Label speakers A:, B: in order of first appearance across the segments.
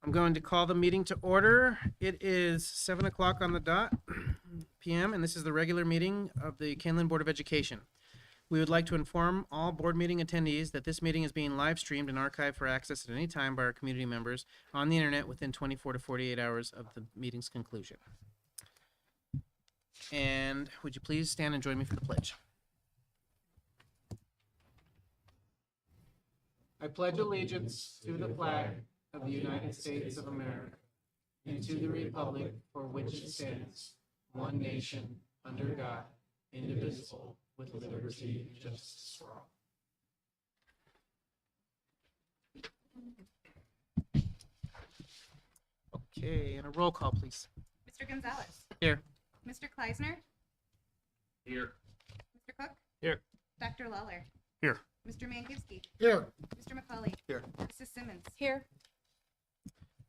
A: I'm going to call the meeting to order. It is 7 o'clock on the dot p.m. and this is the regular meeting of the Kaneland Board of Education. We would like to inform all board meeting attendees that this meeting is being live streamed and archived for access at any time by our community members on the internet within 24 to 48 hours of the meeting's conclusion. And would you please stand and join me for the pledge? I pledge allegiance to the flag of the United States of America and to the republic for which it stands, one nation, under God, indivisible, with liberty and justice for all. Okay, and a roll call, please.
B: Mr. Gonzalez.
A: Here.
B: Mr. Kleisner.
C: Here.
B: Mr. Cook.
A: Here.
B: Dr. Lawler.
A: Here.
B: Mr. Mankivsky.
A: Here.
B: Mr. McCauley.
A: Here.
B: Mrs. Simmons. Here.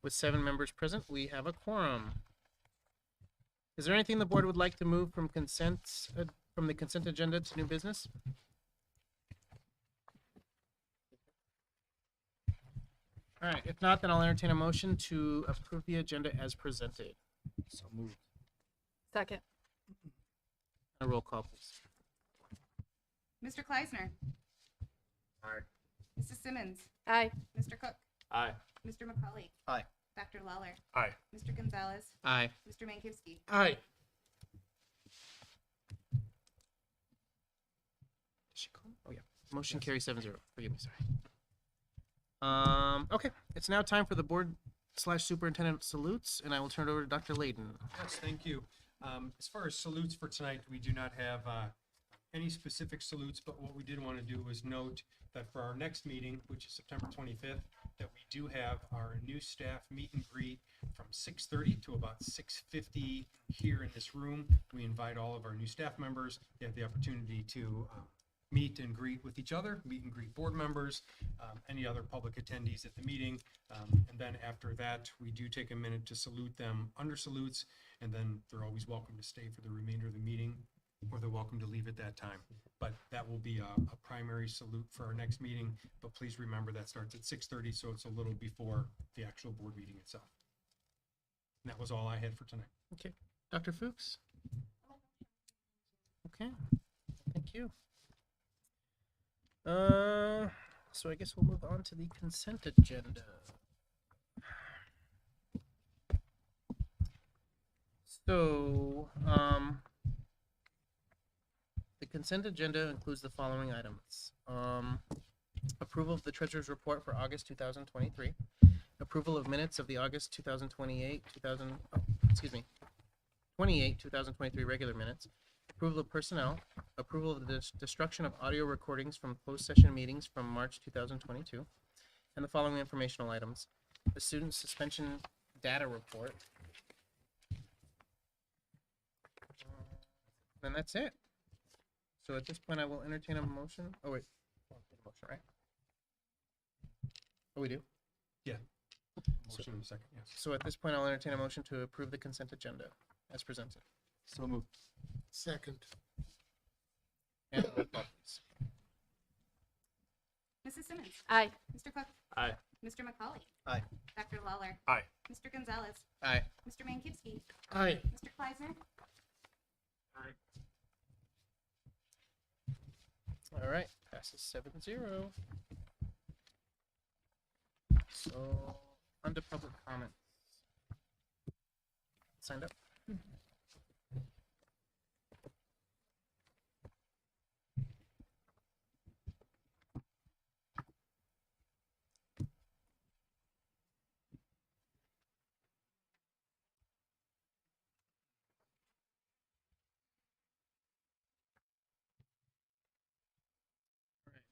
A: With 7 members present, we have a quorum. Is there anything the board would like to move from from the consent agenda to new business? All right, if not, then I'll entertain a motion to approve the agenda as presented.
C: So moved.
D: Second.
A: A roll call, please.
B: Mr. Kleisner.
C: Aye.
B: Mrs. Simmons.
D: Aye.
B: Mr. Cook.
C: Aye.
B: Mr. McCauley.
A: Aye.
B: Dr. Lawler.
C: Aye.
B: Mr. Gonzalez.
A: Aye.
B: Mr. Mankivsky.
A: Aye. Oh yeah, motion carries 7-0. Forgive me, sorry. Okay, it's now time for the board/superintendent salutes, and I will turn it over to Dr. Layden.
E: Yes, thank you. As far as salutes for tonight, we do not have any specific salutes, but what we did want to do was note that for our next meeting, which is September 25th, that we do have our new staff meet and greet from 6:30 to about 6:50 here in this room. We invite all of our new staff members. They have the opportunity to meet and greet with each other, meet and greet board members, any other public attendees at the meeting. And then after that, we do take a minute to salute them under salutes, and then they're always welcome to stay for the remainder of the meeting, or they're welcome to leave at that time. But that will be a primary salute for our next meeting. But please remember that starts at 6:30, so it's a little before the actual board meeting itself. And that was all I had for tonight.
A: Okay, Dr. Fuchs? Okay, thank you. So I guess we'll move on to the consent agenda. So, the consent agenda includes the following items. Approval of the treasurer's report for August 2023. Approval of minutes of the August 2023 regular minutes. Approval of personnel. Approval of the destruction of audio recordings from closed session meetings from March 2022. And the following informational items. The student suspension data report. And that's it. So at this point, I will entertain a motion. Oh, wait. Motion, right? Oh, we do?
E: Yeah. Motion in a second, yes.
A: So at this point, I'll entertain a motion to approve the consent agenda as presented.
C: So moved.
F: Second.
A: And roll call, please.
B: Mrs. Simmons.
D: Aye.
B: Mr. Cook.
C: Aye.
B: Mr. McCauley.
A: Aye.
B: Dr. Lawler.
C: Aye.
B: Mr. Gonzalez.
A: Aye.
B: Mr. Mankivsky.
F: Aye.
B: Mr. Kleisner.
C: Aye.
A: All right, passes 7-0. So, under public comments. Signed up?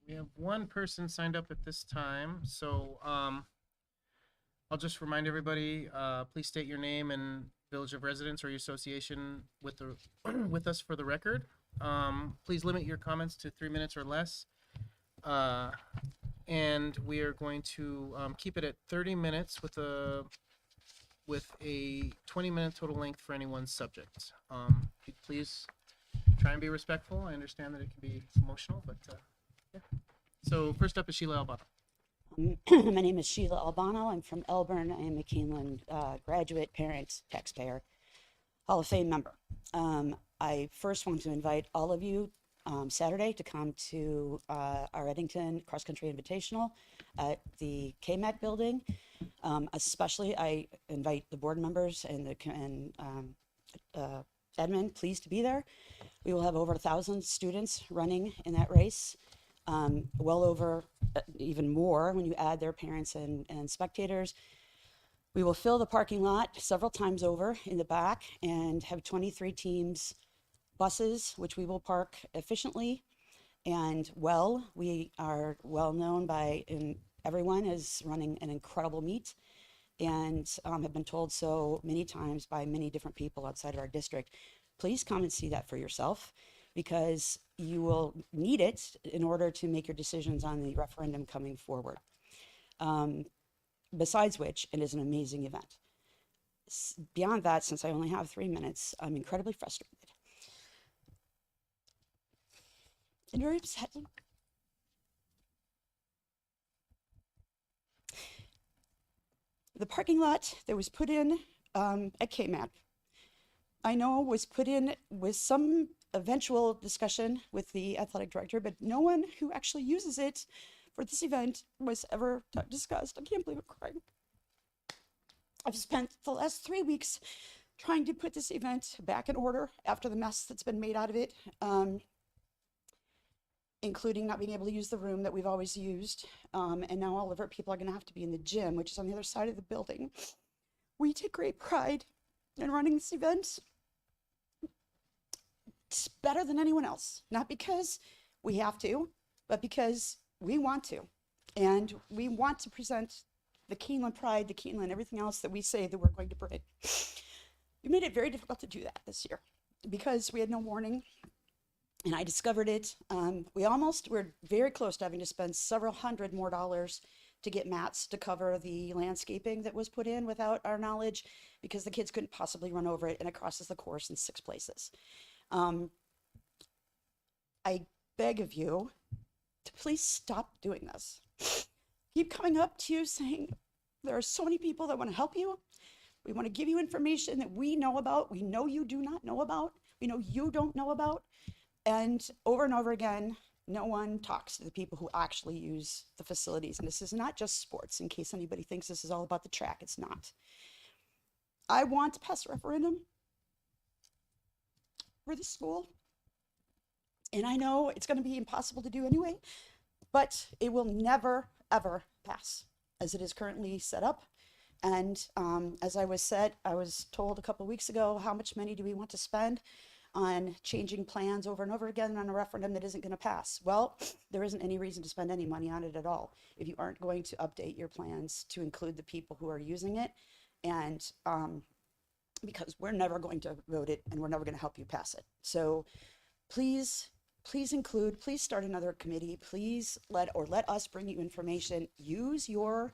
A: We have one person signed up at this time, so I'll just remind everybody, please state your name and village of residence or your association with the with us for the record. Please limit your comments to 3 minutes or less. And we are going to keep it at 30 minutes with a 20-minute total length for any one subject. Please try and be respectful. I understand that it can be emotional, but yeah. So first up is Sheila Albano.
D: My name is Sheila Albano. I'm from Elburn. I am a Kaneland graduate, parent, taxpayer, Hall of Fame member. I first want to invite all of you Saturday to come to our Eddington Cross Country Invitational at the KMAC building. Especially, I invite the board members and admin, please to be there. We will have over 1,000 students running in that race. Well over, even more when you add their parents and spectators. We will fill the parking lot several times over in the back and have 23 teams buses, which we will park efficiently and well. We are well known by everyone as running an incredible meet, and have been told so many times by many different people outside of our district. Please come and see that for yourself, because you will need it in order to make your decisions on the referendum coming forward. Besides which, it is an amazing event. Beyond that, since I only have 3 minutes, I'm incredibly frustrated and very upset. The parking lot that was put in at KMAC, I know was put in with some eventual discussion with the athletic director, but no one who actually uses it for this event was ever discussed. I can't believe I'm crying. I've spent the last 3 weeks trying to put this event back in order after the mess that's been made out of it, including not being able to use the room that we've always used. And now all of our people are going to have to be in the gym, which is on the other side of the building. We take great pride in running this event. It's better than anyone else, not because we have to, but because we want to. And we want to present the Kaneland pride, the Kaneland, everything else that we say that we're going to bring. We made it very difficult to do that this year because we had no warning. And I discovered it. We're very close to having to spend several hundred more dollars to get mats to cover the landscaping that was put in without our knowledge, because the kids couldn't possibly run over it, and it crosses the course in 6 places. I beg of you to please stop doing this. Keep coming up to you saying, there are so many people that want to help you. We want to give you information that we know about. We know you do not know about. We know you don't know about. And over again, no one talks to the people who actually use the facilities. And this is not just sports, in case anybody thinks this is all about the track. It's not. I want to pass a referendum for the school. And I know it's going to be impossible to do anyway, but it will never, ever pass as it is currently set up. And as I was told a couple weeks ago, how much money do we want to spend on changing plans over and over again on a referendum that isn't going to pass? Well, there isn't any reason to spend any money on it at all if you aren't going to update your plans to include the people who are using it. And because we're never going to vote it and we're never going to help you pass it. So please include, please start another committee. Please let us bring you information. Use your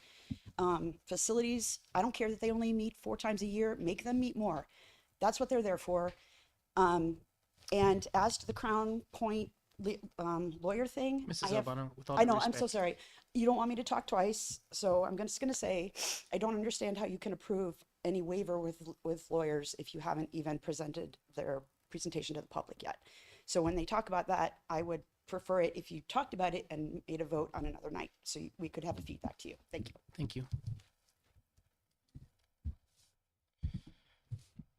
D: facilities. I don't care that they only meet 4 times a year. Make them meet more. That's what they're there for. And as to the Crown Point lawyer thing,
A: Mrs. Albano, with all
D: I
A: due
D: know,
A: respect.
D: I'm so sorry. You don't want me to talk twice, so I'm just going to say, I don't understand how you can approve any waiver with lawyers if you haven't even presented their presentation to the public yet. So when they talk about that, I would prefer it if you talked about it and made a vote on another night, so we could have a feedback to you. Thank you.
A: Thank you.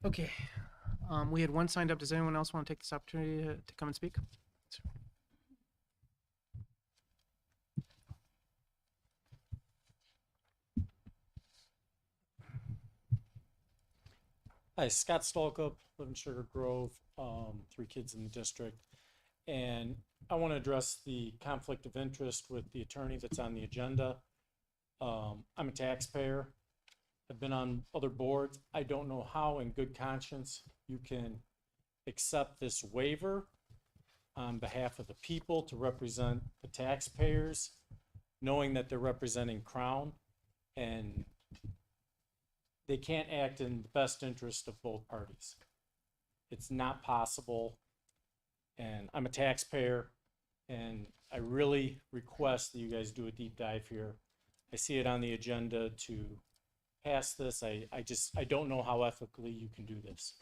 A: Okay, we had one signed up. Does anyone else want to take this opportunity to come and speak?
F: Hi, Scott Stolkup, live in Sugar Grove, 3 kids in the district. And I want to address the conflict of interest with the attorney that's on the agenda. I'm a taxpayer. I've been on other boards. I don't know how in good conscience you can accept this waiver on behalf of the people to represent the taxpayers, knowing that they're representing Crown, and they can't act in the best interest of both parties. It's not possible. And I'm a taxpayer, and I really request that you guys do a deep dive here I see it on the agenda to pass this. I don't know how ethically you can do this.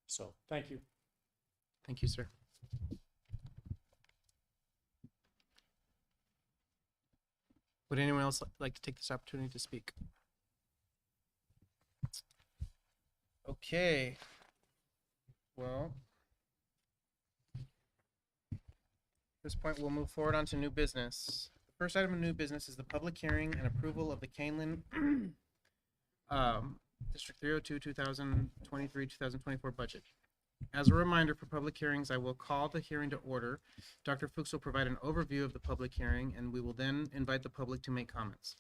F: So, thank you.
A: Thank you, sir. Would anyone else like to take this opportunity to speak? Okay. Well, at this point, we'll move forward on to new business. The first item of new business is the public hearing and approval of the Kaneland District 302 2023-2024 budget. As a reminder for public hearings, I will call the hearing to order. Dr. Fuchs will provide an overview of the public hearing, and we will then invite the public to make comments.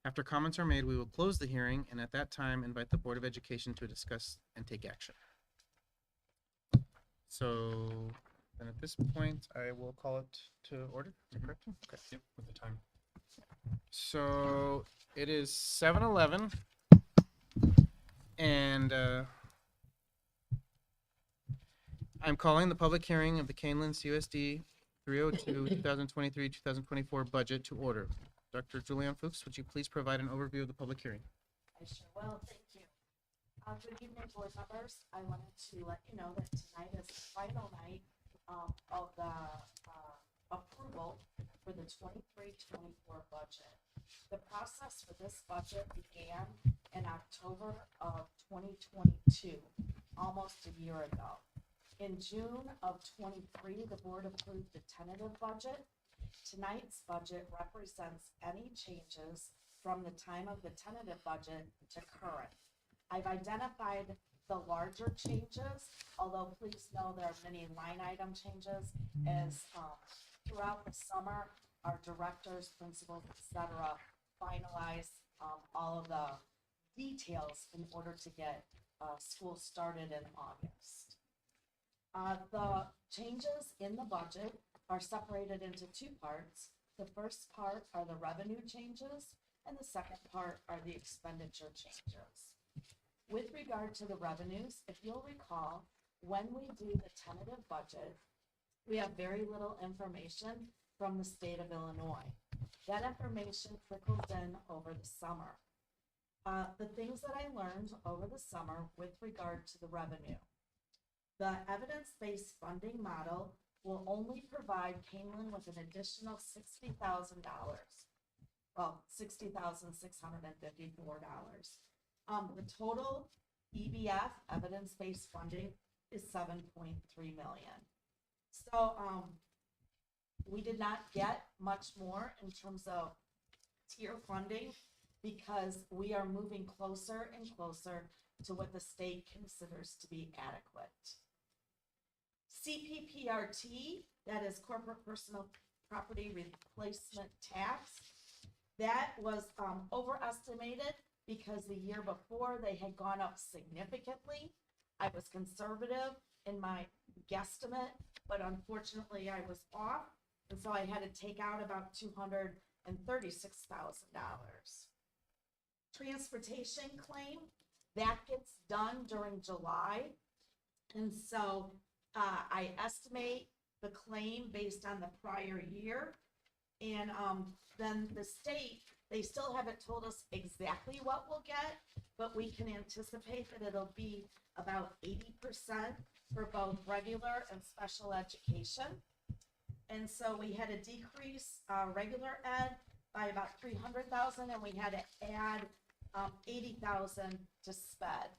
A: After comments are made, we will close the hearing, and at that time, invite the Board of Education to discuss and take action. So, then at this point, I will call it to order. Is that correct? Okay.
E: Yep, with the time.
A: So, it is 7:11, and I'm calling the public hearing of the Kaneland CUSD 302 2023-2024 budget to order. Dr. Julianne Fuchs, would you please provide an overview of the public hearing?
G: I sure will, thank you. Good evening, board members. I wanted to let you know that tonight is the final night of the approval for the 23-24 budget. The process for this budget began in October of 2022, almost a year ago. In June of 23, the board approved the tentative budget. Tonight's budget represents any changes from the time of the tentative budget to current. I've identified the larger changes, although please know there are many line item changes as throughout the summer, our directors, principals, etc., finalize all of the details in order to get school started in August. The changes in the budget are separated into two parts. The first part are the revenue changes, and the second part are the expenditure changes. With regard to the revenues, if you'll recall, when we do the tentative budget, we have very little information from the state of Illinois. That information trickles in over the summer. The things that I learned over the summer with regard to the revenue. The evidence-based funding model will only provide Kaneland with an additional $60,000. Well, $60,654. The total EBF, evidence-based funding, is $7.3 million. So we did not get much more in terms of tier funding because we are moving closer and closer to what the state considers to be adequate. CPPRT, that is corporate personal property replacement tax, that was overestimated because the year before they had gone up significantly. I was conservative in my guesstimate, but unfortunately I was off, and so I had to take out about $236,000. Transportation claim, that gets done during July, and so I estimate the claim based on the prior year, and then the state, they still haven't told us exactly what we'll get, but we can anticipate that it'll be about 80% for both regular and special education. And so we had to decrease regular ed by about 300,000, and we had to add 80,000 to SPED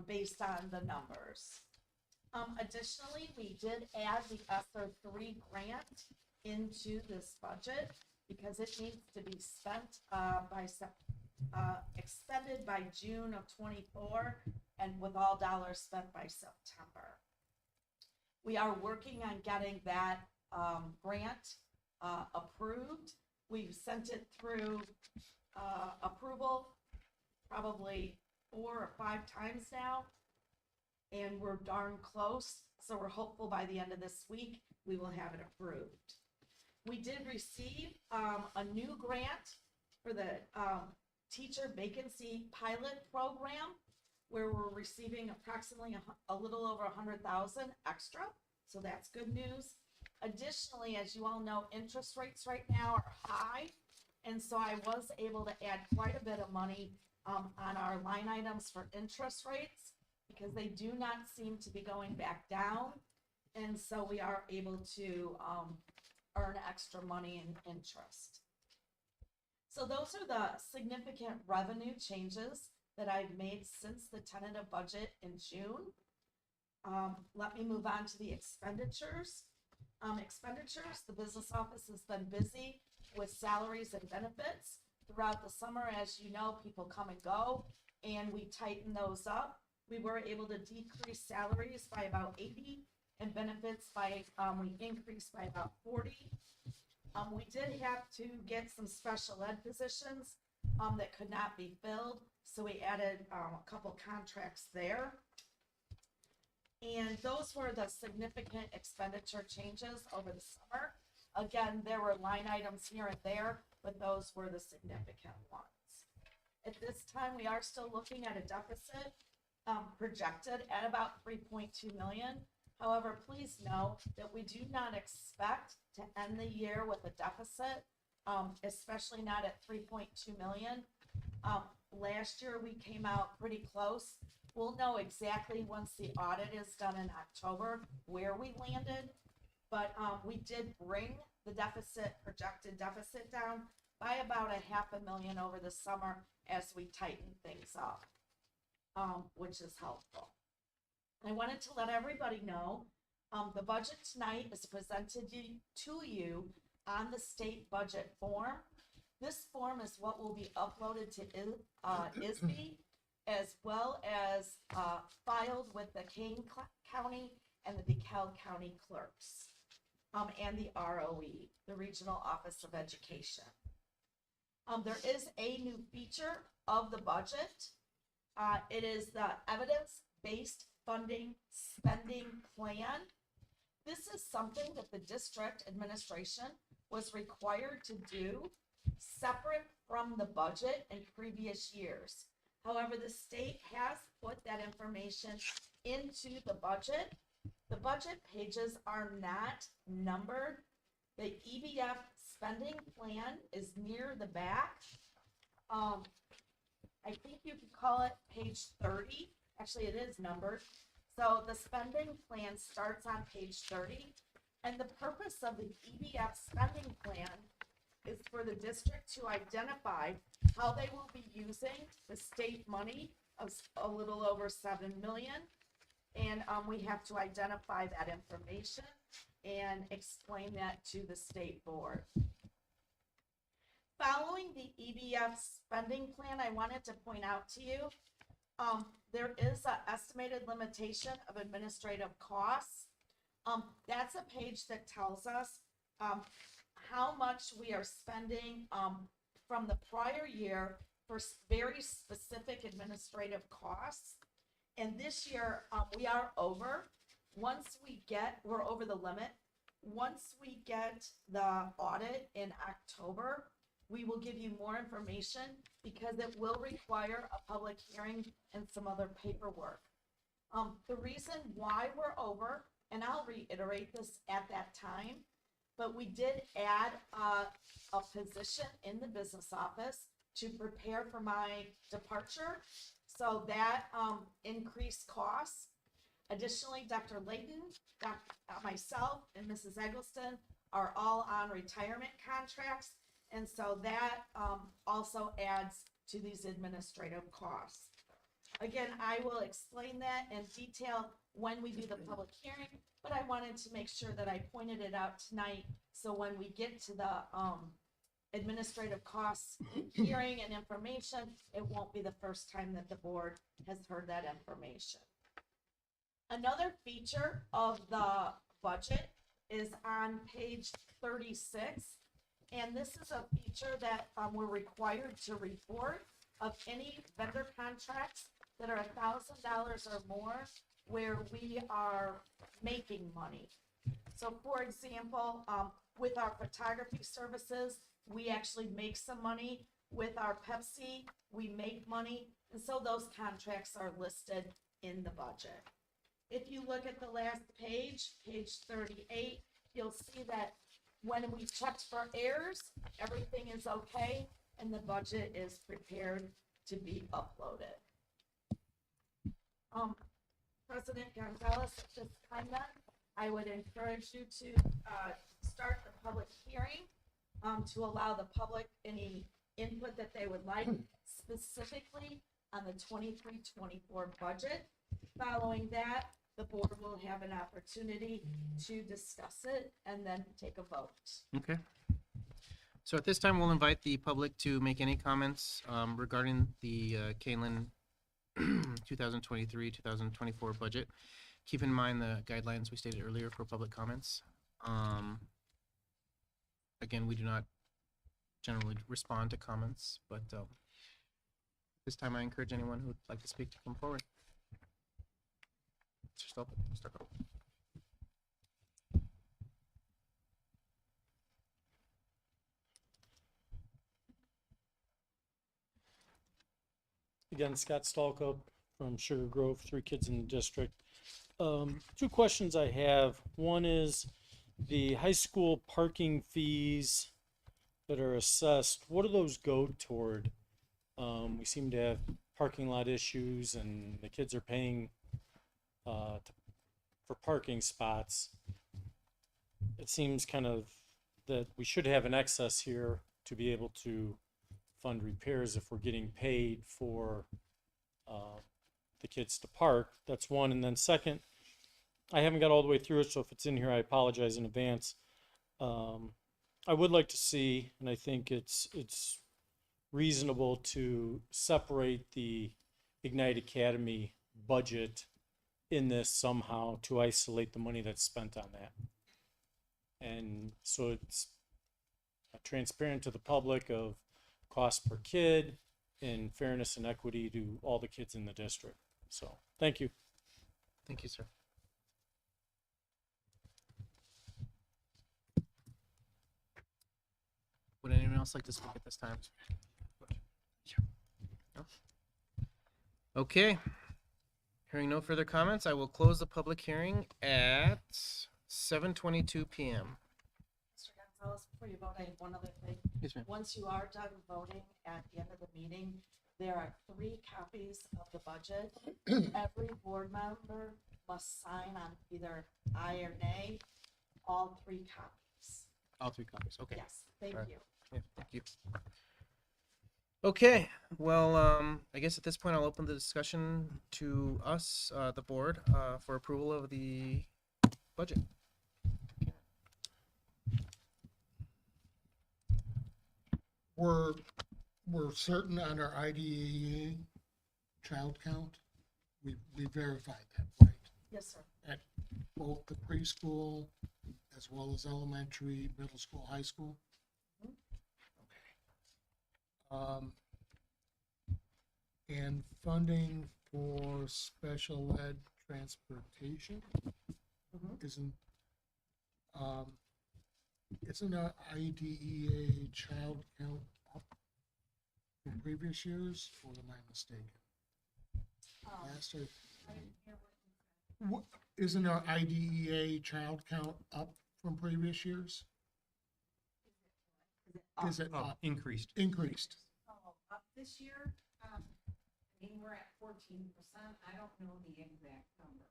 G: based on the numbers. Additionally, we did add the ESSER 3 grant into this budget because it needs to be spent expended by June of 24, and with all dollars spent by September. We are working on getting that grant approved. We've sent it through approval probably 4 or 5 times now, and we're darn close. So we're hopeful by the end of this week, we will have it approved. We did receive a new grant for the teacher vacancy pilot program, where we're receiving approximately a little over 100,000 extra. So that's good news. Additionally, as you all know, interest rates right now are high. And so I was able to add quite a bit of money on our line items for interest rates because they do not seem to be going back down. And so we are able to earn extra money in interest. So those are the significant revenue changes that I've made since the tentative budget in June. Let me move on to the expenditures. The business office has been busy with salaries and benefits throughout the summer. As you know, people come and go, and we tighten those up. We were able to decrease salaries by about 80 and benefits by, we increased by about 40. We did have to get some special ed positions that could not be filled, so we added a couple contracts there. And those were the significant expenditure changes over the summer. Again, there were line items here and there, but those were the significant ones. At this time, we are still looking at a deficit projected at about 3.2 million. However, please know that we do not expect to end the year with a deficit, especially not at 3.2 million. Last year, we came out pretty close. We'll know exactly once the audit is done in October where we landed, but we did bring the projected deficit down by about $500,000 over the summer as we tighten things up, which is helpful. I wanted to let everybody know the budget tonight is presented to you on the state budget form. This form is what will be uploaded to ISB, as well as filed with the Kane County and the DeKalb County clerks, and the ROE, the Regional Office of Education. There is a new feature of the budget. It is the evidence-based funding spending plan. This is something that the district administration was required to do separate from the budget in previous years. However, the state has put that information into the budget. The budget pages are not numbered. The EBF spending plan is near the back. I think you could call it page 30. Actually, it is numbered. So the spending plan starts on page 30. And the purpose of the EBF spending plan is for the district to identify how they will be using the state money of a little over $7 million. And we have to identify that information and explain that to the state board. Following the EBF spending plan, I wanted to point out to you, there is an estimated limitation of administrative costs. That's a page that tells us how much we are spending from the prior year for very specific administrative costs. And this year, we are over. We're over the limit. Once we get the audit in October, we will give you more information because it will require a public hearing and some other paperwork. The reason why we're over, and I'll reiterate this at that time, but we did add a position in the business office to prepare for my departure. So that increased costs. Additionally, Dr. Layton, myself, and Mrs. Eggleston are all on retirement contracts. And so that also adds to these administrative costs. Again, I will explain that in detail when we do the public hearing, but I wanted to make sure that I pointed it out tonight. So when we get to the administrative costs hearing and information, it won't be the first time that the board has heard that information. Another feature of the budget is on page 36. And this is a feature that we're required to report of any vendor contracts that are $1,000 or more where we are making money. So for example, with our photography services, we actually make some money. With our Pepsi, we make money. And so those contracts are listed in the budget. If you look at the last page, page 38, you'll see that when we checked for errors, everything is okay, and the budget is prepared to be uploaded. President Gonzalez, at this time then, I would encourage you to, start the public hearing, to allow the public any input that they would like, specifically on the 23-24 budget. Following that, the board will have an opportunity to discuss it and then take a vote.
A: Okay. So at this time, we'll invite the public to make any comments regarding the Kaneland 2023-2024 budget. Keep in mind the guidelines we stated earlier for public comments. Again, we do not generally respond to comments, but this time I encourage anyone who would like to speak to come forward. Just open. Start open.
F: Again, Scott Stalkup from Sugar Grove, 3 kids in the district. 2 questions I have. One is the high school parking fees that are assessed, what do those go toward? We seem to have parking lot issues and the kids are paying for parking spots. It seems kind of that we should have an excess here to be able to fund repairs if we're getting paid for the kids to park. That's one. And then second, I haven't got all the way through it, so if it's in here, I apologize in advance. I would like to see, and I think it's reasonable to separate the Ignite Academy budget in this somehow to isolate the money that's spent on that. And so it's transparent to the public of cost per kid and fairness and equity to all the kids in the district. So, thank you.
A: Thank you, sir. Would anyone else like to speak at this time? No? Okay. Hearing no further comments, I will close the public hearing at 7:22 p.m.
G: Mr. Gonzalez, before you vote, I have one other thing.
A: Yes, ma'am.
G: Once you are done voting at the end of the meeting, there are 3 copies of the budget. Every board member must sign on either aye or nay, all 3 copies.
A: All 3 copies. Okay.
G: Yes, thank
A: All right.
G: you.
A: Yeah, thank you. Okay, well, I guess at this point I'll open the discussion to us, the board, for approval of the budget.
H: We're certain on our IDEA child count. We verified that, right?
G: Yes, sir.
H: At both the preschool as well as elementary, middle school, high school. Okay. And funding for special ed transportation isn't our IDEA child count up from previous years, or am I mistaken? Last year, isn't our IDEA child count up from previous years? Is it up?
E: Increased.
H: Increased.
I: Up this year, I mean, we're at 14%. I don't know the exact numbers.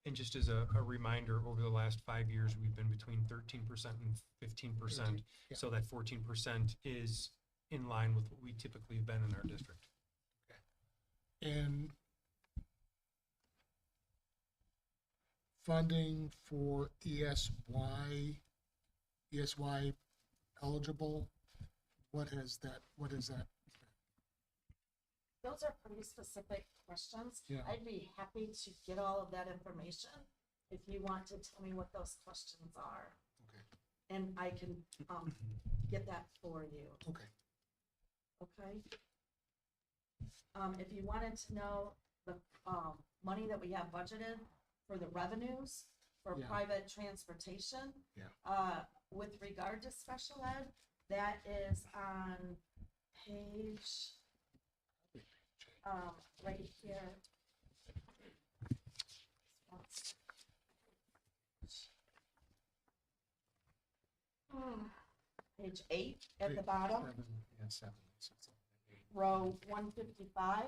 E: And just as a reminder, over the last 5 years, we've been between 13% and 15%.
H: Yeah.
E: So that 14% is in line with what we typically have been in our district.
H: And funding for ESY eligible, what is that?
G: Those are pretty specific questions.
H: Yeah.
G: I'd be happy to get all of that information if you want to tell me what those questions are.
H: Okay.
G: And I can get that for you.
H: Okay.
G: Okay. If you wanted to know the money that we have budgeted for the revenues for
H: Yeah.
G: private transportation,
H: Yeah.
G: with regard to special ed, that is on page right here. Page 8 at the bottom,
C: Seven.
G: row 155.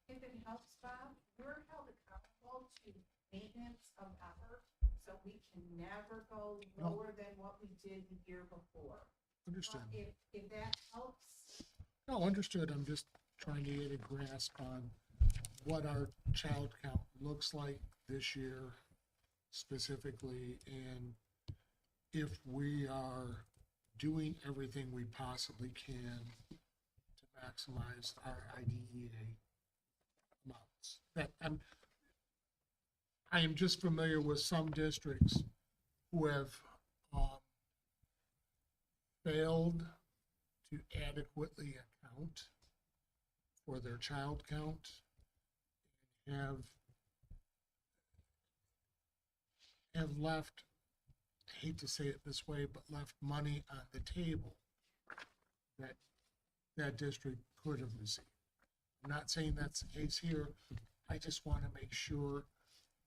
I: If it helps, Bob, we're held accountable to maintenance of effort, so we can never go
H: No.
I: lower than what we did the year before.
H: Understood.
I: If that helps,
H: No, understood. I'm just trying to get a grasp on what our child count looks like this year specifically, and if we are doing everything we possibly can to maximize our IDEA amounts. I am just familiar with some districts who have failed to adequately account for their child count, have left, I hate to say it this way, but left money on the table that that district could have received. I'm not saying that's the case here. I just want to make sure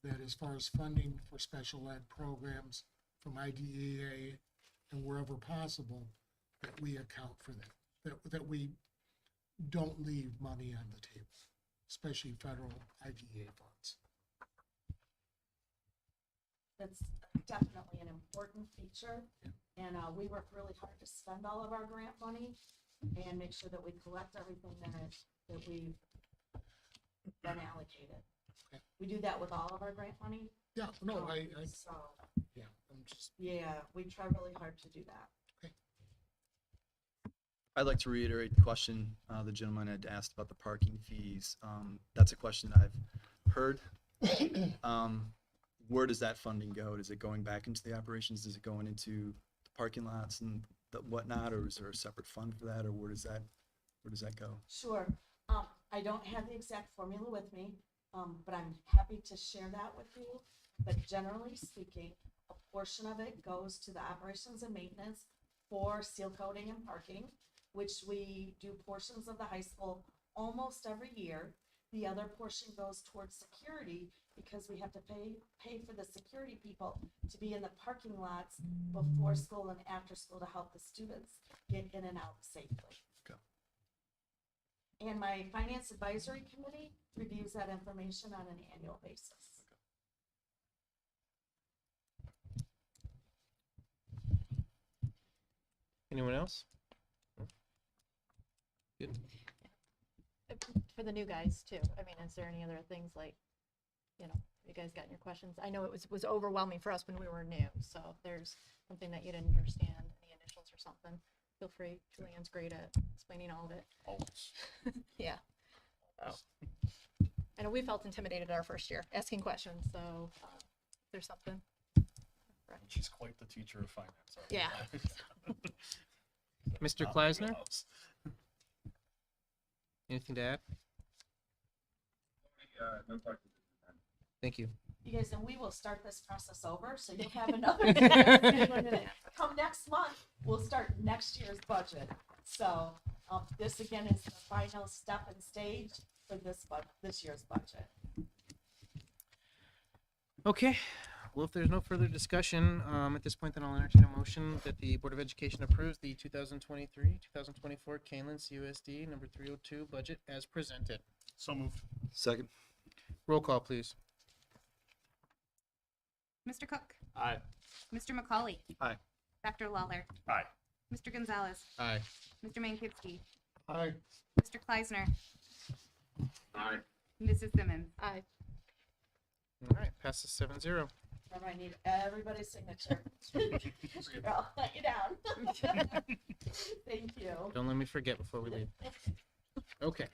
H: that as far as funding for special ed programs from IDEA and wherever possible, that we account for that we don't leave money on the table, especially federal IDEA funds.
G: That's definitely an important feature. And we work really hard to spend all of our grant money and make sure that we collect everything that we've been allocated.
H: Okay.
G: We do that with all of our grant money.
H: Yeah, no,
G: So,
H: yeah, I'm just,
G: yeah, we try really hard to do that.
C: I'd like to reiterate the question the gentleman had asked about the parking fees. That's a question I've heard. Where does that funding go? Is it going back into the operations? Is it going into the parking lots and the whatnot, or is there a separate fund for that, or where does that go?
G: Sure. I don't have the exact formula with me, but I'm happy to share that with you. But generally speaking, a portion of it goes to the operations and maintenance for seal coating and parking, which we do portions of the high school almost every year. The other portion goes towards security because we have to pay for the security people to be in the parking lots before school and after school to help the students get in and out safely.
C: Okay.
G: And my finance advisory committee reviews that information on an annual basis.
A: Anyone else? Good.
J: For the new guys too. I mean, is there any other things like, you guys got in your questions? I know it was overwhelming for us when we were new. So if there's something that you didn't understand, any initials or something, feel free. Julianne's great at explaining all of it.
C: Always.
J: Yeah. Oh. I know we felt intimidated our first year asking questions. So if there's something. Right.
C: She's quite the teacher of finance.
J: Yeah.
A: Mr. Kleisner? Anything to add?
C: No questions.
A: Thank you.
G: You guys, and we will start this process over, so you'll have another chance. Come next month, we'll start next year's budget. So this again is the final step and stage for this year's budget.
A: Okay, well, if there's no further discussion, at this point, then I'll entertain a motion that the Board of Education approves the 2023-2024 Kaneland CUSD number 302 budget as presented.
C: So moved. Second.
A: Roll call, please.
B: Mr. Cook,
C: Aye.
B: Mr. McCauley.
C: Aye.
B: Dr. Lawler,
C: Aye.
B: Mr. Gonzalez,
A: Aye.
B: Mr. Mankivsky,
H: I,
B: Mr. Kleisner,
C: Aye.
B: Mrs. Simmons.
J: Aye.
A: All right, passes 7-0.
G: Remember, I need everybody's signature. I'll let you down. Thank you.
A: Don't let me forget before we leave. Okay.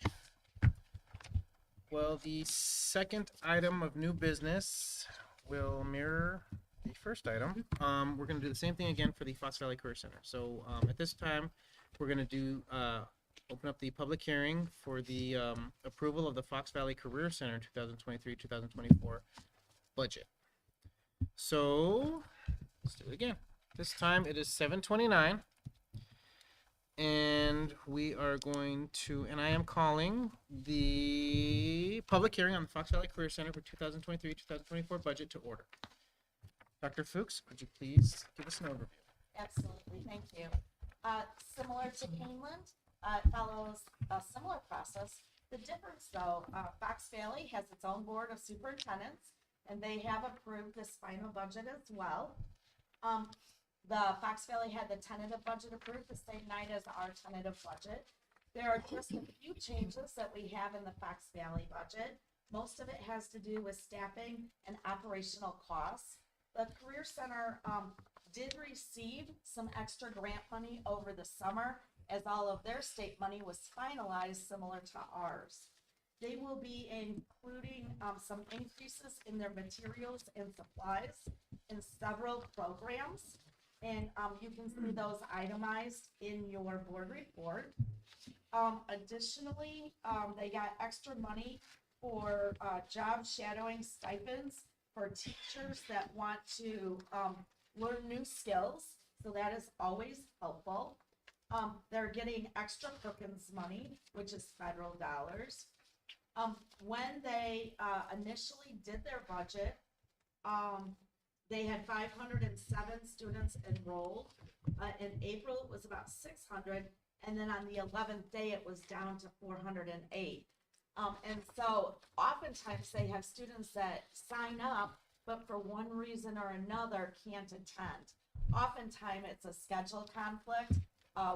A: Well, the second item of new business will mirror the first item. We're going to do the same thing again for the Fox Valley Career Center. So at this time, we're going to do open up the public hearing for the approval of the Fox Valley Career Center 2023-2024 budget. So let's do it again. This time it is 7:29. And we are going to, and I am calling the public hearing on the Fox Valley Career Center for 2023-2024 budget to order. Dr. Fuchs, could you please give us an overview?
G: Absolutely, thank you. Similar to Kaneland, it follows a similar process. The difference though, Fox Valley has its own board of superintendents, and they have approved this final budget as well. The Fox Valley had the tentative budget approved the same night as our tentative budget. There are just a few changes that we have in the Fox Valley budget. Most of it has to do with staffing and operational costs. The Career Center did receive some extra grant money over the summer as all of their state money was finalized similar to ours. They will be including some increases in their materials and supplies in several programs. And you can see those itemized in your board report. Additionally, they got extra money for job shadowing stipends for teachers that want to learn new skills. So that is always helpful. They're getting extra Perkins money, which is federal dollars. When they initially did their budget, they had 507 students enrolled. In April, it was about 600. And then on the 11th day, it was down to 408. And so oftentimes they have students that sign up, but for one reason or another can't attend. Oftentimes it's a schedule conflict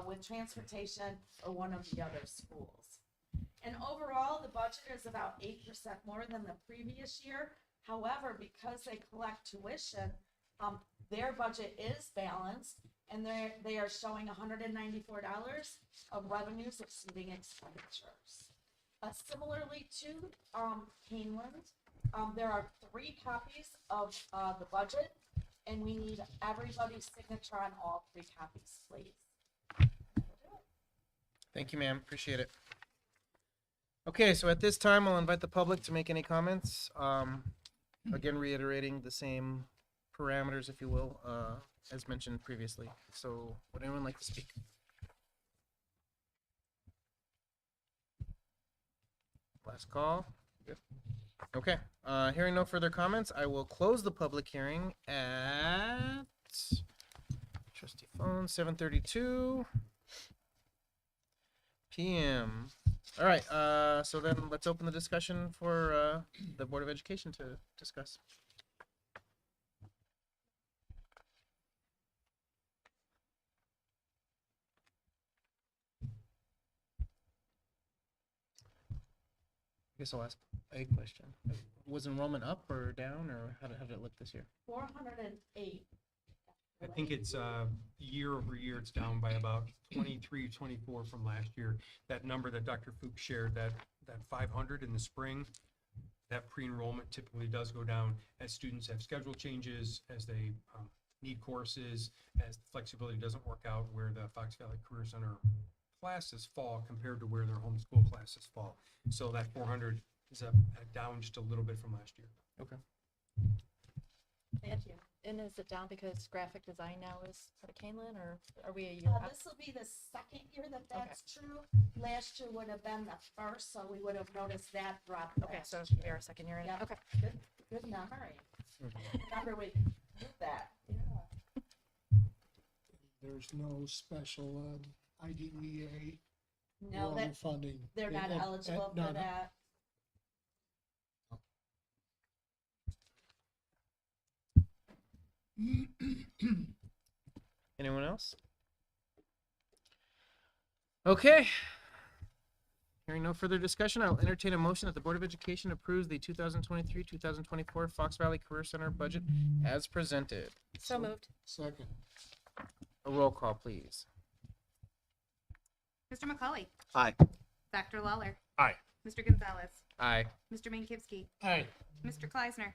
G: with transportation or one of the other schools. And overall, the budget is about 8% more than the previous year. However, because they collect tuition, their budget is balanced, and they are showing $194 of revenues exceeding expenditures. Similarly to Kaneland, there are 3 copies of the budget, and we need everybody's signature on all 3 copies, please.
A: Thank you, ma'am. Appreciate it. Okay, so at this time, I'll invite the public to make any comments. Again, reiterating the same parameters, if you will, as mentioned previously. So would anyone like to speak? Last call. Good. Okay, hearing no further comments, I will close the public hearing at trustee phone 7:32 p.m. All right, so then let's open the discussion for the Board of Education to discuss. I guess I'll ask a question. Was enrollment up or down, or how did it look this year?
G: 408.
E: I think it's year over year, it's down by about 23, 24 from last year. That number that Dr. Fuchs shared, that 500 in the spring, that pre-enrollment typically does go down as students have schedule changes, as they need courses, as the flexibility doesn't work out where the Fox Valley Career Center classes fall compared to where their homeschool classes fall. So that 400 is down just a little bit from last year.
A: Okay.
J: Thank you. And is it down because graphic design now is part of Kaneland, or are we a year up?
G: This will be the second year that that's true. Last year would have been the first, so we would have noticed that drop.
J: Okay, so
G: last
J: it'll be
G: year.
J: our second year in.
G: Yep.
J: Okay.
G: Good memory.
A: Mhm.
G: Remember we did that.
H: There's no special IDEA
G: No,
H: level
G: that
H: funding.
G: they're not eligible for that.
A: Anyone else? Okay. Hearing no further discussion, I'll entertain a motion that the Board of Education approves the 2023-2024 Fox Valley Career Center budget as presented.
J: So moved.
H: Second.
A: A roll call, please.
B: Mr. McCauley,
C: Aye.
B: Dr. Lawler,
E: Aye.
B: Mr. Gonzalez,
A: Aye.
B: Mr. Mankivsky,
H: Aye.
B: Mr. Kleisner,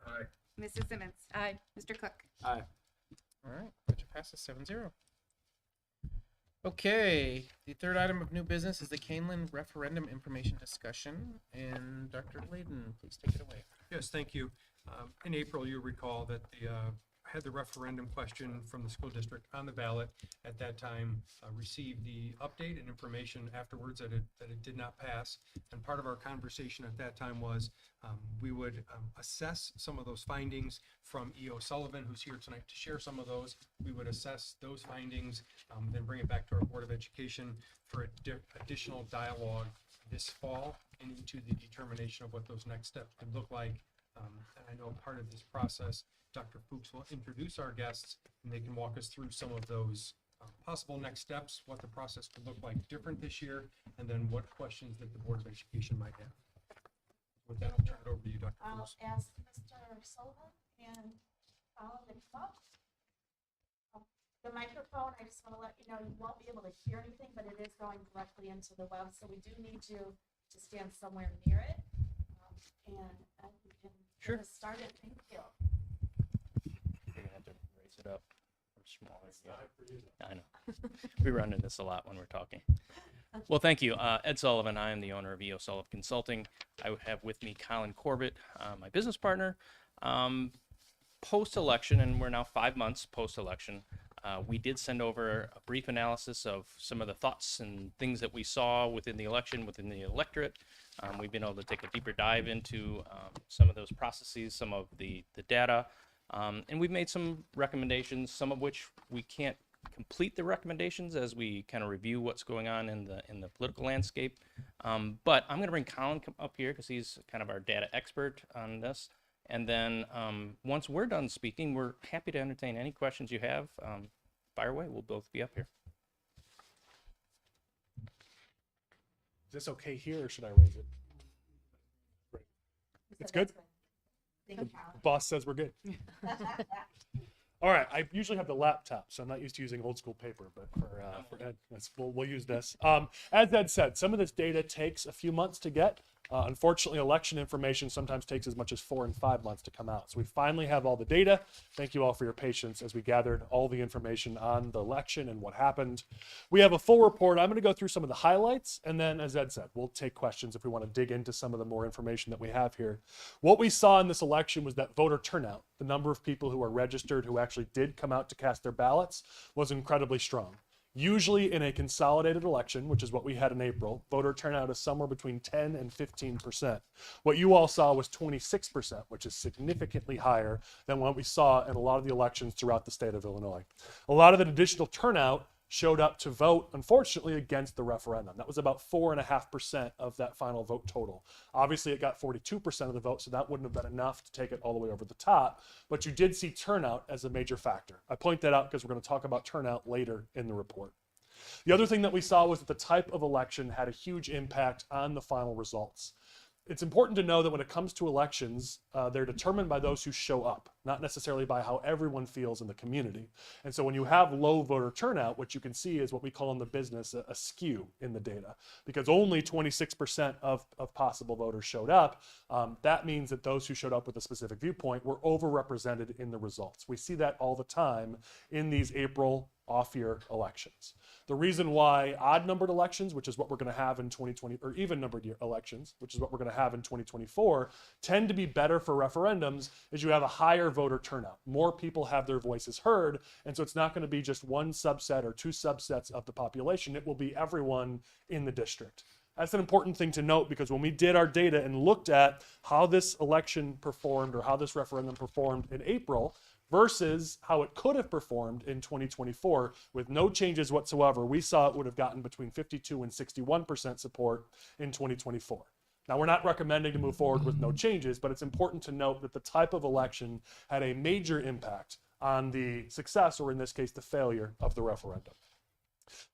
C: Aye.
B: Mrs. Simmons,
J: Aye.
B: Mr. Cook.
C: Aye.
A: All right, budget passes 7-0. Okay, the third item of new business is the Kaneland referendum information discussion. And Dr. Layden, please take it away.
E: Yes, thank you. In April, you recall that the had the referendum question from the school district on the ballot at that time, received the update and information afterwards that it did not pass. And part of our conversation at that time was we would assess some of those findings from E.O. Sullivan, who's here tonight to share some of those. We would assess those findings, then bring it back to our Board of Education for additional dialogue this fall and into the determination of what those next steps could look like. And I know part of this process, Dr. Fuchs will introduce our guests and they can walk us through some of those possible next steps, what the process could look like different this year, and then what questions that the Board of Education might have. With that, I'll turn it over to you, Dr.
G: I'll
E: Fuchs.
G: ask Mr. Sullivan and Colin to come up. The microphone, I just want to let you know, you won't be able to hear anything, but it is going directly into the web, so we do need you to stand somewhere near it. And we can
K: Sure.
G: get us started. Thank you.
K: You're gonna have to raise it up or smaller. Yeah. I know. We run into this a lot when we're talking. Well, thank you. Ed Sullivan. I am the owner of E.O. Sullivan Consulting. I have with me Colin Corbett, my business partner. Post-election, and we're now 5 months post-election, we did send over a brief analysis of some of the thoughts and things that we saw within the election, within the electorate. We've been able to take a deeper dive into some of those processes, some of the data, and we've made some recommendations, some of which we can't complete the recommendations as we kind of review what's going on in the political landscape. But I'm going to bring Colin up here because he's kind of our data expert on this. And then once we're done speaking, we're happy to entertain any questions you have. Fire away. We'll both be up here.
L: Is this okay here or should I raise it? Great. It's good?
G: Thank you, Colin.
L: Boss says we're good. All right, I usually have the laptop, so I'm not used to using old school paper, but for Ed, we'll use this. As Ed said, some of this data takes a few months to get. Unfortunately, election information sometimes takes as much as 4 and 5 months to come out. So we finally have all the data. Thank you all for your patience as we gathered all the information on the election and what happened. We have a full report. I'm going to go through some of the highlights, and then, as Ed said, we'll take questions if we want to dig into some of the more information that we have here. What we saw in this election was that voter turnout, the number of people who are registered who actually did come out to cast their ballots, was incredibly strong. Usually in a consolidated election, which is what we had in April, voter turnout is somewhere between 10 and 15%. What you all saw was 26%, which is significantly higher than what we saw in a lot of the elections throughout the state of Illinois. A lot of that additional turnout showed up to vote, unfortunately, against the referendum. That was about 4.5% of that final vote total. Obviously, it got 42% of the vote, so that wouldn't have been enough to take it all the way over the top, but you did see turnout as a major factor. I point that out because we're going to talk about turnout later in the report. The other thing that we saw was that the type of election had a huge impact on the final results. It's important to know that when it comes to elections, they're determined by those who show up, not necessarily by how everyone feels in the community. And so when you have low voter turnout, what you can see is what we call in the business a skew in the data. Because only 26% of possible voters showed up, that means that those who showed up with a specific viewpoint were overrepresented in the results. We see that all the time in these April off-year elections. The reason why odd-numbered elections, which is what we're going to have in 2020, or even-numbered elections, which is what we're going to have in 2024, tend to be better for referendums is you have a higher voter turnout. More people have their voices heard, and so it's not going to be just one subset or two subsets of the population. It will be everyone in the district. That's an important thing to note because when we did our data and looked at how this election performed or how this referendum performed in April, versus how it could have performed in 2024 with no changes whatsoever, we saw it would have gotten between 52 and 61% support in 2024. Now, we're not recommending to move forward with no changes, but it's important to note that the type of election had a major impact on the success, or in this case, the failure of the referendum.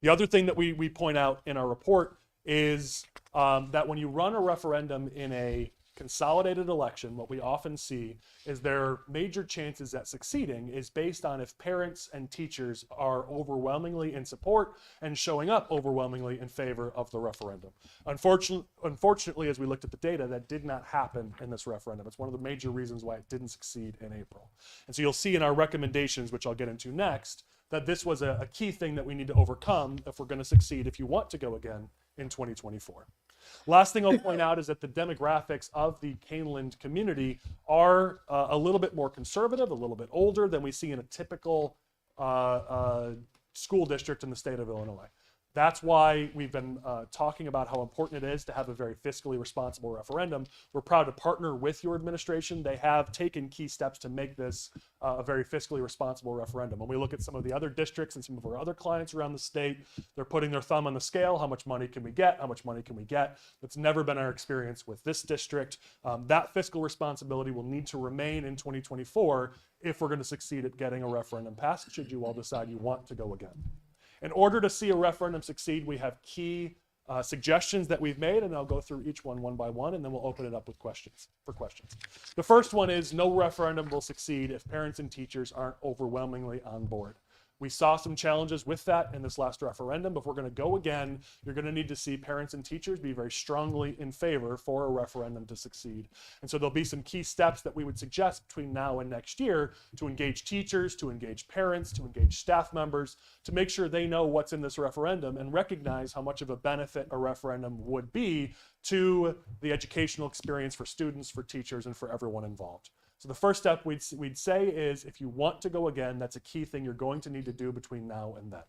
L: The other thing that we point out in our report is that when you run a referendum in a consolidated election, what we often see is their major chances at succeeding is based on if parents and teachers are overwhelmingly in support and showing up overwhelmingly in favor of the referendum. Unfortunately, as we looked at the data, that did not happen in this referendum. It's one of the major reasons why it didn't succeed in April. And so you'll see in our recommendations, which I'll get into next, that this was a key thing that we need to overcome if we're going to succeed if you want to go again in 2024. Last thing I'll point out is that the demographics of the Kaneland community are a little bit more conservative, a little bit older than we see in a typical school district in the state of Illinois. That's why we've been talking about how important it is to have a very fiscally responsible referendum. We're proud to partner with your administration. They have taken key steps to make this a very fiscally responsible referendum. When we look at some of the other districts and some of our other clients around the state, they're putting their thumb on the scale. How much money can we get? How much money can we get? That's never been our experience with this district. That fiscal responsibility will need to remain in 2024 if we're going to succeed at getting a referendum passed, should you all decide you want to go again. In order to see a referendum succeed, we have key suggestions that we've made, and I'll go through each one by one, and then we'll open it up with questions. The first one is no referendum will succeed if parents and teachers aren't overwhelmingly on board. We saw some challenges with that in this last referendum, but if we're going to go again, you're going to need to see parents and teachers be very strongly in favor for a referendum to succeed. And so there'll be some key steps that we would suggest between now and next year to engage teachers, to engage parents, to engage staff members, to make sure they know what's in this referendum and recognize how much of a benefit a referendum would be to the educational experience for students, for teachers, and for everyone involved. So the first step we'd say is if you want to go again, that's a key thing you're going to need to do between now and then.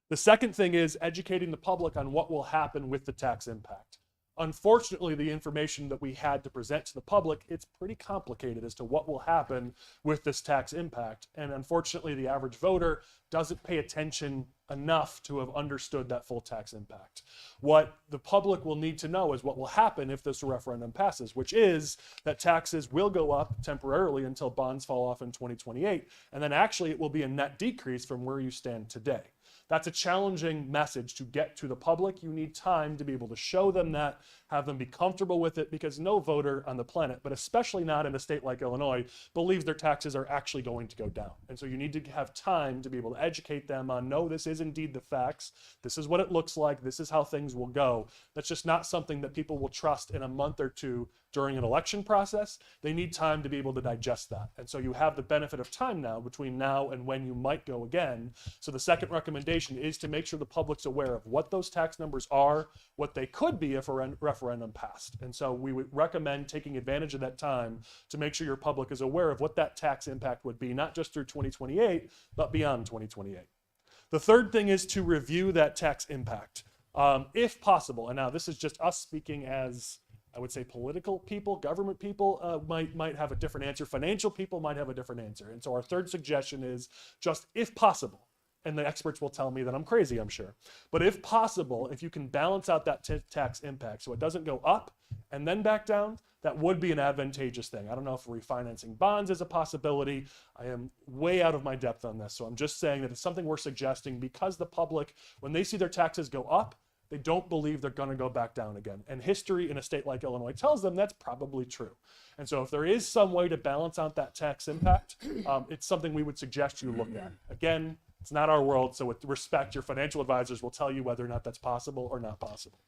L: The second thing is educating the public on what will happen with the tax impact. Unfortunately, the information that we had to present to the public, it's pretty complicated as to what will happen with this tax impact. And unfortunately, the average voter doesn't pay attention enough to have understood that full tax impact. What the public will need to know is what will happen if this referendum passes, which is that taxes will go up temporarily until bonds fall off in 2028. And then actually it will be a net decrease from where you stand today. That's a challenging message to get to the public. You need time to be able to show them that, have them be comfortable with it, because no voter on the planet, but especially not in a state like Illinois, believes their taxes are actually going to go down. And so you need to have time to be able to educate them on, no, this is indeed the facts. This is what it looks like. This is how things will go. That's just not something that people will trust in a month or two during an election process. They need time to be able to digest that. And so you have the benefit of time now between now and when you might go again. So the second recommendation is to make sure the public's aware of what those tax numbers are, what they could be if a referendum passed. And so we would recommend taking advantage of that time to make sure your public is aware of what that tax impact would be, not just through 2028, but beyond 2028. The third thing is to review that tax impact, if possible. And now this is just us speaking as, I would say, political people, government people might have a different answer. Financial people might have a different answer. And so our third suggestion is just, if possible, and the experts will tell me that I'm crazy, I'm sure, but if possible, if you can balance out that tax impact so it doesn't go up and then back down, that would be an advantageous thing. I don't know if refinancing bonds is a possibility. I am way out of my depth on this. So I'm just saying that it's something we're suggesting because the public, when they see their taxes go up, they don't believe they're going to go back down again. And history in a state like Illinois tells them that's probably true. And so if there is some way to balance out that tax impact, it's something we would suggest you look at. Again, it's not our world, so with respect, your financial advisors will tell you whether or not that's possible or not possible.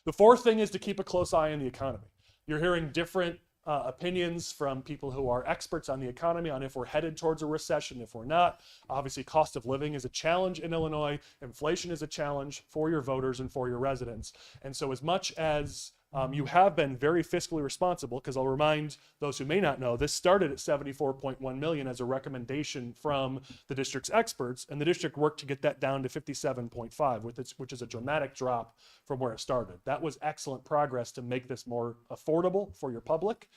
L: The fourth thing is to keep a close eye on the economy. You're hearing different opinions from people who are experts on the economy on if we're headed towards a recession, if we're not. Obviously, cost of living is a challenge in Illinois. Inflation is a challenge for your voters and for your residents. And so as much as you have been very fiscally responsible, because I'll remind those who may not know, this started at $74.1 million as a recommendation from the district's experts, and the district worked to get that down to $57.5, which is a dramatic drop from where it started. That was excellent progress to make this more affordable for your public.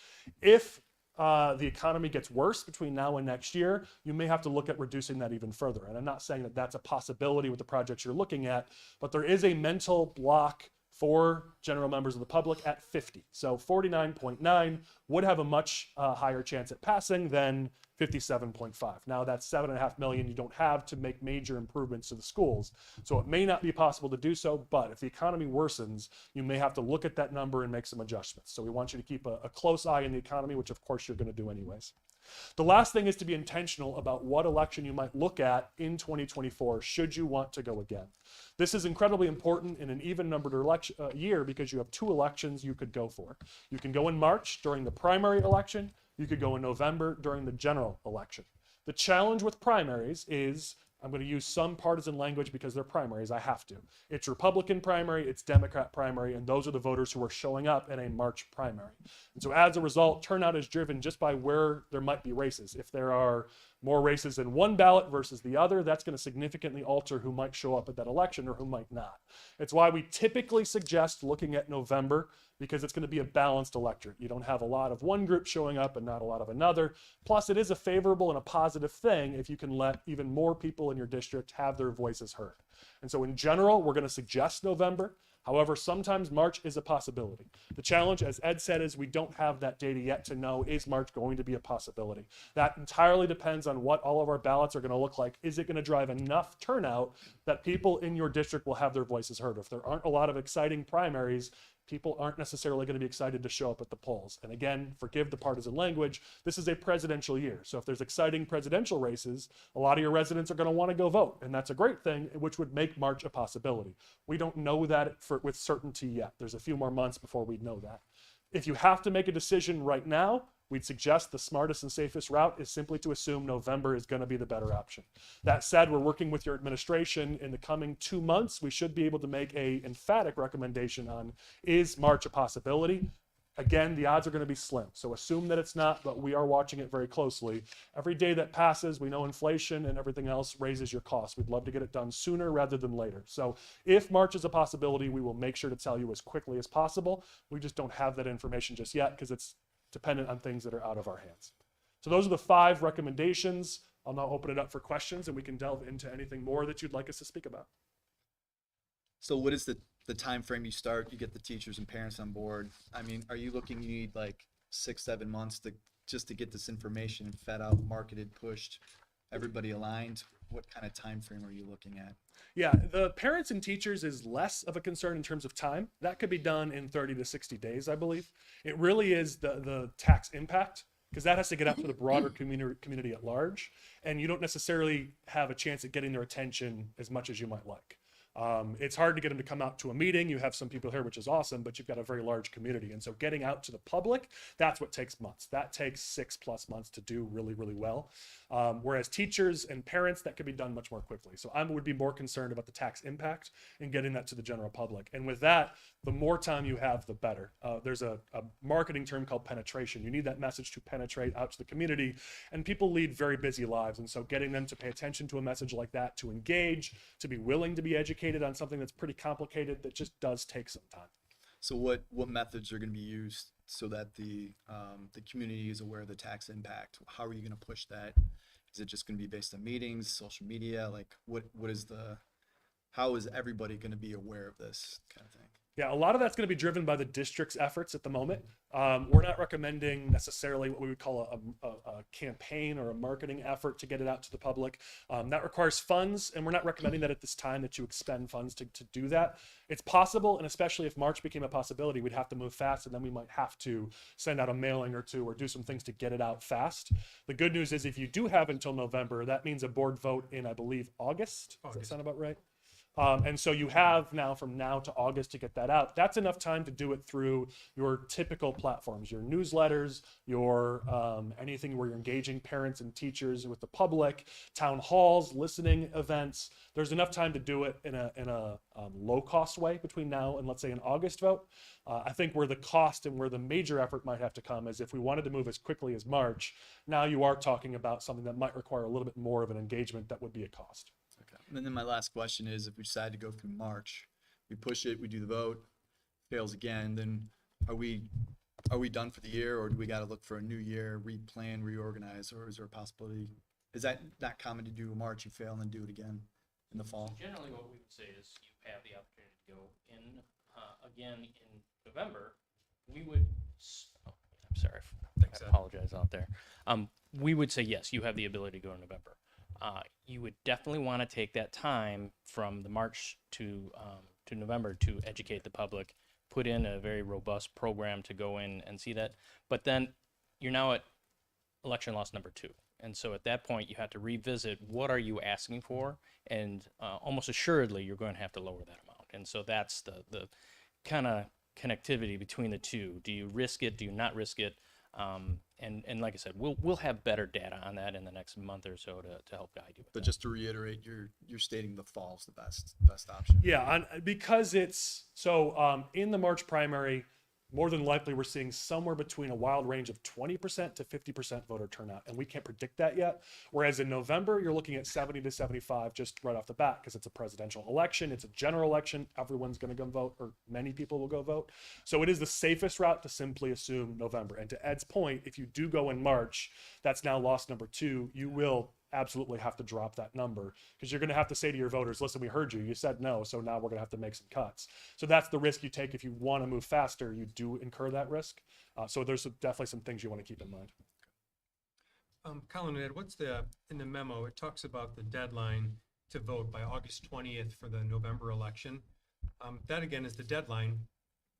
L: If the economy gets worse between now and next year, you may have to look at reducing that even further. And I'm not saying that that's a possibility with the projects you're looking at, but there is a mental block for general members of the public at 50. So 49.9 would have a much higher chance at passing than 57.5. Now that's $7.5 million you don't have to make major improvements to the schools. So it may not be possible to do so, but if the economy worsens, you may have to look at that number and make some adjustments. So we want you to keep a close eye on the economy, which of course you're going to do anyways. The last thing is to be intentional about what election you might look at in 2024 should you want to go again. This is incredibly important in an even-numbered year because you have two elections you could go for. You can go in March during the primary election. You could go in November during the general election. The challenge with primaries is I'm going to use some partisan language because they're primaries. I have to. It's Republican primary, it's Democrat primary, and those are the voters who are showing up in a March primary. And so as a result, turnout is driven just by where there might be races. If there are more races in one ballot versus the other, that's going to significantly alter who might show up at that election or who might not. It's why we typically suggest looking at November, because it's going to be a balanced electorate. You don't have a lot of one group showing up and not a lot of another. Plus, it is a favorable and a positive thing if you can let even more people in your district have their voices heard. And so in general, we're going to suggest November. However, sometimes March is a possibility. The challenge, as Ed said, is we don't have that data yet to know, is March going to be a possibility? That entirely depends on what all of our ballots are going to look like. Is it going to drive enough turnout that people in your district will have their voices heard? If there aren't a lot of exciting primaries, people aren't necessarily going to be excited to show up at the polls. And again, forgive the partisan language, this is a presidential year. So if there's exciting presidential races, a lot of your residents are going to want to go vote. And that's a great thing, which would make March a possibility. We don't know that with certainty yet. There's a few more months before we know that. If you have to make a decision right now, we'd suggest the smartest and safest route is simply to assume November is going to be the better option. That said, we're working with your administration in the coming 2 months. We should be able to make a emphatic recommendation on, is March a possibility? Again, the odds are going to be slim. So assume that it's not, but we are watching it very closely. Every day that passes, we know inflation and everything else raises your costs. We'd love to get it done sooner rather than later. So if March is a possibility, we will make sure to tell you as quickly as possible. We just don't have that information just yet because it's dependent on things that are out of our hands. So those are the 5 recommendations. I'll now open it up for questions and we can delve into anything more that you'd like us to speak about.
C: So what is the time frame you start, you get the teachers and parents on board? I mean, are you looking, you need like 6-7 months just to get this information fed out, marketed, pushed, everybody aligned? What kind of time frame are you looking at?
L: Yeah, the parents and teachers is less of a concern in terms of time. That could be done in 30 to 60 days, I believe. It really is the tax impact, because that has to get out to the broader community at large. And you don't necessarily have a chance at getting their attention as much as you might like. It's hard to get them to come out to a meeting. You have some people here, which is awesome, but you've got a very large community. And so getting out to the public, that's what takes months. That takes 6+ months to do really, really well. Whereas teachers and parents, that could be done much more quickly. So I would be more concerned about the tax impact and getting that to the general public. And with that, the more time you have, the better. There's a marketing term called penetration. You need that message to penetrate out to the community, and people lead very busy lives. And so getting them to pay attention to a message like that, to engage, to be willing to be educated on something that's pretty complicated, that just does take some time.
C: So what methods are going to be used so that the community is aware of the tax impact? How are you going to push that? Is it just going to be based on meetings, social media? Like how is everybody going to be aware of this kind of thing?
L: Yeah, a lot of that's going to be driven by the district's efforts at the moment. We're not recommending necessarily what we would call a campaign or a marketing effort to get it out to the public. That requires funds, and we're not recommending that at this time that you expend funds to do that. It's possible, and especially if March became a possibility, we'd have to move fast, and then we might have to send out a mailing or two or do some things to get it out fast. The good news is if you do have until November, that means a board vote in, I believe, August. Does that sound about right? And so you have now from now to August to get that out. That's enough time to do it through your typical platforms, your newsletters, your anything where you're engaging parents and teachers with the public, town halls, listening events. There's enough time to do it in a low cost way between now and, let's say, an August vote. I think where the cost and where the major effort might have to come is if we wanted to move as quickly as March, now you are talking about something that might require a little bit more of an engagement that would be a cost.
C: And then my last question is, if we decide to go through March, we push it, we do the vote, fails again, then are we done for the year, or do we got to look for a new year, replan, reorganize, or is there a possibility? Is that not common to do in March, you fail and then do it again in the fall?
K: Generally, what we would say is you have the opportunity to go in again in November. We would, I'm sorry, I apologize out there. We would say yes, you have the ability to go in November. You would definitely want to take that time from the March to November to educate the public, put in a very robust program to go in and see that. But then you're now at election loss number 2. And so at that point, you have to revisit what are you asking for, and almost assuredly, you're going to have to lower that amount. And so that's the kind of connectivity between the two. Do you risk it? Do you not risk it? And like I said, we'll have better data on that in the next month or so to help guide you with
C: But
K: that.
C: just to reiterate, you're stating the fall's the best option.
L: Yeah, because it's so in the March primary, more than likely we're seeing somewhere between a wild range of 20% to 50% voter turnout, and we can't predict that yet. Whereas in November, you're looking at 70 to 75 just right off the bat because it's a presidential election, it's a general election, everyone's going to go vote, or many people will go vote. So it is the safest route to simply assume November. And to Ed's point, if you do go in March, that's now loss number 2. You will absolutely have to drop that number because you're going to have to say to your voters, listen, we heard you said no, so now we're going to have to make some cuts. So that's the risk you take. If you want to move faster, you do incur that risk. So there's definitely some things you want to keep in mind.
E: Colin and Ed, in the memo, it talks about the deadline to vote by August 20th for the November election. That again is the deadline.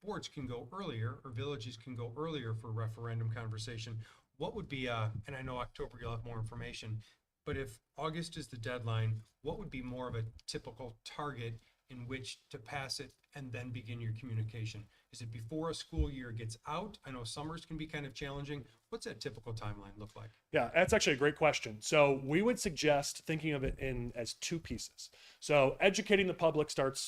E: Boards can go earlier, or villages can go earlier for referendum conversation. What would be, and I know October you'll have more information, but if August is the deadline, what would be more of a typical target in which to pass it and then begin your communication? Is it before a school year gets out? I know summers can be kind of challenging. What's that typical timeline look like?
L: Yeah, that's actually a great question. So we would suggest thinking of it as 2 pieces. So educating the public started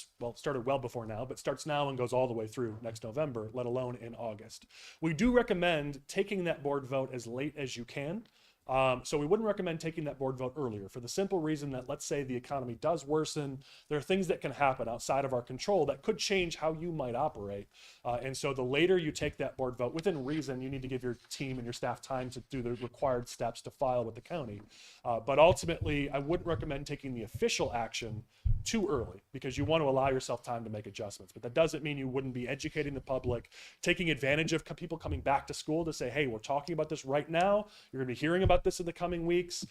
L: well before now, but starts now and goes all the way through next November, let alone in August. We do recommend taking that board vote as late as you can. So we wouldn't recommend taking that board vote earlier for the simple reason that, let's say the economy does worsen, there are things that can happen outside of our control that could change how you might operate. And so the later you take that board vote, within reason, you need to give your team and your staff time to do the required steps to file with the county. But ultimately, I wouldn't recommend taking the official action too early because you want to allow yourself time to make adjustments. But that doesn't mean you wouldn't be educating the public, taking advantage of people coming back to school to say, hey, we're talking about this right now. You're going to be hearing about this in the coming weeks.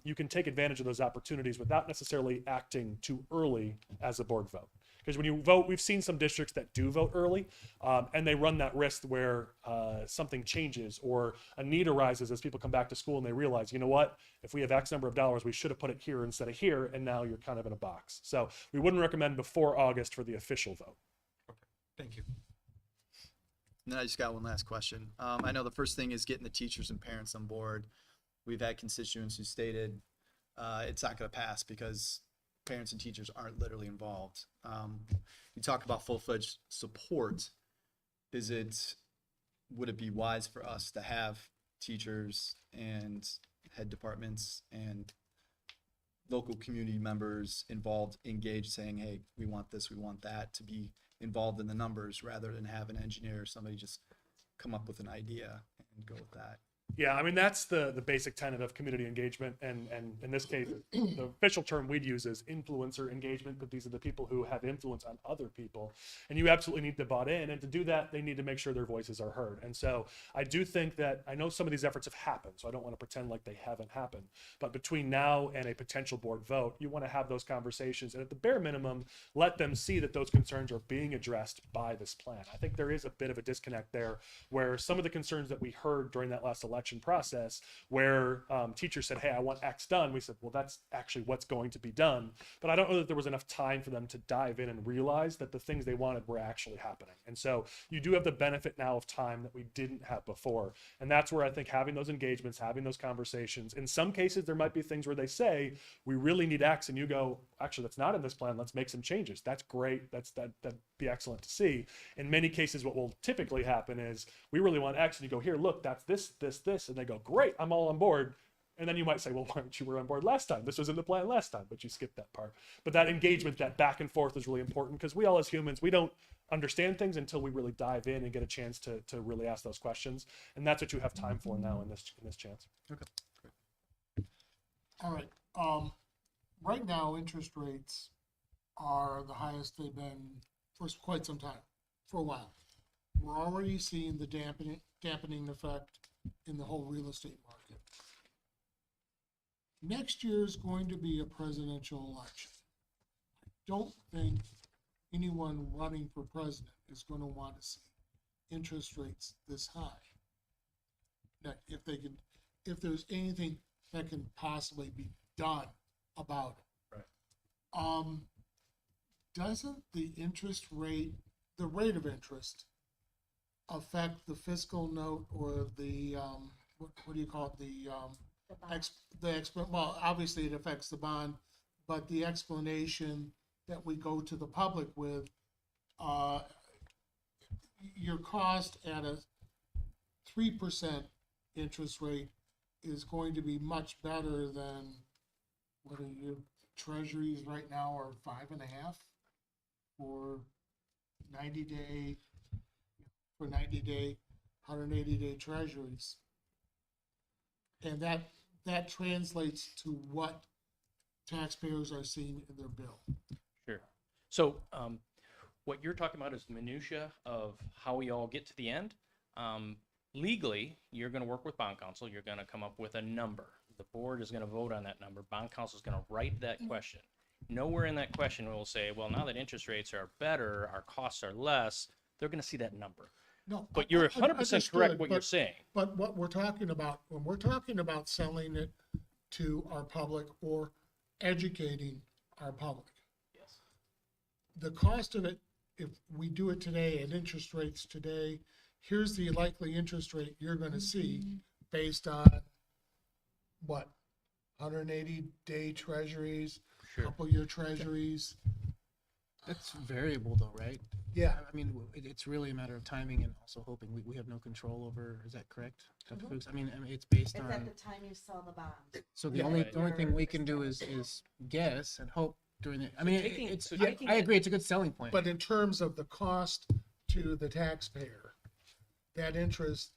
L: You can take advantage of those opportunities without necessarily acting too early as a board vote. Because when you vote, we've seen some districts that do vote early, and they run that risk where something changes or a need arises as people come back to school and they realize, you know what, if we have X number of dollars, we should have put it here instead of here, and now you're kind of in a box. So we wouldn't recommend before August for the official vote.
E: Okay, thank you.
C: And then I just got one last question. I know the first thing is getting the teachers and parents on board. We've had constituents who stated it's not going to pass because parents and teachers aren't literally involved. You talk about full-fledged support. Would it be wise for us to have teachers and head departments and local community members involved, engaged, saying, hey, we want this, we want that, to be involved in the numbers rather than have an engineer or somebody just come up with an idea and go with that?
L: Yeah, I mean, that's the basic tenet of community engagement. And in this case, the official term we'd use is influencer engagement, but these are the people who have influence on other people. And you absolutely need to buy in. And to do that, they need to make sure their voices are heard. And so I do think that, I know some of these efforts have happened, so I don't want to pretend like they haven't happened. But between now and a potential board vote, you want to have those conversations. And at the bare minimum, let them see that those concerns are being addressed by this plan. I think there is a bit of a disconnect there where some of the concerns that we heard during that last election process where teachers said, hey, I want X done. We said, well, that's actually what's going to be done. But I don't know that there was enough time for them to dive in and realize that the things they wanted were actually happening. And so you do have the benefit now of time that we didn't have before. And that's where I think having those engagements, having those conversations, in some cases, there might be things where they say, we really need X. And you go, actually, that's not in this plan. Let's make some changes. That's great. That'd be excellent to see. In many cases, what will typically happen is we really want X. And you go, here, look, that's this. And they go, great, I'm all on board. And then you might say, well, why aren't you on board last time? This was in the plan last time, but you skipped that part. But that engagement, that back and forth is really important because we all as humans, we don't understand things until we really dive in and get a chance to really ask those questions. And that's what you have time for now in this chance.
C: Okay, great.
H: All right. Right now, interest rates are the highest they've been for quite some time, for a while. We're already seeing the dampening effect in the whole real estate market. Next year is going to be a presidential election. I don't think anyone running for president is going to want to see interest rates this high. Now, if there's anything that can possibly be done about it.
L: Right.
H: Doesn't the rate of interest affect the fiscal note or the, what do you call it,
G: The bond.
H: well, obviously it affects the bond, but the explanation that we go to the public with, your cost at a 3% interest rate is going to be much better than what are your treasuries right now are 5.5 for 90-day, 180-day treasuries. And that translates to what taxpayers are seeing in their bill.
K: Sure. So, what you're talking about is the minutia of how we all get to the end. Legally, you're going to work with bond counsel. You're going to come up with a number. The board is going to vote on that number. Bond counsel is going to write that question. Nowhere in that question will say, well, now that interest rates are better, our costs are less. They're going to see that number.
H: No,
K: But you're 100% correct
H: understood,
K: what you're saying.
H: But what we're talking about, when we're talking about selling it to our public or educating our public,
K: Yes.
H: the cost of it, if we do it today at interest rates today, here's the likely interest rate you're gonna see based on what? 180-day treasuries,
K: Sure.
H: couple-year treasuries.
A: That's variable though, right?
H: Yeah,
A: I mean, it's really a matter of timing and also hoping. We have no control over, is that correct, Dr. Fuchs? I mean, it's based
G: It's
A: on,
G: at the time you sell the bond.
A: so the
K: Yeah,
A: only,
K: right.
A: the only thing we can do is guess and hope during the, I mean,
K: taking-
A: it's,
K: so
A: yeah,
K: taking
A: I
K: it-
A: agree, it's a good selling point.
H: but in terms of the cost to the taxpayer, that interest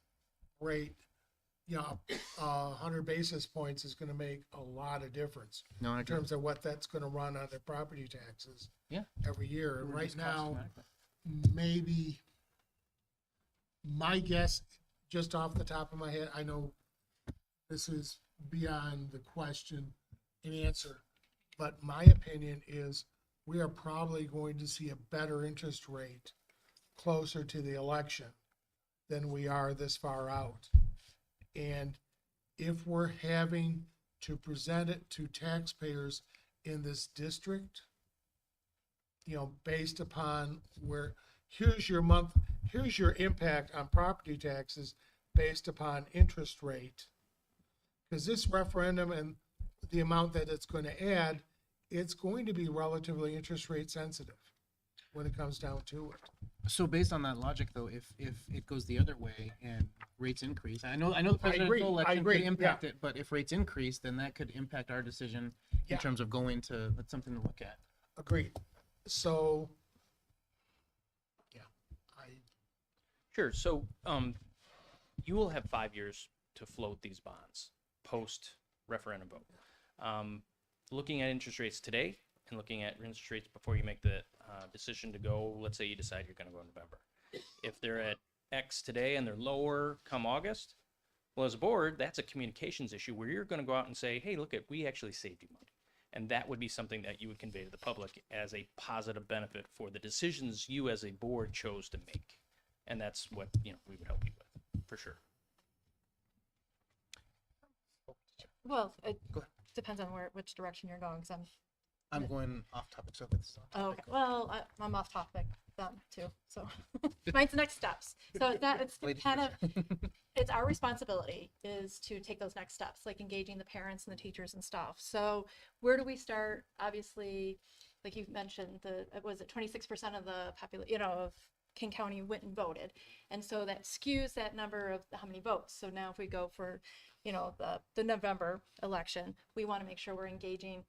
H: rate, 100 basis points is gonna make a lot of difference
A: No, I
H: in
A: agree.
H: terms of what that's gonna run on their property taxes
A: Yeah.
H: every year. And right
A: Reduce costs
H: now,
A: dramatically.
H: maybe my guess, just off the top of my head, I know this is beyond the question and answer, but my opinion is we are probably going to see a better interest rate closer to the election than we are this far out. And if we're having to present it to taxpayers in this district, based upon where, here's your impact on property taxes based upon interest rate. Because this referendum and the amount that it's going to add, it's going to be relatively interest rate sensitive when it comes down to it.
A: So based on that logic though, if it goes the other way and rates increase, I know the
H: agree,
A: presidential election
H: agree,
A: could impact it, but if rates increase, then that could impact our decision
H: Yeah.
A: in terms of going to, that's something to look at.
H: Agreed. So, yeah,
K: Sure. So, you will have 5 years to float these bonds post referendum vote. Looking at interest rates today and looking at interest rates before you make the decision to go, let's say you decide you're going to go in November. If they're at X today and they're lower come August, well, as a board, that's a communications issue where you're going to go out and say, hey, look at, we actually saved you money. And that would be something that you would convey to the public as a positive benefit for the decisions you as a board chose to make. And that's what, we would help you with, for sure.
J: Well, it
A: Go ahead.
J: depends on which direction you're going, because
A: I'm going off topic, so it's on
J: oh,
A: topic.
J: okay. Well, I'm off topic, too, so mine's next steps. So it's
A: Ladies
J: kind of,
A: first.
J: it's our responsibility is to take those next steps, like engaging the parents and the teachers and stuff. So where do we start? Obviously, like you mentioned, was it 26% of the population, of King County went and voted. And so that skews that number of how many votes. So now if we go for, the November election, we want to make sure we're engaging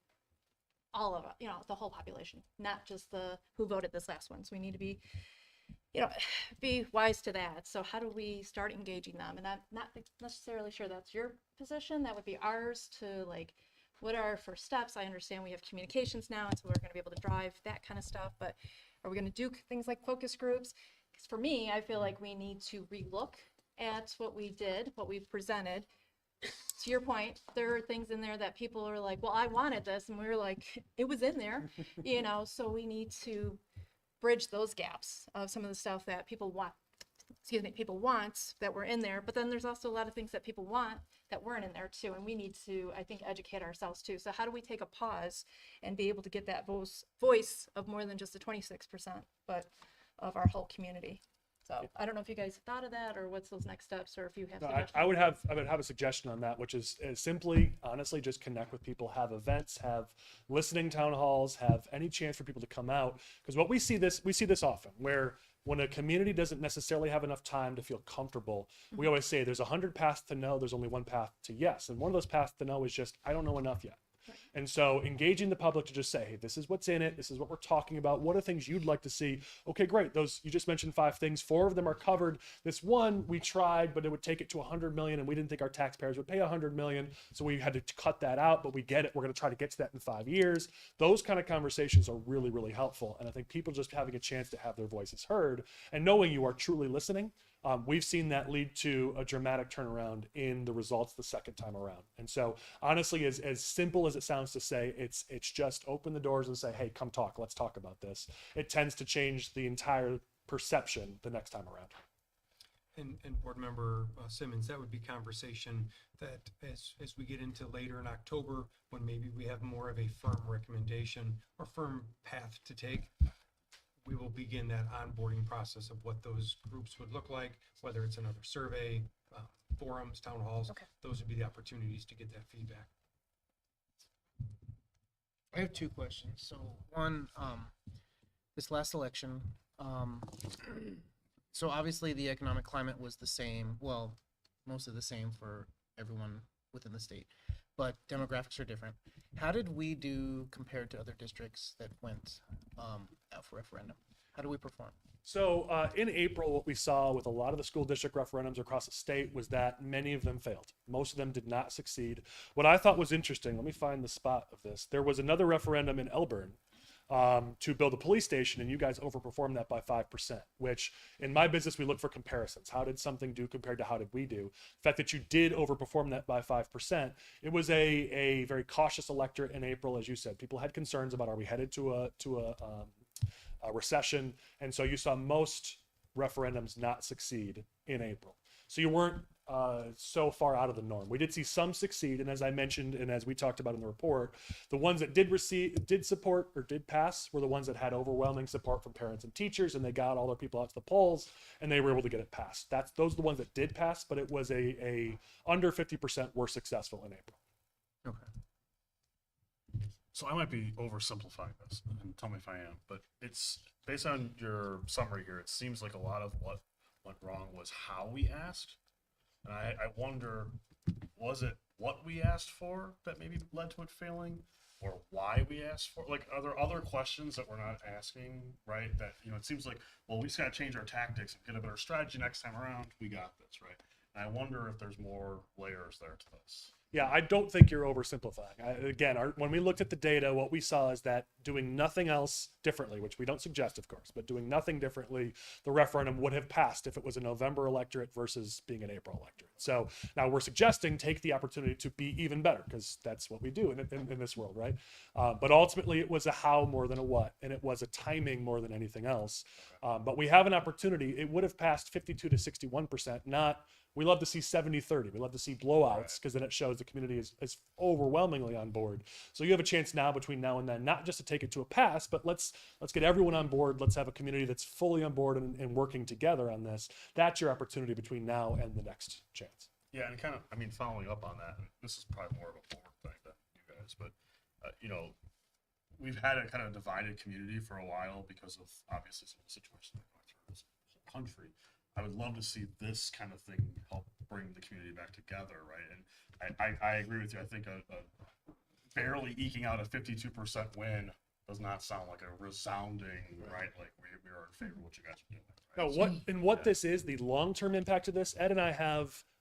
J: all of it, the whole population, not just the who voted this last one. So we need to be, be wise to that. So how do we start engaging them? And I'm not necessarily sure that's your position. That would be ours to what are our first steps? I understand we have communications now, and so we're going to be able to drive that kind of stuff. But are we going to do things like focus groups? Because for me, I feel like we need to relook at what we did, what we've presented. To your point, there are things in there that people are like, well, I wanted this. And we were like, it was in there, so we need to bridge those gaps of some of the stuff that people want that were in there. But then there's also a lot of things that people want that weren't in there too. And we need to, I think, educate ourselves too. So how do we take a pause and be able to get that voice of more than just the 26%, but of our whole community? So I don't know if you guys have thought of that, or what's those next steps, or if you have.
L: No,
J: suggestions.
L: I would have a suggestion on that, which is simply, honestly, just connect with people, have events, have listening town halls, have any chance for people to come out. Because what we see this often, where when a community doesn't necessarily have enough time to feel comfortable, we always say there's 100 paths to no, there's only one path to yes. And one of those paths to no is just, I don't know enough yet. And so engaging the public to just say, hey, this is what's in it. This is what we're talking about. What are things you'd like to see? Okay, great. Those, you just mentioned 5 things. 4 of them are covered. This one we tried, but it would take it to 100 million, and we didn't think our taxpayers would pay 100 million. So we had to cut that out, but we get it. We're going to try to get to that in 5 years. Those kind of conversations are really, really helpful. And I think people just having a chance to have their voices heard and knowing you are truly listening, we've seen that lead to a dramatic turnaround in the results the second time around. And so honestly, as simple as it sounds to say, it's just open the doors and say, hey, come talk, let's talk about this. It tends to change the entire perception the next time around.
E: And Board Member Simmons, that would be conversation that as we get into later in October, when maybe we have more of a firm recommendation or firm path to take, we will begin that onboarding process of what those groups would look like, whether it's another survey, forums, town halls.
J: Okay.
E: Those would be the opportunities to get that feedback.
A: I have 2 questions. So one, this last election, so obviously the economic climate was the same, well, mostly the same for everyone within the state, but demographics are different. How did we do compared to other districts that went out for referendum? How do we perform?
L: So in April, what we saw with a lot of the school district referendums across the state was that many of them failed. Most of them did not succeed. What I thought was interesting, let me find the spot of this. There was another referendum in Elburn to build a police station, and you guys overperformed that by 5%, which in my business, we look for comparisons. How did something do compared to how did we do? The fact that you did overperform that by 5%, it was a very cautious electorate in April, as you said. People had concerns about, are we headed to a recession? And so you saw most referendums not succeed in April. So you weren't so far out of the norm. We did see some succeed, and as I mentioned, and as we talked about in the report, the ones that did support or did pass were the ones that had overwhelming support from parents and teachers, and they got all their people out to the polls, and they were able to get it passed. Those are the ones that did pass, but it was a under 50% were successful in April.
A: Okay.
M: So I might be oversimplifying this, and tell me if I am, but it's based on your summary here. It seems like a lot of what went wrong was how we asked. And I wonder, was it what we asked for that maybe led to it failing, or why we asked for? Like, are there other questions that we're not asking, right? That, you know, it seems like, well, we just got to change our tactics and get a better strategy next time around. We got this, right? And I wonder if there's more layers there to this.
L: Yeah, I don't think you're oversimplifying. Again, when we looked at the data, what we saw is that doing nothing else differently, which we don't suggest, of course, but doing nothing differently, the referendum would have passed if it was a November electorate versus being an April electorate. So now we're suggesting take the opportunity to be even better, because that's what we do in this world, right? But ultimately, it was a how more than a what, and it was a timing more than anything else. But we have an opportunity. It would have passed 52 to 61%, not... We love to see 70-30. We love to see blowouts, because then it shows the community is overwhelmingly on board. So you have a chance now, between now and then, not just to take it to a pass, but let's get everyone on board. Let's have a community that's fully on board and working together on this. That's your opportunity between now and the next chance.
M: Yeah, and kind of, I mean, following up on that, and this is probably more of a forward thing than you guys, but, you know, we've had a kind of divided community for a while because of, obviously, some of the situations that are going through this whole country. I would love to see this kind of thing help bring the community back together, right? And I agree with you. I think a barely eking out a 52% win does not sound like a resounding, right? Like we are in favor of what you guys are doing.
L: No, what this is, the long-term impact of this, Ed and I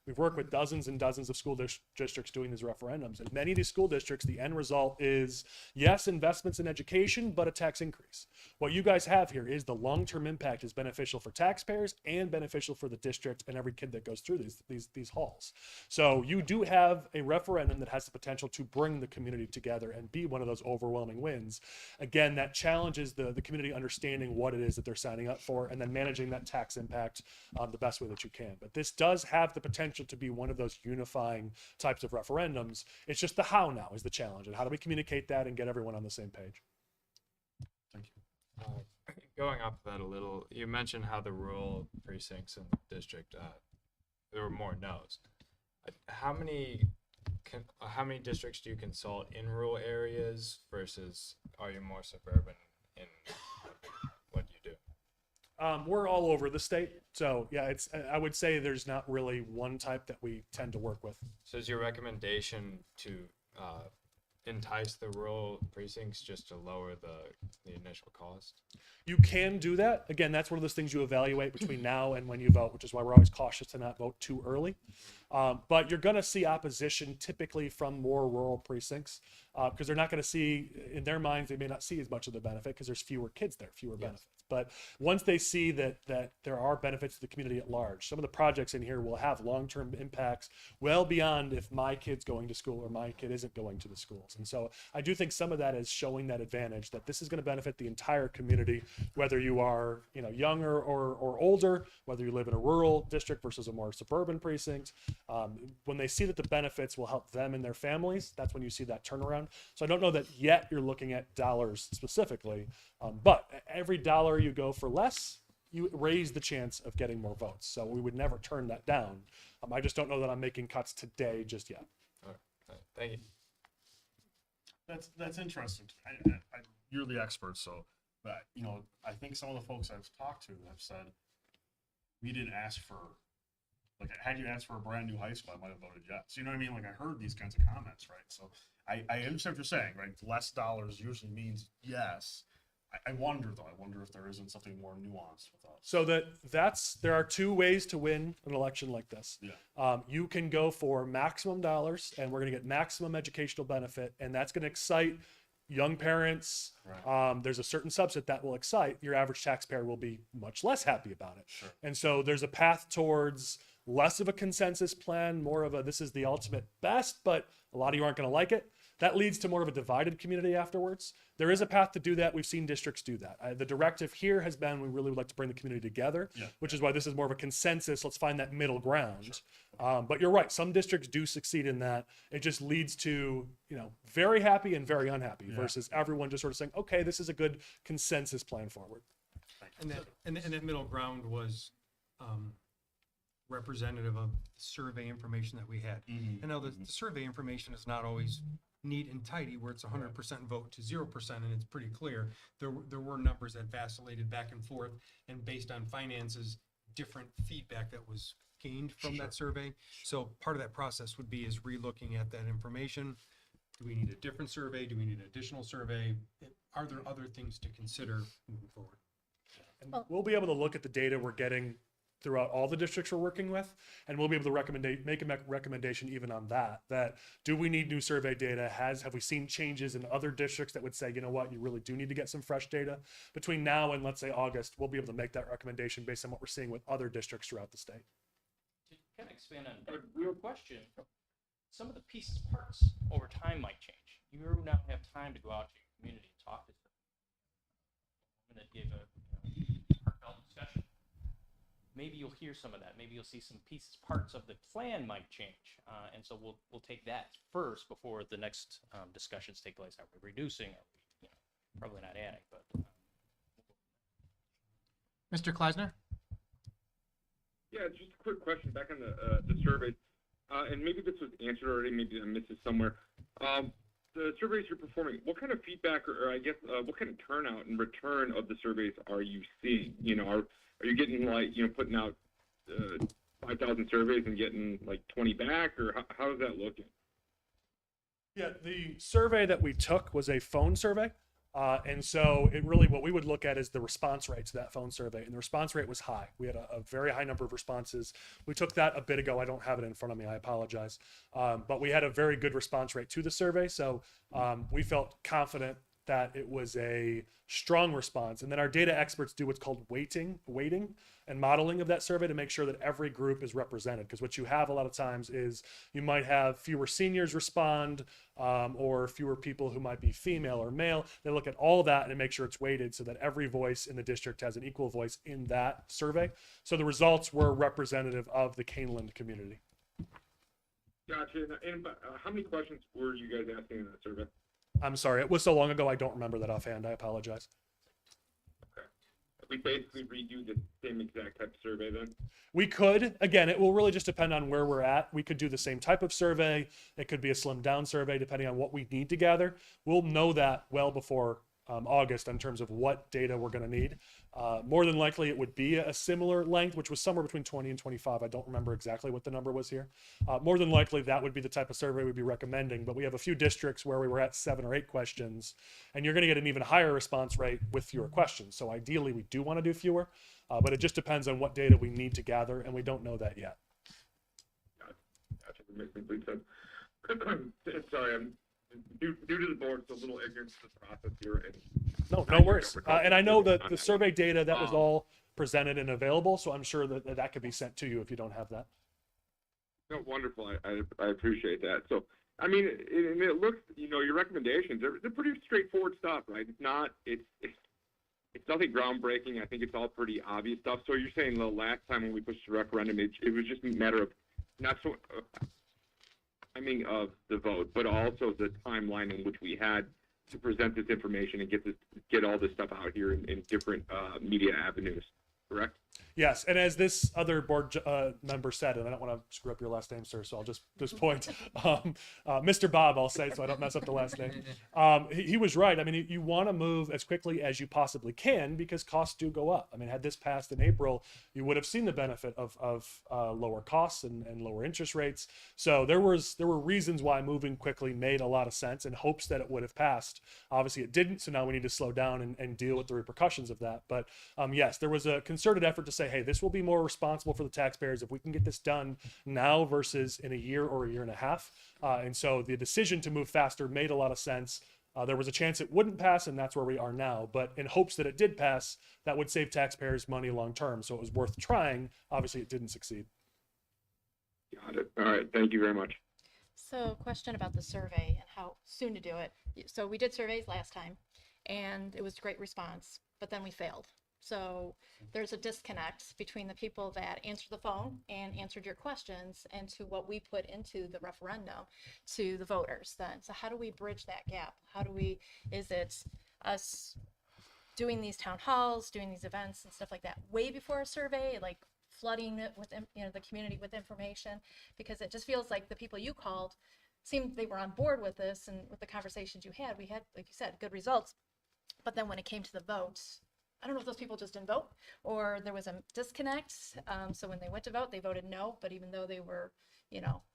L: we've worked with dozens and dozens of school districts doing these referendums. And many of these school districts, the end result is, yes, investments in education, but a tax increase. What you guys have here is the long-term impact is beneficial for taxpayers and beneficial for the district and every kid that goes through these halls. So you do have a referendum that has the potential to bring the community together and be one of those overwhelming wins. Again, that challenges the community understanding what it is that they're signing up for, and then managing that tax impact the best way that you can. But this does have the potential to be one of those unifying types of referendums. It's just the how now is the challenge, and how do we communicate that and get everyone on the same page?
M: Thank you.
N: going off of that a little, you mentioned how the rural precincts in the district, there were more no's. How many districts do you consult in rural areas versus are you more suburban in what you do?
L: We're all over the state, so yeah, I would say there's not really one type that we tend to work with.
N: So is your recommendation to entice the rural precincts just to lower the initial cost?
L: You can do that. Again, that's one of those things you evaluate between now and when you vote, which is why we're always cautious to not vote too early. But you're going to see opposition typically from more rural precincts because they're not going to see, in their minds, they may not see as much of the benefit because there's fewer kids there, fewer benefits. But once they see that there are benefits to the community at large, some of the projects in here will have long-term impacts well beyond if my kid's going to school or my kid isn't going to the schools. And so I do think some of that is showing that advantage that this is going to benefit the entire community, whether you are younger or older, whether you live in a rural district versus a more suburban precinct. When they see that the benefits will help them and their families, that's when you see that turnaround. So I don't know that yet you're looking at dollars specifically, but every dollar you go for less, you raise the chance of getting more votes. So we would never turn that down. I just don't know that I'm making cuts today just yet.
N: All right. Thank you.
M: That's interesting. You're the expert, so, but I think some of the folks I've talked to have said we didn't ask for, like, had you asked for a brand new high school, I might have voted yes. You know what I mean? Like, I heard these kinds of comments, right? So I understand what you're saying, right? Less dollars usually means yes. I wonder though. I wonder if there isn't something more nuanced with us.
L: So there are two ways to win an election like this.
M: Yeah.
L: You can go for maximum dollars, and we're going to get maximum educational benefit, and that's going to excite young parents.
M: Right.
L: There's a certain subset that will excite. Your average taxpayer will be much less happy about it.
M: Sure.
L: And so there's a path towards less of a consensus plan, more of a this is the ultimate best, but a lot of you aren't going to like it. That leads to more of a divided community afterwards. There is a path to do that. We've seen districts do that. The directive here has been we really would like to bring the community together, which is why this is more of a consensus. Let's find that middle ground. Sure. But you're right. Some districts do succeed in that. It just leads to very happy and very unhappy versus everyone just sort of saying, okay, this is a good consensus plan forward.
E: And that middle ground was representative of the survey information that we had.
M: Mm-hmm.
E: And now the survey information is not always neat and tidy where it's 100% vote to 0% and it's pretty clear. There were numbers that vacillated back and forth, and based on finances, different feedback that was gained from that survey. So part of that process would be is re-looking at that information. Do we need a different survey? Do we need an additional survey? Are there other things to consider moving forward?
L: And we'll be able to look at the data we're getting throughout all the districts we're working with, and we'll be able to make a recommendation even on that do we need new survey data? Have we seen changes in other districts that would say, you know what, you really do need to get some fresh data? Between now and let's say August, we'll be able to make that recommendation based on what we're seeing with other districts throughout the state.
K: To kind of expand on your question, some of the pieces, parts over time might change. You now have time to go out to your community and talk to them. That gave a heartfelt discussion. Maybe you'll hear some of that. Maybe you'll see some pieces, parts of the plan might change, and so we'll take that first before the next discussions take place. Are we reducing? Are we, probably not adding? But
A: Mr. Kleisner?
O: Yeah, just a quick question back on the surveys, and maybe this was answered already. Maybe I missed it somewhere. The surveys you're performing, what kind of feedback, or I guess, what kind of turnout and return of the surveys are you seeing? Are you getting putting out 5,000 surveys and getting 20 back, or how is that looking?
L: Yeah, the survey that we took was a phone survey. And so it really, what we would look at is the response rate to that phone survey. And the response rate was high. We had a very high number of responses. We took that a bit ago. I don't have it in front of me. I apologize. But we had a very good response rate to the survey. So we felt confident that it was a strong response. And then our data experts do what's called weighting and modeling of that survey to make sure that every group is represented. Because what you have a lot of times is you might have fewer seniors respond or fewer people who might be female or male. They look at all that and make sure it's weighted so that every voice in the district has an equal voice in that survey. So the results were representative of the Kaneland community.
O: Gotcha. And how many questions were you guys asking in that survey?
L: I'm sorry, it was so long ago I don't remember that offhand. I apologize.
O: Okay. we basically redo the same exact type of survey then?
L: We could. Again, it will really just depend on where we're at. We could do the same type of survey. It could be a slimmed down survey depending on what we need to gather. We'll know that well before August in terms of what data we're going to need. More than likely, it would be a similar length, which was somewhere between 20 and 25. I don't remember exactly what the number was here. More than likely, that would be the type of survey we'd be recommending. But we have a few districts where we were at 7 or 8 questions, and you're going to get an even higher response rate with fewer questions. So ideally, we do want to do fewer, but it just depends on what data we need to gather, and we don't know that yet.
O: Gotcha. That makes complete sense. Sorry, I'm due to the board, so a little ignorant to the process here. And
L: No worries. And I know that the survey data, that was all presented and available, so I'm sure that that could be sent to you if you don't have that.
O: No, wonderful. I appreciate that. So, I mean, it looks, your recommendations, they're pretty straightforward stuff, right? It's nothing groundbreaking. I think it's all pretty obvious stuff. So you're saying the last time when we pushed the referendum, it was just a matter of not so timing of the vote, but also the timeline in which we had to present this information and get all this stuff out here in different media avenues, correct?
L: Yes, and as this other board member said, and I don't want to screw up your last name, sir, so I'll just point. Mr. Bob, I'll say, so I don't mess up the last name. He was right. I mean, you want to move as quickly as you possibly can because costs do go up. I mean, had this passed in April, you would have seen the benefit of lower costs and lower interest rates. So there were reasons why moving quickly made a lot of sense in hopes that it would have passed. Obviously, it didn't, so now we need to slow down and deal with the repercussions of that. But yes, there was a concerted effort to say, hey, this will be more responsible for the taxpayers if we can get this done now versus in a year or a year and a half. And so the decision to move faster made a lot of sense. There was a chance it wouldn't pass, and that's where we are now. But in hopes that it did pass, that would save taxpayers money long term. So it was worth trying. Obviously, it didn't succeed.
O: Got it. All right. Thank you very much.
J: So question about the survey and how soon to do it. So we did surveys last time and it was a great response, but then we failed. So there's a disconnect between the people that answered the phone and answered your questions and to what we put into the referendum to the voters then. So how do we bridge that gap? Is it us doing these town halls, doing these events and stuff like that way before a survey, like flooding it with, the community with information? Because it just feels like the people you called seemed they were on board with this, and with the conversations you had, we had, like you said, good results. But then when it came to the vote, I don't know if those people just didn't vote or there was a disconnect. So when they went to vote, they voted no, but even though they were,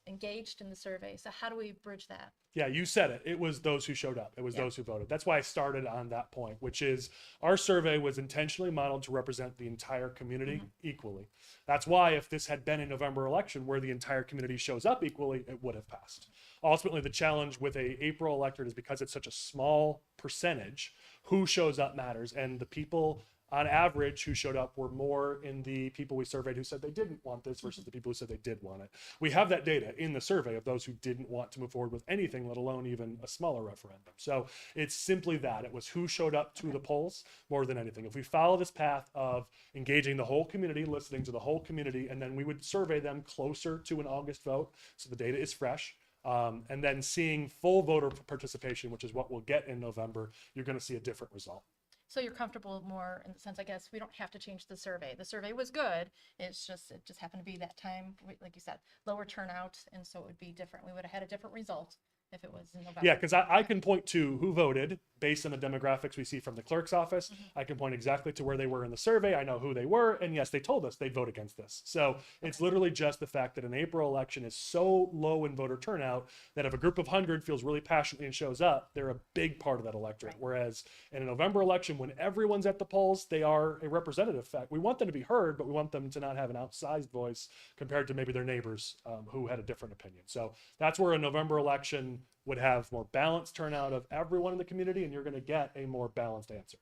J: engaged in the survey. So how do we bridge that?
L: Yeah, you said it. It was those who showed up. It was those who voted. That's why I started on that point, which is our survey was intentionally modeled to represent the entire community equally. That's why if this had been a November election where the entire community shows up equally, it would have passed. Ultimately, the challenge with a April electorate is because it's such a small percentage, who shows up matters. And the people on average who showed up were more in the people we surveyed who said they didn't want this versus the people who said they did want it. We have that data in the survey of those who didn't want to move forward with anything, let alone even a smaller referendum. So it's simply that. It was who showed up to the polls more than anything. If we follow this path of engaging the whole community, listening to the whole community, and then we would survey them closer to an August vote so the data is fresh, and then seeing full voter participation, which is what we'll get in November, you're going to see a different result.
J: So you're comfortable more in the sense, I guess, we don't have to change the survey. The survey was good. It just happened to be that time, like you said, lower turnout. And so it would be different. We would have had a different result if it was in November.
L: Yeah, because I can point to who voted based on the demographics we see from the clerk's office. I can point exactly to where they were in the survey. I know who they were. And yes, they told us they'd vote against this. So it's literally just the fact that an April election is so low in voter turnout that if a group of 100 feels really passionately and shows up, they're a big part of that electorate. Right. Whereas in a November election, when everyone's at the polls, they are a representative fact. We want them to be heard, but we want them to not have an outsized voice compared to maybe their neighbors who had a different opinion. So that's where a November election would have more balanced turnout of everyone in the community, and you're going to get a more balanced answer.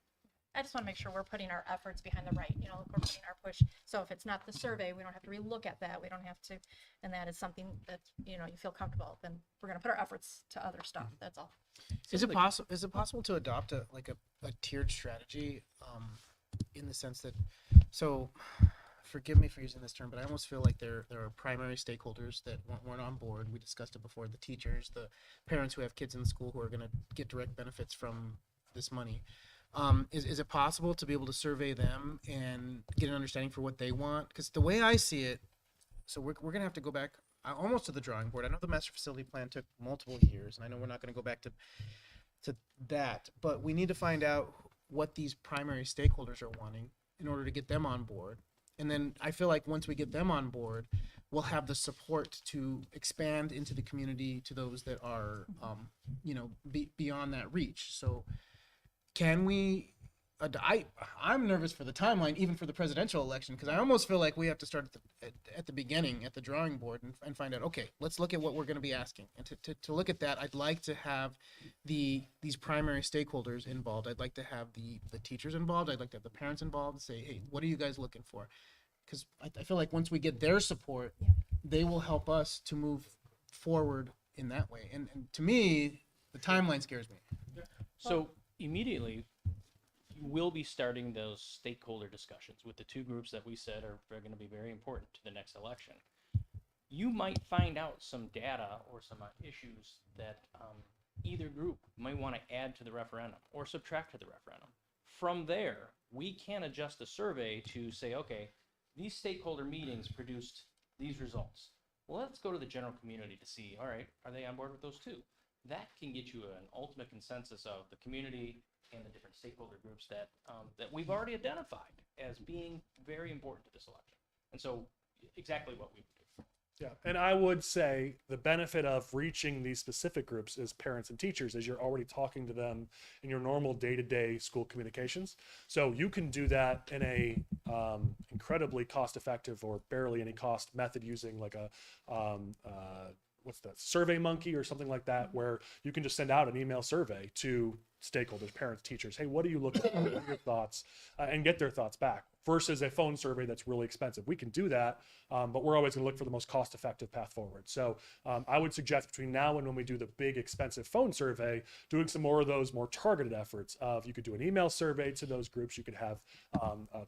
J: I just want to make sure we're putting our efforts behind the right, we're putting our push. So if it's not the survey, we don't have to relook at that. We don't have to, and that is something that, you feel comfortable, then we're going to put our efforts to other stuff. That's all.
A: Is it possible to adopt a tiered strategy, in the sense that, so forgive me for using this term, but I almost feel like there are primary stakeholders that weren't on board. We discussed it before: the teachers, the parents who have kids in the school who are going to get direct benefits from this money. Is it possible to be able to survey them and get an understanding for what they want? Because the way I see it, so we're going to have to go back almost to the drawing board. I know the master facility plan took multiple years, and I know we're not going to go back to that, but we need to find out what these primary stakeholders are wanting in order to get them on board. And then I feel like once we get them on board, we'll have the support to expand into the community to those that are, beyond that reach. So can we, I'm nervous for the timeline, even for the presidential election, because I almost feel like we have to start at the beginning, at the drawing board, and find out, okay, let's look at what we're going to be asking. And to look at that, I'd like to have these primary stakeholders involved. I'd like to have the teachers involved. I'd like to have the parents involved and say, hey, what are you guys looking for? Because I feel like once we get their support, they will help us to move forward in that way. And to me, the timeline scares me.
K: So immediately, you will be starting those stakeholder discussions with the two groups that we said are going to be very important to the next election. You might find out some data or some issues that either group might want to add to the referendum or subtract to the referendum. From there, we can adjust the survey to say, okay, these stakeholder meetings produced these results. Well, let's go to the general community to see, all right, are they on board with those too? That can get you an ultimate consensus of the community and the different stakeholder groups that we've already identified as being very important to this election. And so exactly what we would do.
L: Yeah, and I would say the benefit of reaching these specific groups as parents and teachers is you're already talking to them in your normal day-to-day school communications. So you can do that in a incredibly cost-effective or barely any cost method using like a what's that, Survey Monkey or something like that, where you can just send out an email survey to stakeholders, parents, teachers. Hey, what are you looking for? What are your thoughts? And get their thoughts back versus a phone survey that's really expensive. We can do that, but we're always going to look for the most cost-effective path forward. So I would suggest between now and when we do the big expensive phone survey, doing some more of those more targeted efforts of, you could do an email survey to those groups. You could have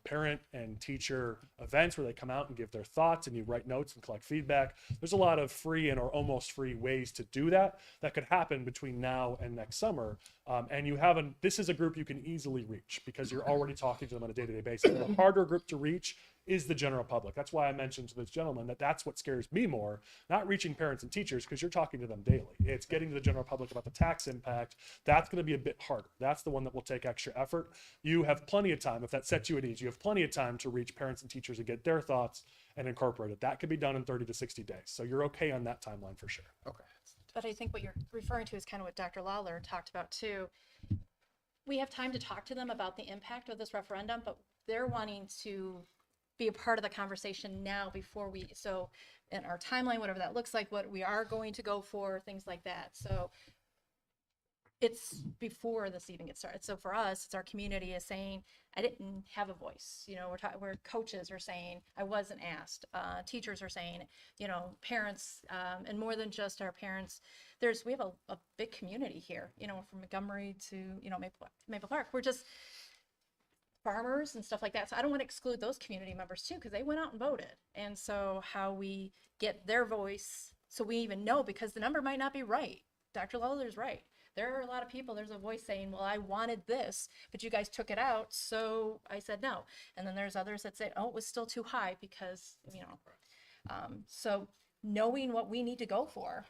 L: parent and teacher events where they come out and give their thoughts and you write notes and collect feedback. There's a lot of free and or almost free ways to do that could happen between now and next summer. And you have this is a group you can easily reach because you're already talking to them on a day-to-day basis. The harder group to reach is the general public. That's why I mentioned to this gentleman that's what scares me more, not reaching parents and teachers because you're talking to them daily. It's getting to the general public about the tax impact. That's going to be a bit harder. That's the one that will take extra effort. You have plenty of time. If that sets you at ease, you have plenty of time to reach parents and teachers and get their thoughts and incorporate it. That could be done in 30 to 60 days. So you're okay on that timeline for sure.
A: Okay.
J: But I think what you're referring to is kind of what Dr. Lawler talked about too. We have time to talk to them about the impact of this referendum, but they're wanting to be a part of the conversation now before so in our timeline, whatever that looks like, what we are going to go for, things like that. So it's before this even gets started. So for us, it's our community is saying, I didn't have a voice. We're coaches are saying, I wasn't asked. Teachers are saying, parents, and more than just our parents, we have a big community here, from Montgomery to, Maple Park. We're just farmers and stuff like that. So I don't want to exclude those community members too, because they went out and voted. And so how we get their voice, so we even know, because the number might not be right. Dr. Lawler's right. There are a lot of people, there's a voice saying, well, I wanted this, but you guys took it out, so I said no. And then there's others that say, oh, it was still too high because, so knowing what we need to go for.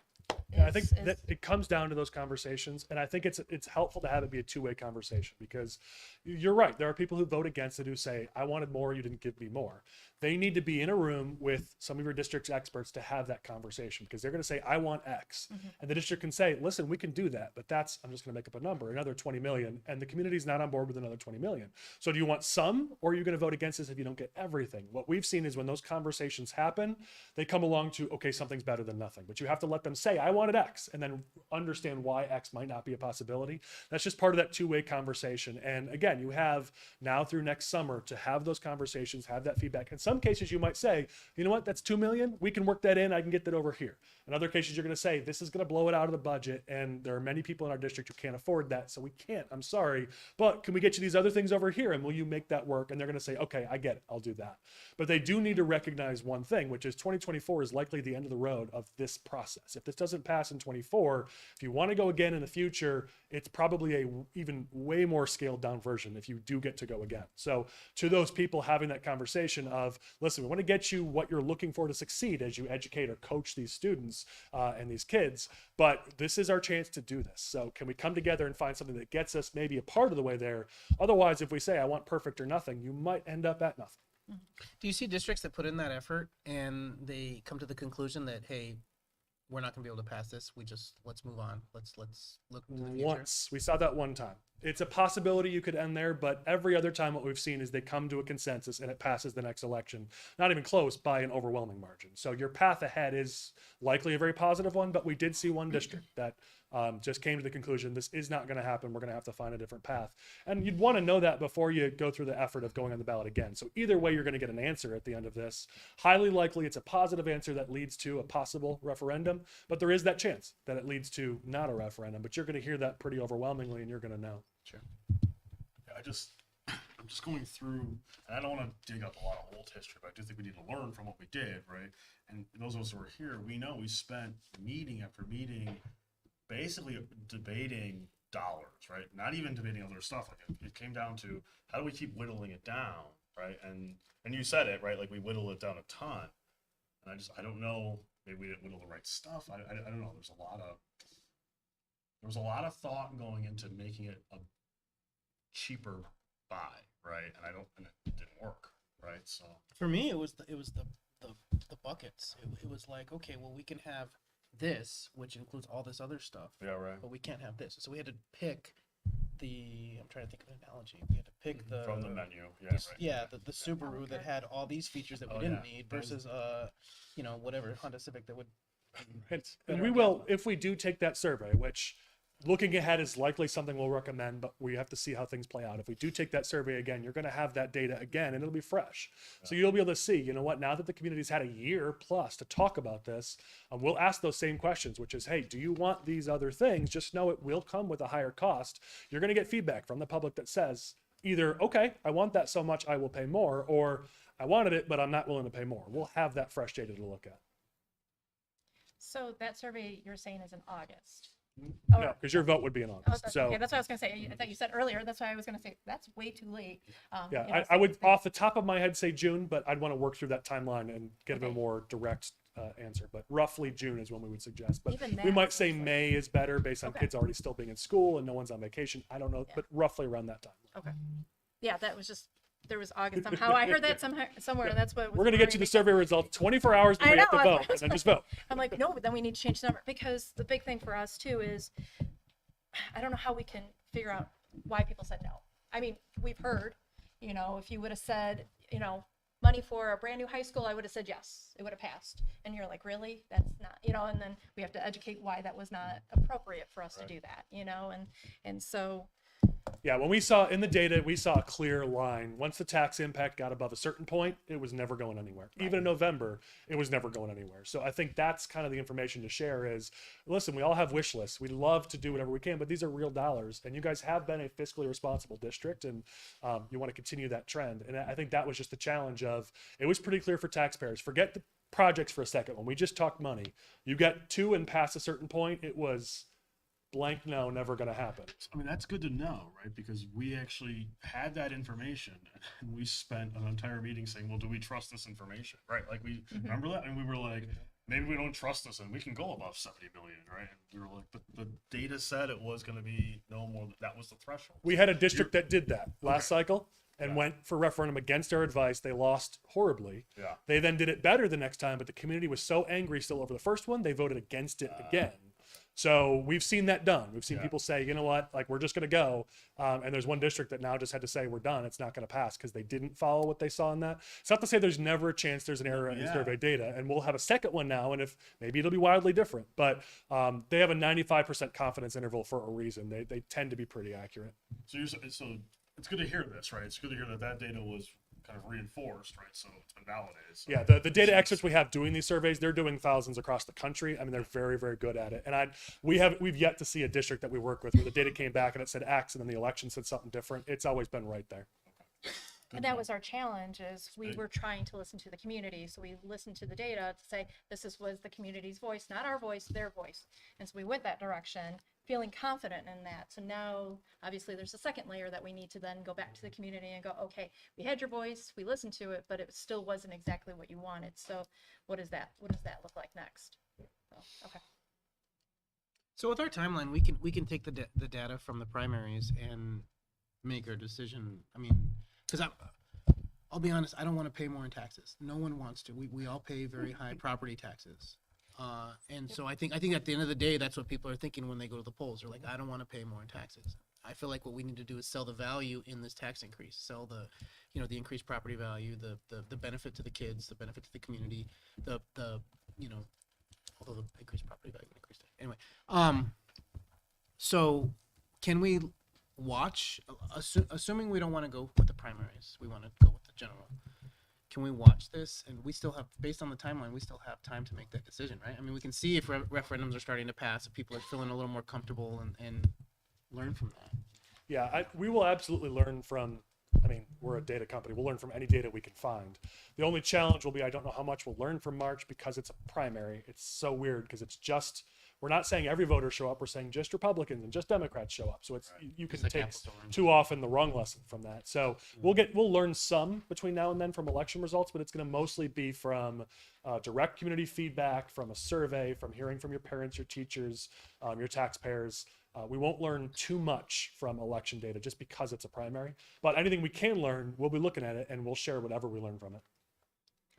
L: I think that it comes down to those conversations, and I think it's helpful to have it be a two-way conversation because you're right. There are people who vote against it who say, I wanted more, you didn't give me more. They need to be in a room with some of your district's experts to have that conversation because they're going to say, I want X. Mm-hmm. And the district can say, listen, we can do that, but I'm just going to make up a number, another 20 million, and the community's not on board with another 20 million. So do you want some, or are you going to vote against this if you don't get everything? What we've seen is when those conversations happen, they come along to, okay, something's better than nothing, but you have to let them say, I wanted X, and then understand why X might not be a possibility. That's just part of that two-way conversation. And again, you have now through next summer to have those conversations, have that feedback. In some cases, you might say, you know what, that's 2 million. We can work that in. I can get that over here. In other cases, you're going to say, this is going to blow it out of the budget. And there are many people in our district who can't afford that. So we can't, I'm sorry, but can we get you these other things over here? And will you make that work? And they're going to say, okay, I get it. I'll do that. But they do need to recognize one thing, which is 2024 is likely the end of the road of this process. If this doesn't pass in 24. If you want to go again in the future, it's probably a even way more scaled down version if you do get to go again. So to those people having that conversation of, listen, we want to get you what you're looking for to succeed as you educate or coach these students and these kids, but this is our chance to do this. So can we come together and find something that gets us maybe a part of the way there? Otherwise, if we say, I want perfect or nothing, you might end up at nothing.
A: Do you see districts that put in that effort and they come to the conclusion that, hey, we're not going to be able to pass this. Let's move on. Let's look to the future.
L: Once we saw that one time. It's a possibility you could end there, but every other time what we've seen is they come to a consensus and it passes the next election, not even close, by an overwhelming margin. So your path ahead is likely a very positive one, but we did see one district that just came to the conclusion this is not going to happen. We're going to have to find a different path. And you'd want to know that before you go through the effort of going on the ballot again. So either way, you're going to get an answer at the end of this. Highly likely it's a positive answer that leads to a possible referendum, but there is that chance that it leads to not a referendum. But you're going to hear that pretty overwhelmingly and you're going to know.
M: Sure. Yeah, I'm just going through, and I don't want to dig up a lot of old history, but I do think we need to learn from what we did, right? And those of us who are here, we know we spent meeting after meeting basically debating dollars, right? Not even debating other stuff. Like it came down to how do we keep whittling it down, right? And you said it, right? Like we whittle it down a ton. And I don't know, maybe we didn't whittle the right stuff. I don't know. There was a lot of thought going into making it a cheaper buy, right? And it didn't work, right? So
A: for me, it was the buckets. It was like, okay, well, we can have this, which includes all this other stuff.
M: Yeah, right.
A: But we can't have this. So we had to pick I'm trying to think of an analogy. We had to pick
M: from the menu. Yeah,
A: right.
M: Yeah.
A: The Subaru that had all these features that we didn't need versus whatever Honda Civic that would.
L: And we will, if we do take that survey, which looking ahead is likely something we'll recommend, but we have to see how things play out. If we do take that survey again, you're going to have that data again and it'll be fresh. So you'll be able to see, you know what, now that the community's had a year plus to talk about this, we'll ask those same questions, which is, hey, do you want these other things? Just know it will come with a higher cost. You're going to get feedback from the public that says either, okay, I want that so much, I will pay more, or I wanted it, but I'm not willing to pay more. We'll have that fresh data to look at.
J: So that survey you're saying is in August?
L: No, because your vote would be in August.
J: Okay, that's what I was going to say. I thought you said earlier. That's why I was going to say that's way too late.
L: Yeah, I would off the top of my head say June, but I'd want to work through that timeline and get a more direct answer. But roughly June is when we would suggest. But we might say May is better based on kids already still being in school and no one's on vacation. I don't know, but roughly around that time.
J: Okay. Yeah, that was just. There was August somehow. I heard that somewhere, and that's what.
L: We're going to get you the survey results 24 hours before you have to vote, and then just vote.
J: I'm like, no, but then we need to change the number because the big thing for us too is, I don't know how we can figure out why people said no. I mean, we've heard, if you would have said, money for a brand new high school, I would have said yes, it would have passed. And you're like, really? That's not, and then we have to educate why that was not appropriate for us to do that, and so.
L: Yeah, when we saw in the data, we saw a clear line. Once the tax impact got above a certain point, it was never going anywhere. Right. Even in November, it was never going anywhere. So I think that's kind of the information to share is, listen, we all have wish lists. We love to do whatever we can, but these are real dollars. And you guys have been a fiscally responsible district, and you want to continue that trend. And I think that was just the challenge of, it was pretty clear for taxpayers. Forget the projects for a second. When we just talked money, you get to and past a certain point, it was blank no, never going to happen.
M: I mean, that's good to know, right? Because we actually had that information and we spent an entire meeting saying, well, do we trust this information, right? Like we remember that, and we were like, maybe we don't trust this and we can go above 70 million, right? And we were like, but the data said it was going to be no more. That was the threshold.
L: We had a district that did that last cycle and went for referendum against our advice. They lost horribly.
M: Yeah.
L: They then did it better the next time, but the community was so angry still over the first one, they voted against it again. So we've seen that done. We've seen people say, you know what, like we're just going to go. And there's one district that now just had to say we're done. It's not going to pass because they didn't follow what they saw in that. It's not to say there's never a chance there's an error in survey data. And we'll have a second one now. And if maybe it'll be wildly different, but they have a 95% confidence interval for a reason. They tend to be pretty accurate.
M: So it's good to hear this, right? It's good to hear that data was kind of reinforced, right? So it's been validated. So
L: yeah, the data experts we have doing these surveys, they're doing thousands across the country. I mean, they're very, very good at it. And we've yet to see a district that we work with where the data came back and it said X and then the election said something different. It's always been right there.
J: And that was our challenge, is we were trying to listen to the community. So we listened to the data to say, was the community's voice, not our voice, their voice. And so we went that direction, feeling confident in that. So now, obviously, there's a second layer that we need to then go back to the community and go, okay, we had your voice, we listened to it, but it still wasn't exactly what you wanted. So what does that look like next? So, okay.
A: So with our timeline, we can take the data from the primaries and make our decision. I mean, because I'll be honest, I don't want to pay more in taxes. No one wants to. We all pay very high property taxes. And so I think at the end of the day, that's what people are thinking when they go to the polls. They're like, I don't want to pay more in taxes. I feel like what we need to do is sell the value in this tax increase, sell the increased property value, the benefit to the kids, the benefit to the community, although the increased property value increased it. Anyway, so can we watch, assuming we don't want to go with the primaries, we want to go with the general, can we watch this? And we still have, based on the timeline, we still have time to make that decision, right? I mean, we can see if referendums are starting to pass, if people are feeling a little more comfortable and learn from that.
L: Yeah, we will absolutely learn from, I mean, we're a data company. We'll learn from any data we can find. The only challenge will be, I don't know how much we'll learn from March because it's a primary. It's so weird because it's just, we're not saying every voter show up. We're saying just Republicans and just Democrats show up. So it's, you can take too often the wrong lesson from that. So we'll learn some between now and then from election results, but it's going to mostly be from direct community feedback, from a survey, from hearing from your parents, your teachers, your taxpayers. We won't learn too much from election data just because it's a primary, but anything we can learn, we'll be looking at it and we'll share whatever we learn from it.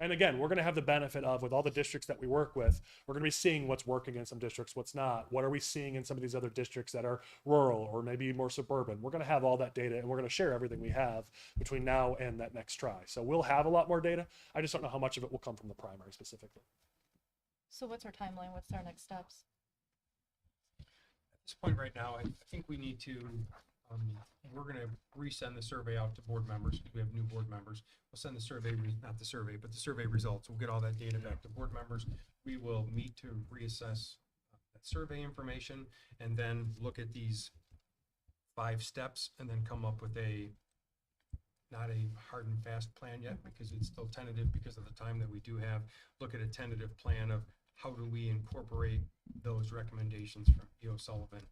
L: And again, we're going to have the benefit of, with all the districts that we work with, we're going to be seeing what's working in some districts, what's not. What are we seeing in some of these other districts that are rural or maybe more suburban? We're going to have all that data and we're going to share everything we have between now and that next try. So we'll have a lot more data. I just don't know how much of it will come from the primary specifically.
J: So what's our timeline? What's our next steps?
E: At this point right now, I think we need to, we're going to resend the survey out to board members because we have new board members. We'll send the survey, not the survey, but the survey results. We'll get all that data back to board members. We will meet to reassess that survey information and then look at these 5 steps and then come up with not a hard and fast plan yet because it's still tentative because of the time that we do have. Look at a tentative plan of how do we incorporate those recommendations from E.O. Sullivan.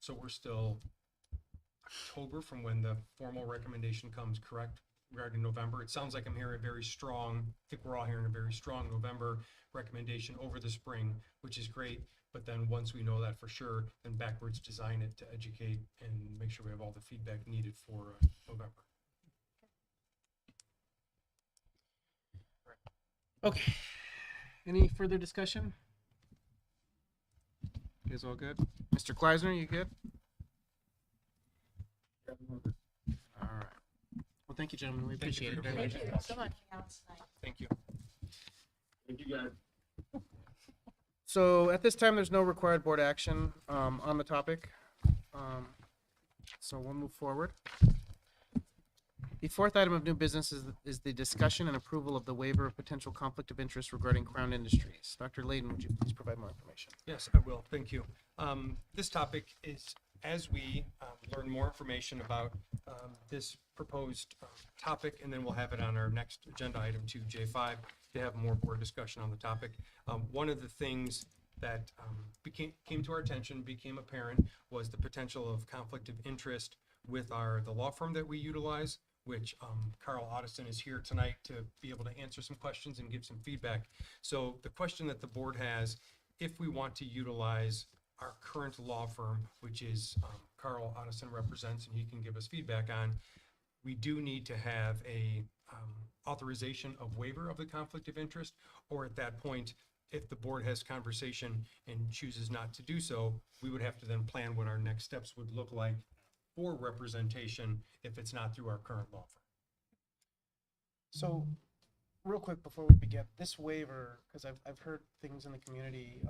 E: So we're still October from when the formal recommendation comes, correct? Regarding November, it sounds like I'm hearing a very strong, I think we're all hearing a very strong November recommendation over the spring, which is great. But then once we know that for sure, then backwards design it to educate and make sure we have all the feedback needed for November.
A: Okay. Any further discussion? You guys all good? Mr. Kleisner, you good? All right. Well, thank you, gentlemen. We appreciate it very much.
J: Thank you so much.
E: Thank you.
O: Thank you, guys.
A: So at this time, there's no required board action on the topic. So we'll move forward. The fourth item of new business is the discussion and approval of the waiver of potential conflict of interest regarding Crown Industries. Dr. Layden, would you please provide more information?
E: Yes, I will. Thank you. This topic is, as we learn more information about this proposed topic, and then we'll have it on our next agenda item 2J5 to have more board discussion on the topic. One of the things that came to our attention, became apparent, was the potential of conflict of interest with the law firm that we utilize, which Carl Otteson is here tonight to be able to answer some questions and give some feedback. So the question that the board has, if we want to utilize our current law firm, which is Carl Otteson represents, and he can give us feedback on, we do need to have a authorization of waiver of the conflict of interest, or at that point, if the board has conversation and chooses not to do so, we would have to then plan what our next steps would look like for representation if it's not through our current law firm.
A: So, real quick before we begin, this waiver, because I've heard things in the community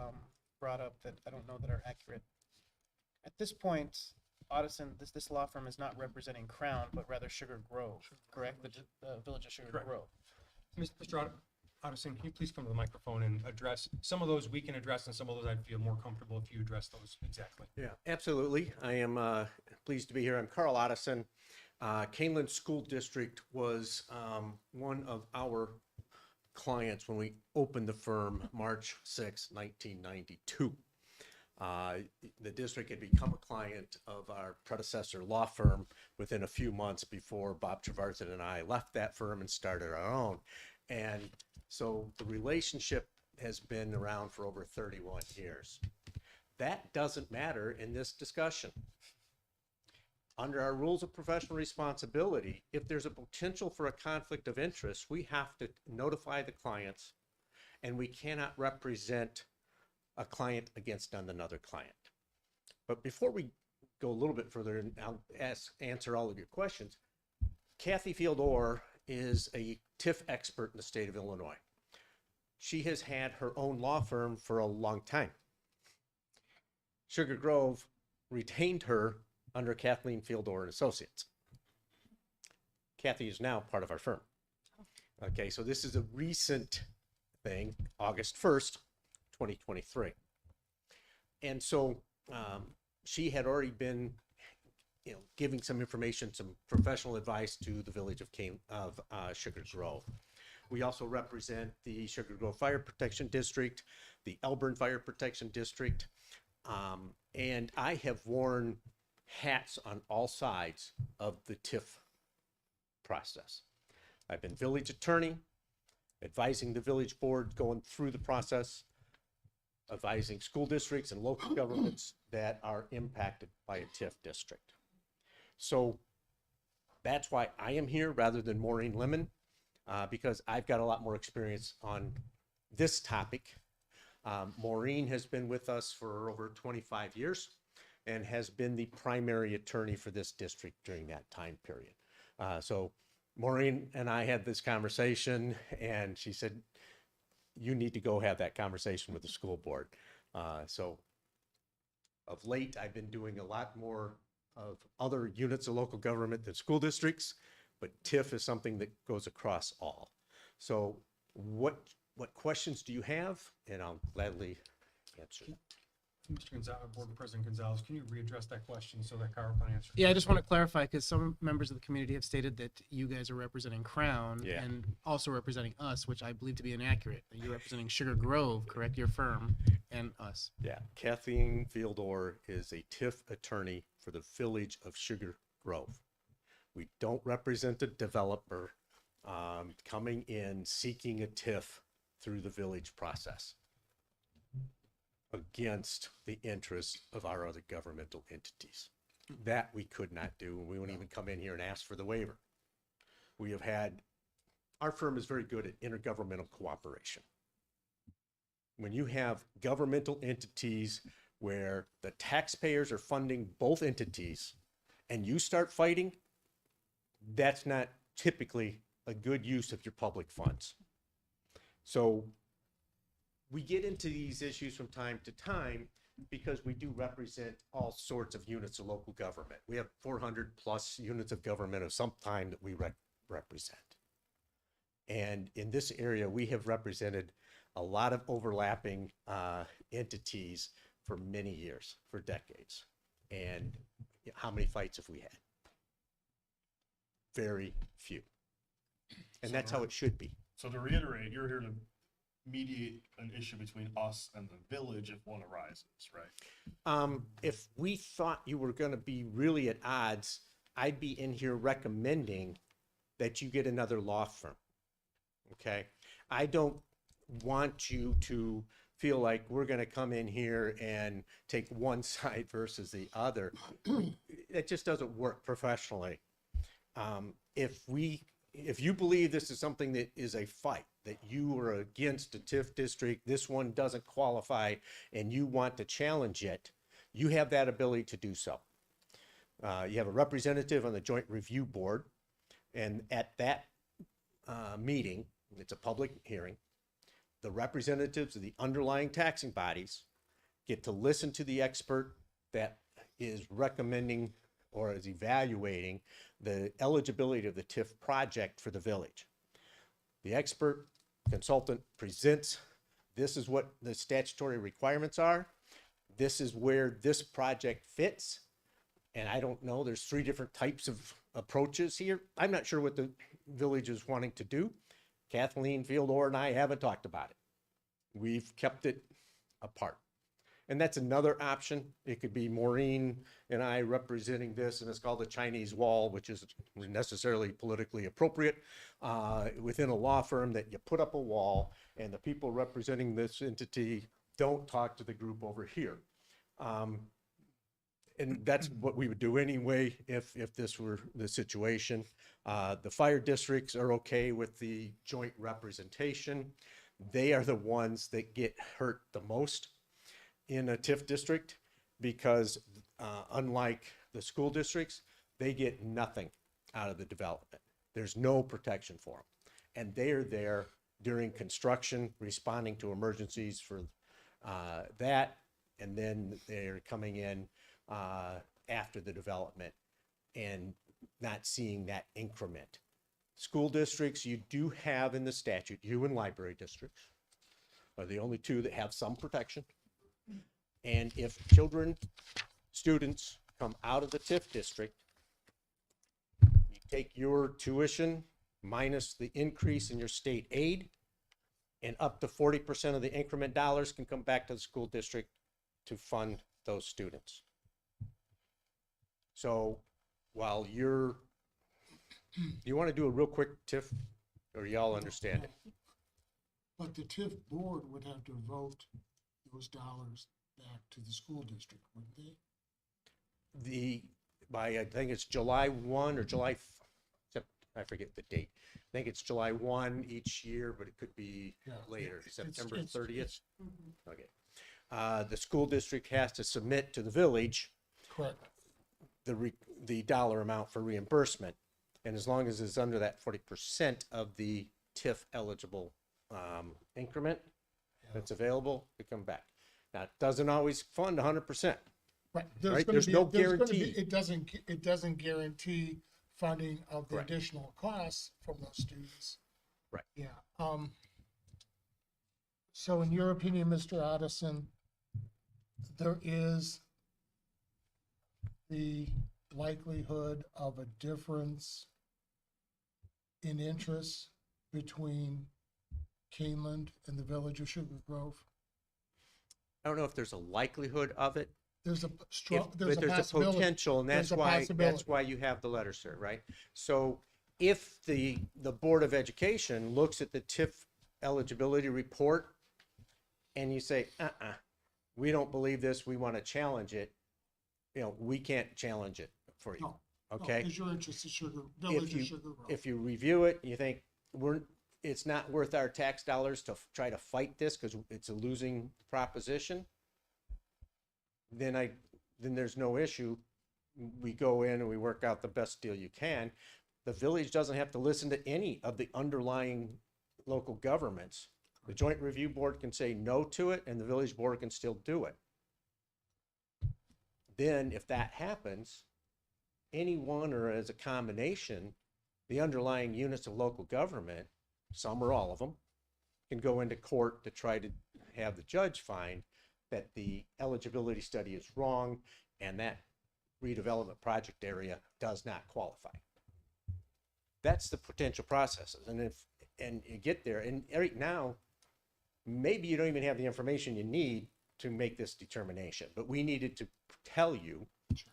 A: brought up that I don't know that are accurate. At this point, Otteson, this law firm is not representing Crown, but rather Sugar Grove, correct? The village of Sugar
E: Correct.
A: Grove.
E: Mr. Otteson, can you please come to the microphone and address some of those we can address, and some of those I'd feel more comfortable if you address those exactly.
P: Yeah, absolutely. I am pleased to be here. I'm Carl Otteson. Kaneland School District was one of our clients when we opened the firm March 6, 1992. The district had become a client of our predecessor law firm within a few months before Bob Trevarthen and I left that firm and started our own. And so the relationship has been around for over 31 years. That doesn't matter in this discussion. Under our rules of professional responsibility, if there's a potential for a conflict of interest, we have to notify the clients, and we cannot represent a client against another client. But before we go a little bit further, and I'll answer all of your questions, Kathy Field-Orr is a TIF expert in the state of Illinois. She has had her own law firm for a long time. Sugar Grove retained her under Kathleen Field-Orr and Associates. Kathy is now part of our firm. Okay, so this is a recent thing, August 1st, 2023. And so she had already been, giving some information, some professional advice to the village of Sugar Grove. We also represent the Sugar Grove Fire Protection District, the Elburn Fire Protection District, and I have worn hats on all sides of the TIF process. I've been village attorney, advising the village board going through the process, advising school districts and local governments that are impacted by a TIF district. So that's why I am here rather than Maureen Lemon, because I've got a lot more experience on this topic. Maureen has been with us for over 25 years and has been the primary attorney for this district during that time period. So Maureen and I had this conversation, and she said, you need to go have that conversation with the school board. So of late, I've been doing a lot more of other units of local government than school districts, but TIF is something that goes across all. So what questions do you have? And I'll gladly answer them.
E: Mr. Gonzalez, Board President Gonzalez, can you readdress that question so that Carl can answer?
A: Yeah, I just want to clarify, because some members of the community have stated that you guys are representing Crown and also representing us, which I believe to be inaccurate. You're representing Sugar Grove, correct? Your firm and us.
P: Yeah, Kathleen Field-Orr is a TIF attorney for the village of Sugar Grove. We don't represent a developer coming in seeking a TIF through the village process against the interests of our other governmental entities. That we could not do, and we wouldn't even come in here and ask for the waiver. We have had, our firm is very good at intergovernmental cooperation. When you have governmental entities where the taxpayers are funding both entities and you start fighting, that's not typically a good use of your public funds. So we get into these issues from time to time because we do represent all sorts of units of local government. We have 400 plus units of government of some time that we represent. And in this area, we have represented a lot of overlapping entities for many years, for decades. And how many fights have we had? Very few. And that's how it should be.
M: So to reiterate, you're here to mediate an issue between us and the village if one arises, right?
P: If we thought you were going to be really at odds, I'd be in here recommending that you get another law firm. Okay? I don't want you to feel like we're going to come in here and take one side versus the other. It just doesn't work professionally. If you believe this is something that is a fight, that you are against a TIF district, this one doesn't qualify, and you want to challenge it, you have that ability to do so. You have a representative on the Joint Review Board, and at that meeting, it's a public hearing, the representatives of the underlying taxing bodies get to listen to the expert that is recommending or is evaluating the eligibility of the TIF project for the village. The expert consultant presents, this is what the statutory requirements are. This is where this project fits. And I don't know, there's 3 different types of approaches here. I'm not sure what the village is wanting to do. Kathleen Fieldor and I haven't talked about it. We've kept it apart. And that's another option. It could be Maureen and I representing this, and it's called the Chinese Wall, which is necessarily politically appropriate within a law firm, that you put up a wall and the people representing this entity don't talk to the group over here. And that's what we would do anyway if this were the situation. The fire districts are okay with the joint representation. They are the ones that get hurt the most in a TIF district, because unlike the school districts, they get nothing out of the development. There's no protection for them. And they are there during construction, responding to emergencies for that. And then they're coming in after the development and not seeing that increment. School districts, you do have in the statute, you and library districts are the only 2 that have some protection. And if students come out of the TIF district, you take your tuition minus the increase in your state aid, and up to 40% of the increment dollars can come back to the school district to fund those students. So while you want to do a real quick TIF, or y'all understand it?
H: But the TIF board would have to vote those dollars back to the school district, wouldn't they? I think it's July 1 or I forget the date. I think it's July 1 each year, but it could be later, September 30th. Okay. The school district has to submit to the village the dollar amount for reimbursement. And as long as it's under that 40% of the TIF eligible increment that's available, it come back. Now, it doesn't always fund 100%. Right. There's no guarantee. It doesn't guarantee funding of the additional costs from those students.
P: Right.
H: Yeah. So in your opinion, Mr. Addison, there is the likelihood of a difference in interest between Kaneland and the village of Sugar Grove?
P: I don't know if there's a likelihood of it.
H: There's a
P: potential, and that's why you have the letter, sir, right? So if the Board of Education looks at the TIF eligibility report and you say, we don't believe this, we want to challenge it, we can't challenge it for you. Okay?
H: Because your interest is village of Sugar Grove.
P: If you review it and you think it's not worth our tax dollars to try to fight this because it's a losing proposition, then there's no issue. We go in and we work out the best deal you can. The village doesn't have to listen to any of the underlying local governments. The Joint Review Board can say no to it, and the village board can still do it. Then if that happens, anyone or as a combination, the underlying units of local government, some or all of them, can go into court to try to have the judge find that the eligibility study is wrong and that redevelopment project area does not qualify. That's the potential processes. And you get there, and right now, maybe you don't even have the information you need to make this determination, but we needed to tell you,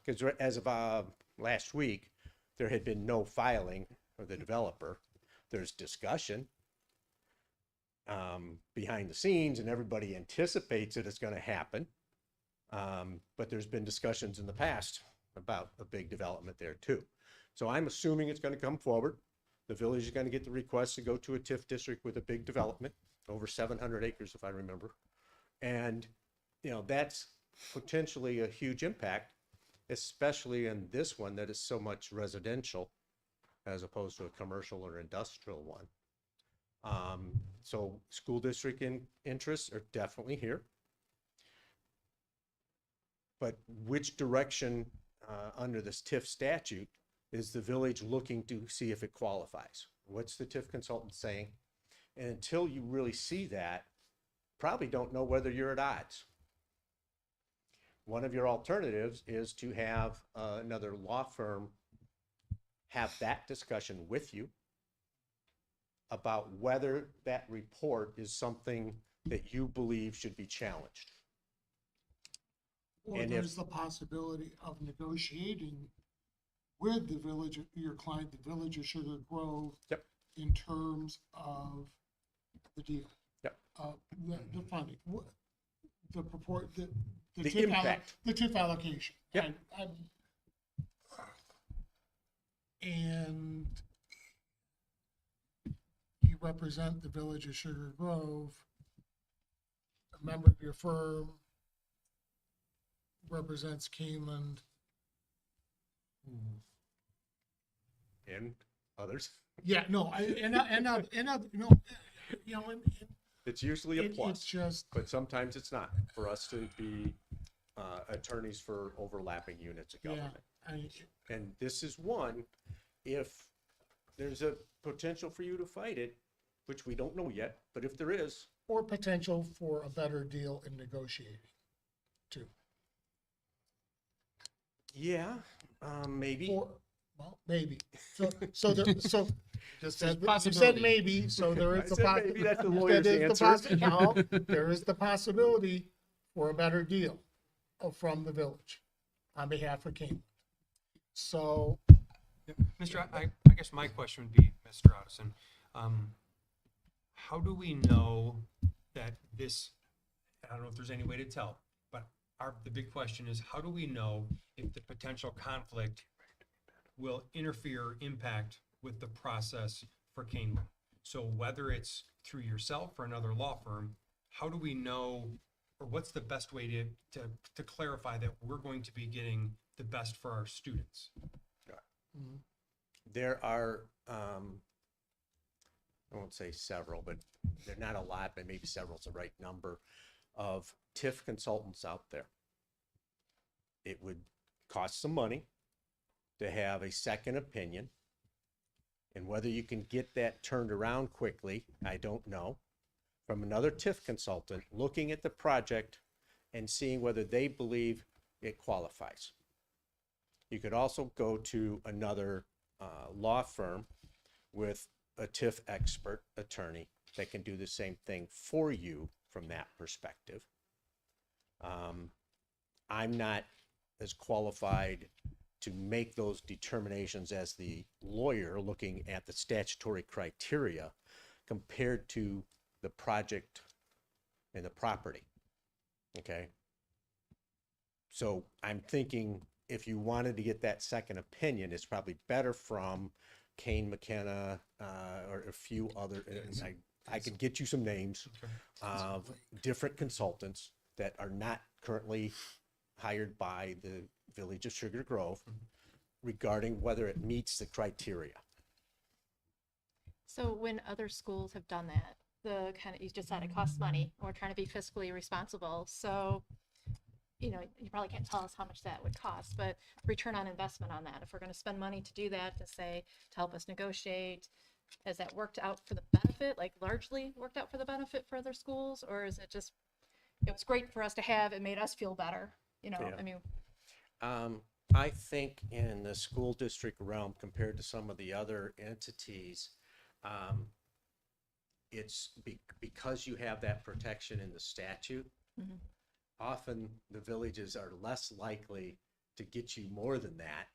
P: because as of last week, there had been no filing of the developer. There's discussion behind the scenes, and everybody anticipates that it's going to happen. But there's been discussions in the past about a big development there too. So I'm assuming it's going to come forward. The village is going to get the request to go to a TIF district with a big development, over 700 acres, if I remember. And, that's potentially a huge impact, especially in this one that is so much residential as opposed to a commercial or industrial one. So school district interests are definitely here. But which direction under this TIF statute is the village looking to see if it qualifies? What's the TIF consultant saying? And until you really see that, probably don't know whether you're at odds. one of your alternatives is to have another law firm have that discussion with you about whether that report is something that you believe should be challenged.
H: Or
P: And
H: there's
P: if-
H: the possibility of negotiating with the village, your client, the Village of Sugar Grove.
P: Yep.
H: In terms of the deal.
P: Yep.
H: The funding, the purport, the
P: The impact.
H: The TIF allocation.
P: Yep.
H: And you represent the Village of Sugar Grove, a member of your firm represents Kaneland.
P: And others.
H: Yeah, no, no, you know,
P: It's usually a plus,
H: it's just,
P: but sometimes it's not for us to be attorneys for overlapping units of
H: yeah,
P: government. And this is one, if there's a potential for you to fight it, which we don't know yet, but if there is.
H: or potential for a better deal in negotiating, too.
P: Yeah, maybe.
H: Well, maybe. So
E: Just
H: said,
E: as
H: you
E: possibility.
H: said maybe, so there is
P: I
H: the
P: said maybe, that's the
H: that
P: lawyer's
H: is the
P: answer.
H: no, there is the possibility for a better deal from the village on behalf of Kaneland. So,
E: Yeah, Mr. I guess my question would be, Mr. Otteson, how do we know that this, I don't know if there's any way to tell, but the big question is, how do we know if the potential conflict will interfere or impact with the process for Kaneland? So whether it's through yourself or another law firm, how do we know, or what's the best way to clarify that we're going to be getting the best for our students?
P: There are, I won't say several, but they're not a lot, but maybe several is the right number of TIF consultants out there. It would cost some money to have a second opinion. And whether you can get that turned around quickly, I don't know. From another TIF consultant looking at the project and seeing whether they believe it qualifies. You could also go to another law firm with a TIF expert attorney that can do the same thing for you from that perspective. I'm not as qualified to make those determinations as the lawyer looking at the statutory criteria compared to the project and the property. Okay. So I'm thinking if you wanted to get that second opinion, it's probably better from Kane McKenna or a few other, and I could get you some names of different consultants that are not currently hired by the Village of Sugar Grove regarding whether it meets the criteria.
J: So when other schools have done that, you just said it costs money. We're trying to be fiscally responsible. So, you probably can't tell us how much that would cost, but return on investment on that. If we're going to spend money to do that, to help us negotiate, has that worked out for the benefit, like largely worked out for the benefit for other schools? Or is it just, it was great for us to have, it made us feel better,
P: Yeah.
J: I mean.
P: I think in the school district realm compared to some of the other entities, it's because you have that protection in the statute.
J: Mhm.
P: Often the villages are less likely to get you more than that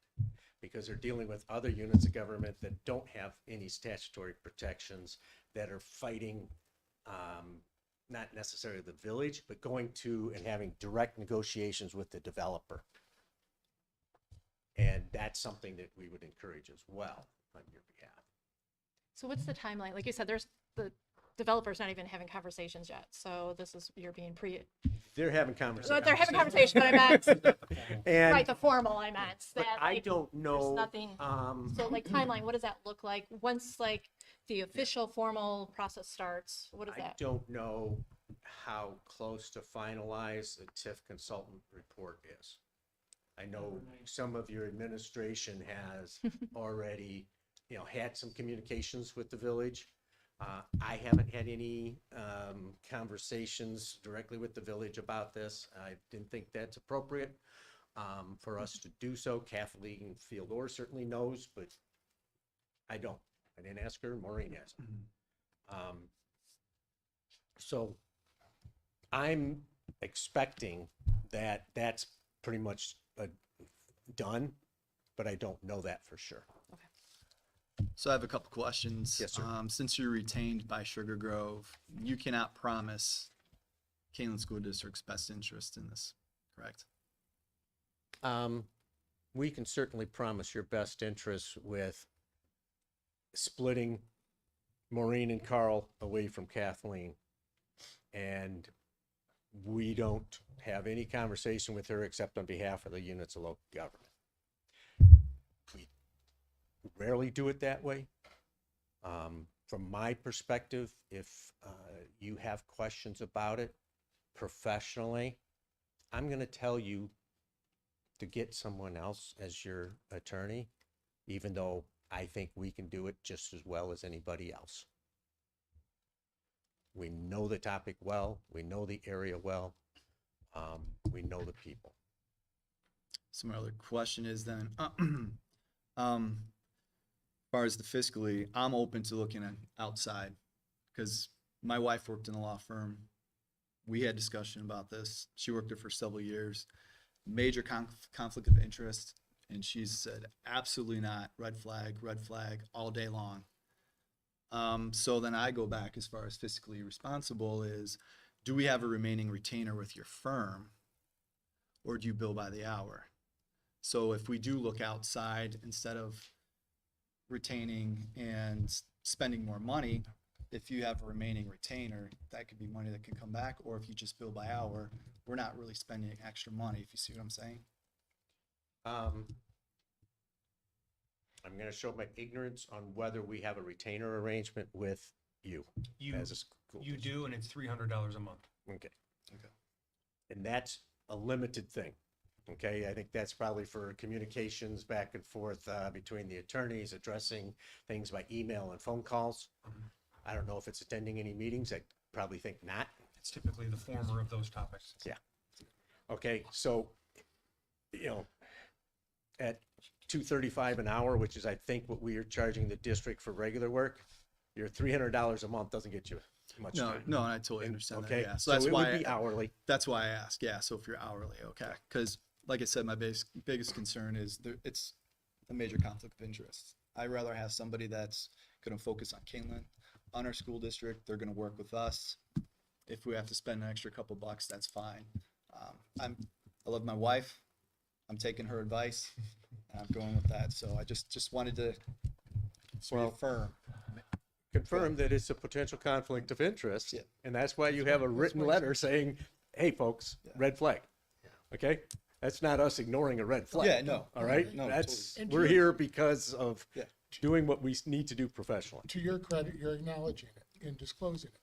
P: because they're dealing with other units of government that don't have any statutory protections, that are fighting not necessarily the village, but going to and having direct negotiations with the developer. And that's something that we would encourage as well on your behalf.
J: So what's the timeline? Like you said, there's the developers not even having conversations yet. So you're being
P: They're having conversations.
J: they're having conversations, but I meant,
P: And
J: right, the formal I meant.
P: but
J: That,
P: I
J: like,
P: don't know.
J: There's nothing, so like timeline, what does that look like? Once like the official formal process starts, what is
P: I
J: that?
P: don't know how close to finalize the TIF consultant report is. I know some of your administration has already, had some communications with the village. I haven't had any conversations directly with the village about this. I didn't think that's appropriate for us to do so. Kathleen Fieldor certainly knows, but I don't. I didn't ask her. Maureen hasn't. So I'm expecting that that's pretty much done, but I don't know that for sure.
C: So I have a couple questions.
P: Yes, sir.
C: Since you're retained by Sugar Grove, you cannot promise Kaneland School District's best interest in this, correct?
P: We can certainly promise your best interests with splitting Maureen and Carl away from Kathleen. And we don't have any conversation with her except on behalf of the units of local government. We rarely do it that way. From my perspective, if you have questions about it professionally, I'm going to tell you to get someone else as your attorney, even though I think we can do it just as well as anybody else. We know the topic well, we know the area well, we know the people.
C: So my other question is then, as far as the fiscally, I'm open to looking at outside because my wife worked in a law firm. We had discussion about this. She worked there for several years. Major conflict of interest, and she said absolutely not. Red flag all day long. So then I go back as far as fiscally responsible is, do we have a remaining retainer with your firm, or do you bill by the hour? So if we do look outside, instead of retaining and spending more money, if you have a remaining retainer, that could be money that can come back, or if you just bill by hour, we're not really spending extra money, if you see what I'm saying.
P: I'm going to show my ignorance on whether we have a retainer arrangement with you as a school.
E: You do, and it's $300 a month.
P: Okay. And that's a limited thing. Okay, I think that's probably for communications back and forth between the attorneys, addressing things by email and phone calls. I don't know if it's attending any meetings. I probably think not.
E: It's typically the former of those topics.
P: Yeah. Okay, so, at $235 an hour, which is I think what we are charging the district for regular work, your $300 a month doesn't get you much time.
C: No, and I totally understand
P: okay?
C: that. Yeah.
P: So
C: that's
P: it
C: why
P: would be hourly.
C: That's why I ask. Yeah. So if you're hourly, okay. Because like I said, my biggest concern is it's a major conflict of interest. I'd rather have somebody that's going to focus on Kaneland, on our school district. They're going to work with us. If we have to spend an extra couple bucks, that's fine. I love my wife. I'm taking her advice. And I'm going with that. So I just wanted to
P: confirm that it's a potential conflict of interest.
C: Yeah.
P: And that's why you have a written letter saying, hey, folks, red flag. Okay? That's not us ignoring a red flag.
C: Yeah, no.
P: All right?
C: No,
P: That's
H: totally.
P: we're here because of
C: Yeah.
P: doing what we need to do professionally.
H: To your credit, you're acknowledging it and disclosing it.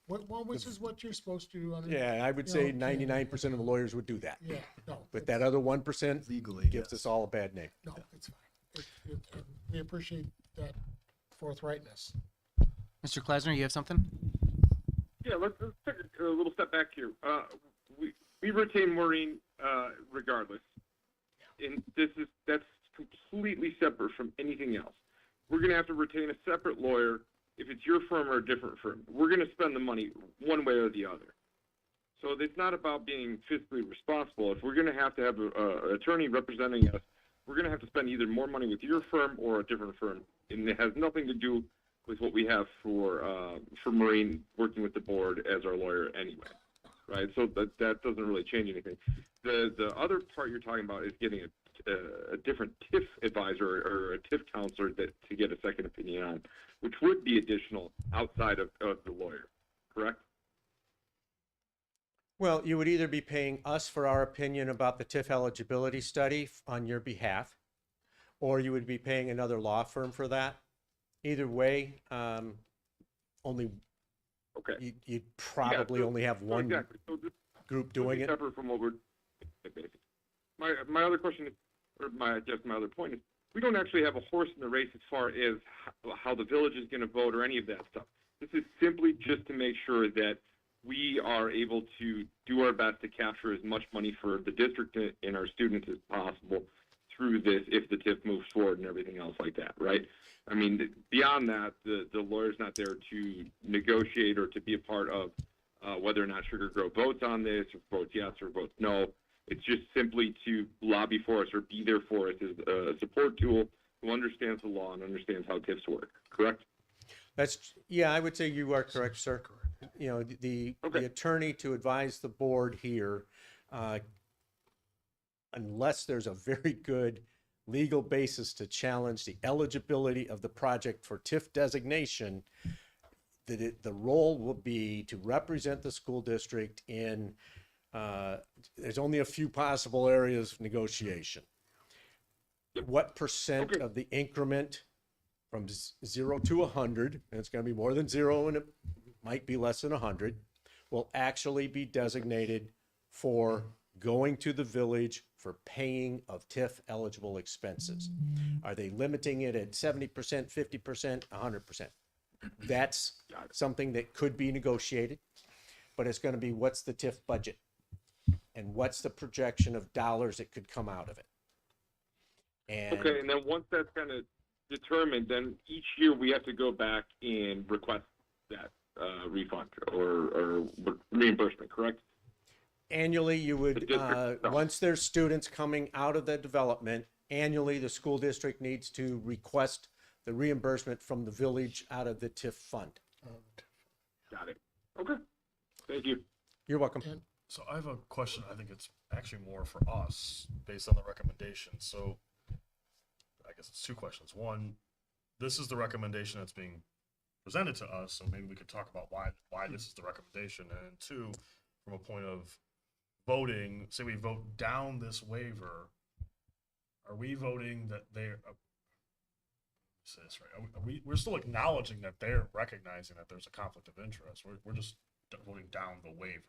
H: Which is what you're supposed to do under.
P: Yeah, I would say 99% of the lawyers would do that.
H: Yeah, no.
P: But that other 1%
C: Legally
P: gives us all a bad name.
H: No, it's fine. And we appreciate that forthrightness.
A: Mr. Kleisner, you have something?
O: Yeah, let's take a little step back here. We retain Maureen regardless, and that's completely separate from anything else. We're going to have to retain a separate lawyer if it's your firm or a different firm. We're going to spend the money one way or the other. So it's not about being fiscally responsible. If we're going to have an attorney representing us, we're going to have to spend either more money with your firm or a different firm, and it has nothing to do with what we have for Maureen working with the board as our lawyer anyway, right? So that doesn't really change anything. The other part you're talking about is getting a different TIF advisor or a TIF counselor to get a second opinion on, which would be additional outside of the lawyer, correct?
P: Well, you would either be paying us for our opinion about the TIF eligibility study on your behalf, or you would be paying another law firm for that. Either way, only
O: okay.
P: You'd probably only have one
O: exactly. So this
P: group doing it.
O: Separate from what we're. My other question is, or my other point is, we don't actually have a horse in the race as far as how the village is going to vote or any of that stuff. This is simply just to make sure that we are able to do our best to capture as much money for the district and our students as possible through this if the TIF moves forward and everything else like that, right? I mean, beyond that, the lawyer's not there to negotiate or to be a part of whether or not Sugar Grove votes on this, or votes yes or votes no. It's just simply to lobby for us or be there for us as a support tool who understands the law and understands how TIFs work, correct?
P: Yeah, I would say you are correct, sir. You know, the attorney to advise the board here, unless there's a very good legal basis to challenge the eligibility of the project for TIF designation, that the role will be to represent the school district in, there's only a few possible areas of negotiation. What percent of the increment from 0 to 100, and it's going to be more than 0 and it might be less than 100, will actually be designated for going to the village for paying of TIF eligible expenses? Are they limiting it at 70%, 50%, 100%? That's something that could be negotiated, but it's going to be what's the TIF budget and what's the projection of dollars that could come out of it. And
O: okay, and then once that's kind of determined, then each year we have to go back and request that refund or reimbursement, correct?
P: Annually, you would, once there's students coming out of the development, annually the school district needs to request the reimbursement from the village out of the TIF fund.
O: Got it. Okay. Thank you.
P: You're welcome.
M: So I have a question. I think it's actually more for us based on the recommendation. So I guess it's two questions. One, this is the recommendation that's being presented to us, so maybe we could talk about why this is the recommendation. And two, from a point of voting, say we vote down this waiver, are we voting that they're say this right? We're still acknowledging that they're recognizing that there's a conflict of interest. We're just voting down the waiver.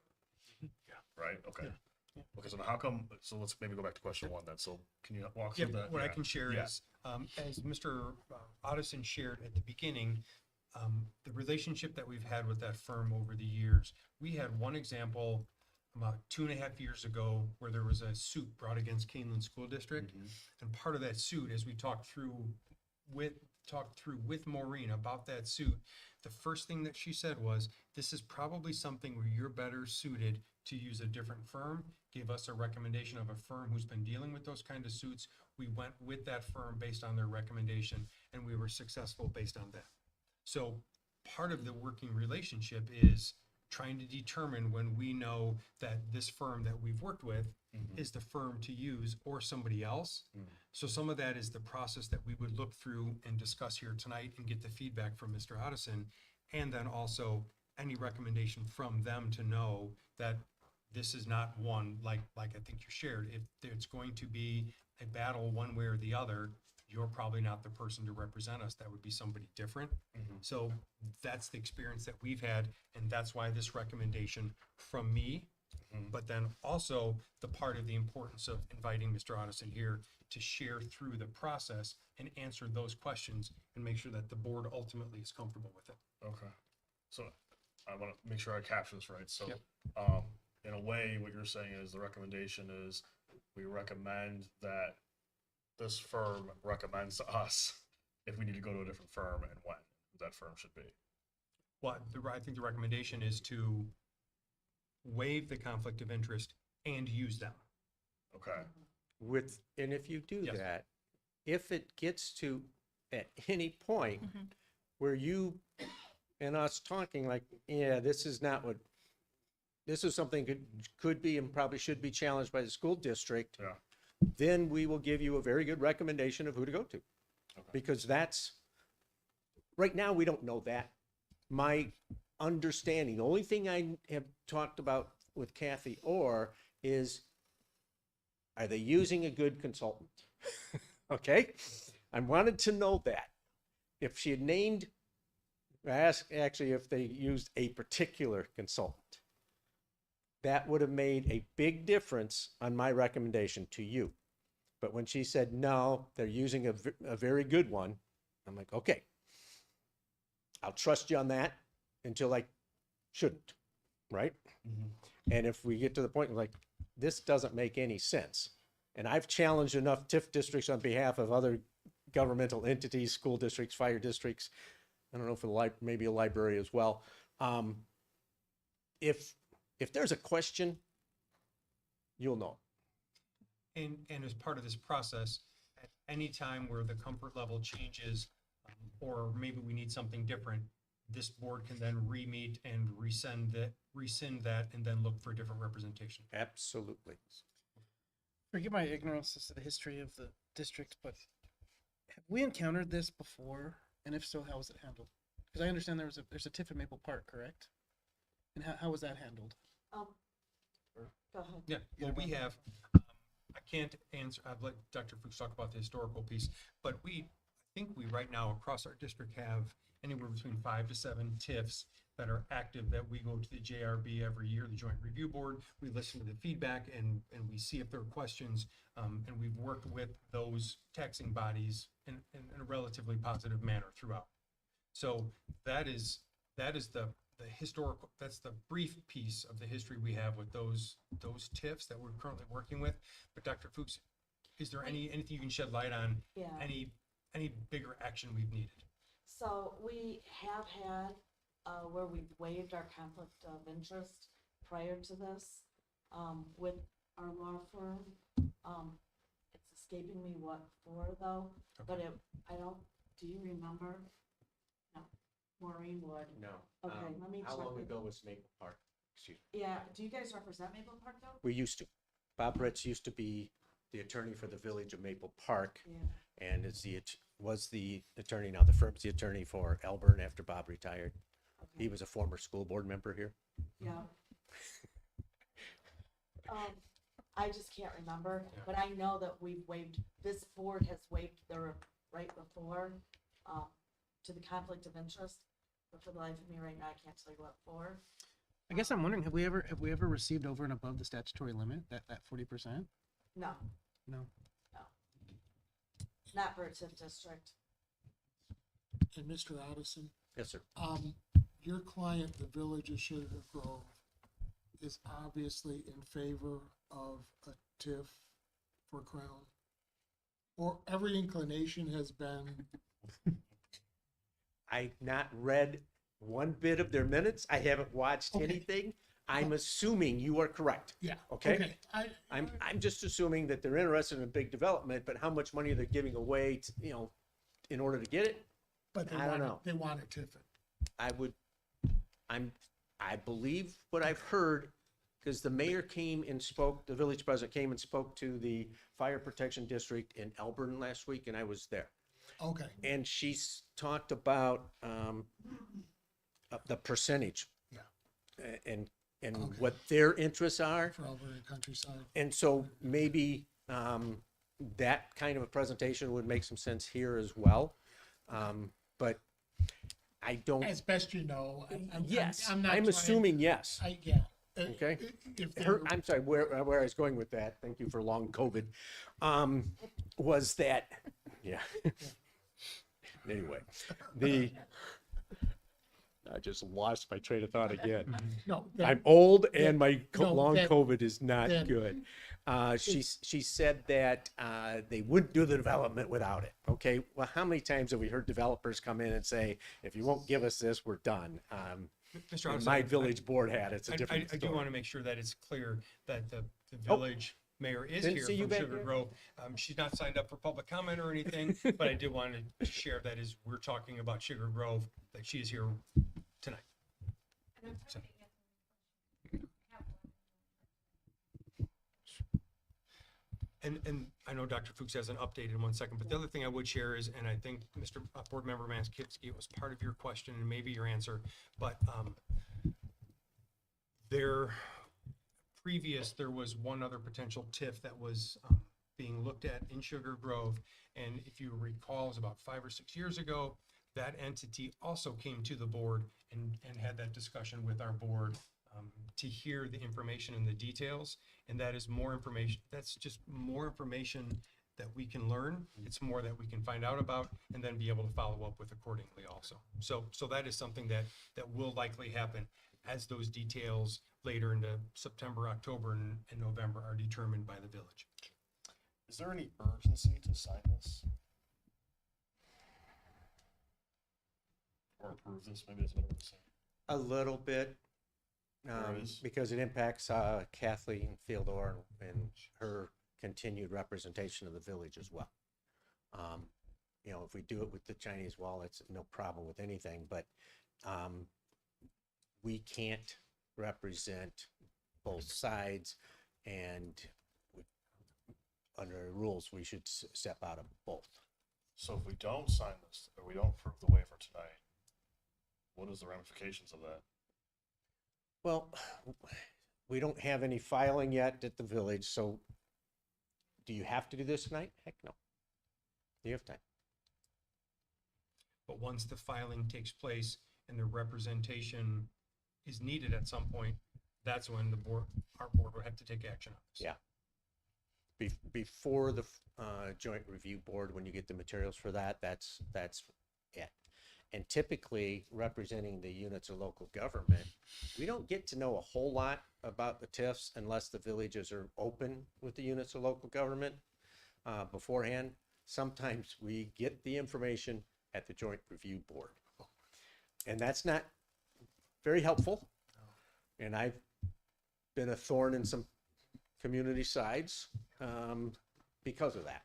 M: Yeah. Right? Okay. Yeah. Okay, so now how come, so let's maybe go back to question one then. So can you walk through that?
E: What I can share is, as Mr. Otteson shared at the beginning, the relationship that we've had with that firm over the years. We had one example about 2.5 years ago where there was a suit brought against Kaneland School District. And part of that suit, as we talked through with Maureen about that suit, the first thing that she said was, this is probably something where you're better suited to use a different firm. Gave us a recommendation of a firm who's been dealing with those kind of suits. We went with that firm based on their recommendation, and we were successful based on that. So part of the working relationship is trying to determine when we know that this firm that we've worked with is the firm to use or somebody else. So some of that is the process that we would look through and discuss here tonight and get the feedback from Mr. Otteson, and then also any recommendation from them to know that this is not one, like I think you shared. If it's going to be a battle one way or the other, you're probably not the person to represent us. That would be somebody different. So that's the experience that we've had, and that's why this recommendation from me, but then also the part of the importance of inviting Mr. Otteson here to share through the process and answer those questions and make sure that the board ultimately is comfortable with it.
M: Okay. So I want to make sure I capture this right. So in a way, what you're saying is the recommendation is we recommend that this firm recommends to us if we need to go to a different firm and when that firm should be.
E: Well, I think the recommendation is to waive the conflict of interest and use them.
M: Okay.
P: And if you do that, if it gets to at any point where you and us talking like, yeah, this is not what, this is something could be and probably should be challenged by the school district, then we will give you a very good recommendation of who to go to. Because that's, right now we don't know that. My understanding, the only thing I have talked about with Kathy Orr is, are they using a good consultant? Okay? I wanted to know that. If she had named, I asked actually if they used a particular consultant. That would have made a big difference on my recommendation to you. But when she said, no, they're using a very good one, I'm like, okay, I'll trust you on that. until I shouldn't, right? And if we get to the point like, this doesn't make any sense. And I've challenged enough TIF districts on behalf of other governmental entities, school districts, fire districts. I don't know, for the maybe a library as well. If there's a question, you'll know.
E: And as part of this process, at any time where the comfort level changes, or maybe we need something different, this board can then re-meet and rescind that, and then look for a different representation.
P: Absolutely.
A: Forgive my ignorance as to the history of the district, but have we encountered this before? And if so, how was it handled? Because I understand there's a TIF in Maple Park, correct? And how was that handled?
G: Go ahead.
E: Yeah, well, we have, I can't answer, I've let Dr. Fuchs talk about the historical piece, but I think we right now across our district have anywhere between 5 to 7 TIFs that are active, that we go to the JRB every year, the Joint Review Board. We listen to the feedback and we see if there are questions. And we've worked with those taxing bodies in a relatively positive manner throughout. So that is the historical, that's the brief piece of the history we have with those TIFs that we're currently working with. But Dr. Fuchs, is there anything you can shed light on?
G: Yeah.
E: Any bigger action we've needed?
G: So we have had where we've waived our conflict of interest prior to this with our law firm. It's escaping me what for though, but do you remember? No, Maureen would.
P: No.
G: Okay, let me
P: How
G: check
P: long
G: with-
P: ago was Maple Park? Excuse me.
G: Yeah, do you guys represent Maple Park though?
P: We used to. Bob Ritz used to be the attorney for the village of Maple Park,
G: Yeah.
P: and was the attorney, now the firm's the attorney for Elburn after Bob retired.
G: Okay.
P: He was a former school board member here.
G: Yeah. I just can't remember, but I know that this board has waived their right before, to the conflict of interest. But for the life of me right now, I can't tell you what for.
A: I guess I'm wondering, have we ever received over and above the statutory limit, that 40%?
G: No,
A: No.
G: not for a TIF district.
H: And Mr. Addison,
P: Yes, sir.
H: your client, the Village of Sugar Grove, is obviously in favor of a TIF for Crown, or every inclination has been.
P: I've not read one bit of their minutes. I haven't watched
H: Okay.
P: anything. I'm assuming you are correct.
H: Yeah.
P: Okay.
H: I'm
P: I'm just assuming that they're interested in a big development, but how much money they're giving away, in order to get it,
H: But
P: I don't know.
H: They want to TIF it.
P: I believe what I've heard, because the mayor came and spoke, the village president came and spoke to the fire protection district in Elburn last week, and I was there.
H: Okay.
P: And she's talked about the percentage.
H: Yeah.
P: And
H: Okay.
P: what their interests are.
H: For Alberta countryside.
P: And so maybe that kind of a presentation would make some sense here as well. But I don't.
H: As best you know.
P: Yes,
H: I'm not
P: I'm
H: trying-
P: assuming yes.
H: Yeah.
P: Okay.
H: If they're-
P: I'm sorry, where I was going with that, thank you for long COVID, was that, yeah. Anyway, I just lost my train of thought again.
H: No.
P: I'm old and my
H: no,
P: long
H: that-
P: COVID is not
H: that-
P: good. She said that they wouldn't do the development without it. Okay, well, how many times have we heard developers come in and say, if you won't give us this, we're done?
E: Mr.
P: And
E: Addison,
P: my village board had, it's a
E: I
P: different
E: do
P: story.
E: want to make sure that it's clear that the
P: Oh.
E: village mayor is
P: Didn't
E: here
P: see you
E: from
P: back
E: Sugar
P: there.
E: Grove. She's not signed up for public comment or anything, but I did want to share that as we're talking about Sugar Grove, that she is here tonight. So- And I know Dr. Fuchs has an update in 1 second, but the other thing I would share is, and I think Mr. Board Member Maskowski, it was part of your question and maybe your answer, but there was one other potential TIF that was being looked at in Sugar Grove. And if you recall, it was about 5 or 6 years ago, that entity also came to the board and had that discussion with our board to hear the information and the details. And that is more information, that's just more information that we can learn. It's more that we can find out about and then be able to follow up with accordingly also. So that is something that will likely happen as those details later into September, October, and November are determined by the village.
M: Is there any urgency to sign this? Or approve this? Maybe that's a better way to say it.
P: A little bit,
M: There is.
P: because it impacts Kathleen Fieldor and her continued representation of the village as well. You know, if we do it with the Chinese wall, it's no problem with anything, but we can't represent both sides, and under rules, we should step out of both.
M: So if we don't sign this, or we don't approve the waiver tonight, what is the ramifications of that?
P: Well, we don't have any filing yet at the village, so do you have to do this tonight? Heck no. You have time.
E: But once the filing takes place and the representation is needed at some point, that's when our board will have to take action on this.
P: Yeah. Before the joint review board, when you get the materials for that, that's it. And typically, representing the units of local government, we don't get to know a whole lot about the TIFs unless the villages are open with the units of local government beforehand. Sometimes we get the information at the joint review board. And that's not very helpful. And I've been a thorn in some community sides because of that.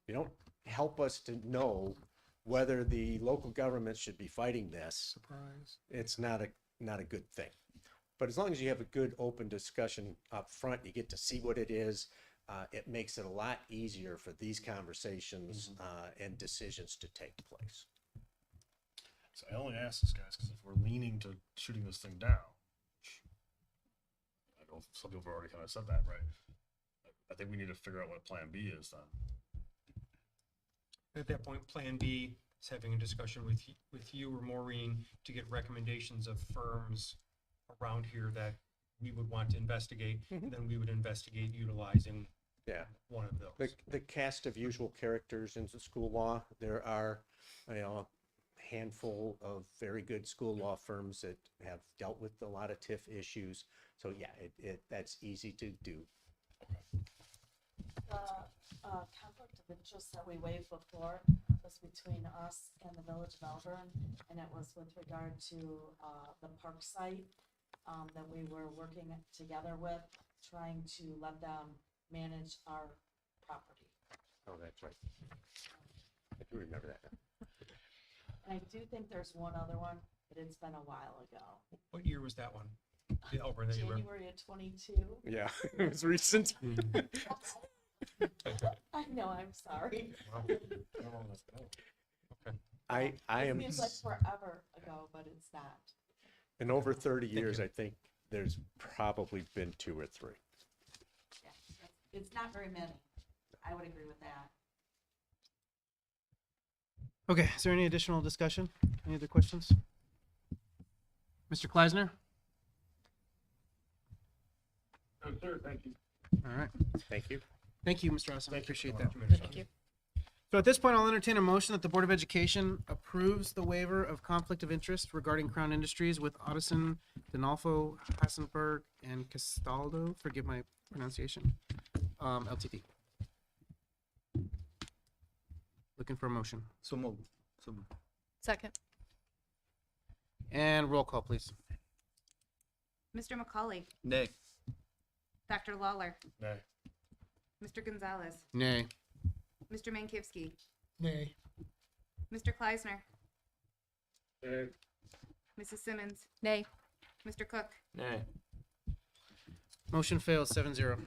P: You don't help us to know whether the local government should be fighting this.
H: Surprise.
P: It's not a good thing. But as long as you have a good open discussion up front, you get to see what it is. It makes it a lot easier for these conversations and decisions to take place.
M: So I only ask this, guys, because if we're leaning to shooting this thing down, I know some people have already kind of said that, right? I think we need to figure out what plan B is then.
E: At that point, Plan B is having a discussion with you or Maureen to get recommendations of firms around here that we would want to investigate, and then we would investigate utilizing one of those.
P: The cast of usual characters in the school law, there are, a handful of very good school law firms that have dealt with a lot of TIF issues. So yeah, that's easy to do.
G: The conflict of interest that we waived before was between us and the Village of Melbourne, and it was with regard to the park site that we were working together with, trying to let them manage our property.
P: Oh, that's right. I do remember that now.
G: And I do think there's one other one, but it's been a while ago.
E: What year was that one? The Elburn that you were.
G: January of 22.
P: Yeah, it was recent.
G: I know, I'm sorry.
P: I am,
G: It seems like forever ago, but it's not.
P: in over 30 years, I think there's probably been 2 or 3.
G: Yeah, it's not very many. I would agree with that.
A: Okay, is there any additional discussion? Any other questions? Mr. Kleisner?
O: No, sir, thank you.
A: All right.
P: Thank you.
A: Thank you, Mr. Austin. I appreciate that.
E: Thank you.
A: So at this point, I'll entertain a motion that the Board of Education approves the waiver of conflict of interest regarding Crown Industries with Addison, Denolfo, Hassenberg, and Castaldo, forgive my pronunciation, LTD. Looking for a motion.
C: So moved.
J: Second.
A: And roll call, please.
B: Mr. McCauley,
C: Nay.
B: Dr. Lawler,
M: Nay.
B: Mr. Gonzalez,
A: Nay.
B: Mr. Mankivsky,
H: Nay.
B: Mr. Kleisner,
O: Uh,
B: Mrs. Simmons,
J: Nay.
B: Mr. Cook,
N: Nay.
A: Motion fails 7-0.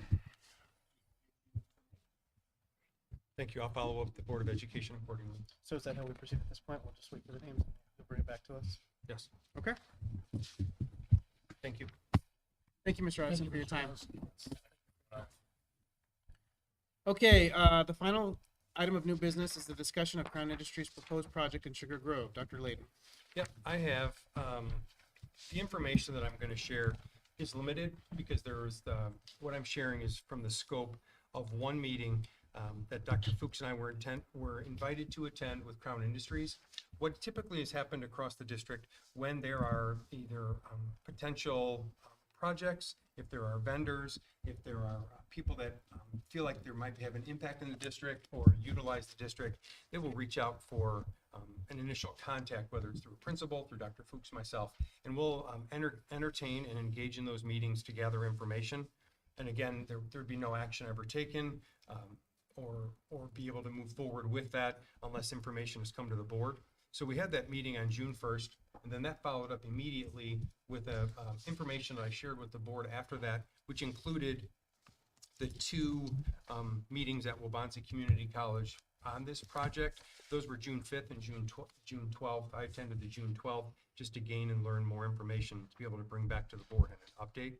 E: Thank you. I'll follow up with the Board of Education accordingly.
A: So is that how we proceed at this point? We'll just wait for the names and you'll bring it back to us?
E: Yes.
A: Okay.
E: Thank you.
A: Thank you, Mr. Addison, for your time.
M: No.
A: Okay, the final item of new business is the discussion of Crown Industries' proposed project in Sugar Grove. Dr. Layden.
E: Yep, I have, the information that I'm going to share is limited because what I'm sharing is from the scope of one meeting that Dr. Fuchs and I were invited to attend with Crown Industries. What typically has happened across the district when there are either potential projects, if there are vendors, if there are people that feel like there might have an impact in the district or utilize the district, they will reach out for an initial contact, whether it's through a principal, through Dr. Fuchs, myself, and we'll entertain and engage in those meetings to gather information. And again, there'd be no action ever taken or be able to move forward with that unless information has come to the board. So we had that meeting on June 1st, and then that followed up immediately with information that I shared with the board after that, which included the two meetings at Wabansie Community College on this project. Those were June 5th and June 12th. I attended the June 12th just to gain and learn more information to be able to bring back to the board in an update.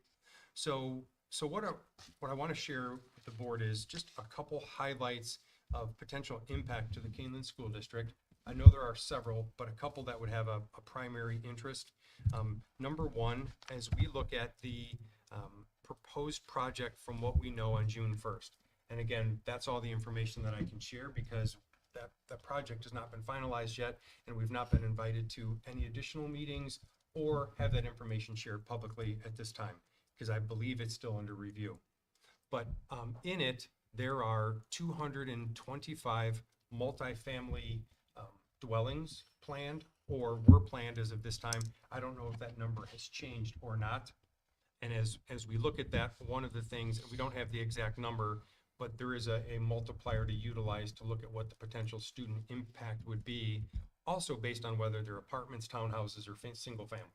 E: So what I want to share with the board is just a couple highlights of potential impact to the Kaneland School District. I know there are several, but a couple that would have a primary interest. Number one, as we look at the proposed project from what we know on June 1st. And again, that's all the information that I can share because that project has not been finalized yet, and we've not been invited to any additional meetings or have that information shared publicly at this time, because I believe it's still under review. But in it, there are 225 multifamily dwellings planned or were planned as of this time. I don't know if that number has changed or not. And as we look at that, one of the things, we don't have the exact number, but there is a multiplier to utilize to look at what the potential student impact would be, also based on whether they're apartments, townhouses, or single family.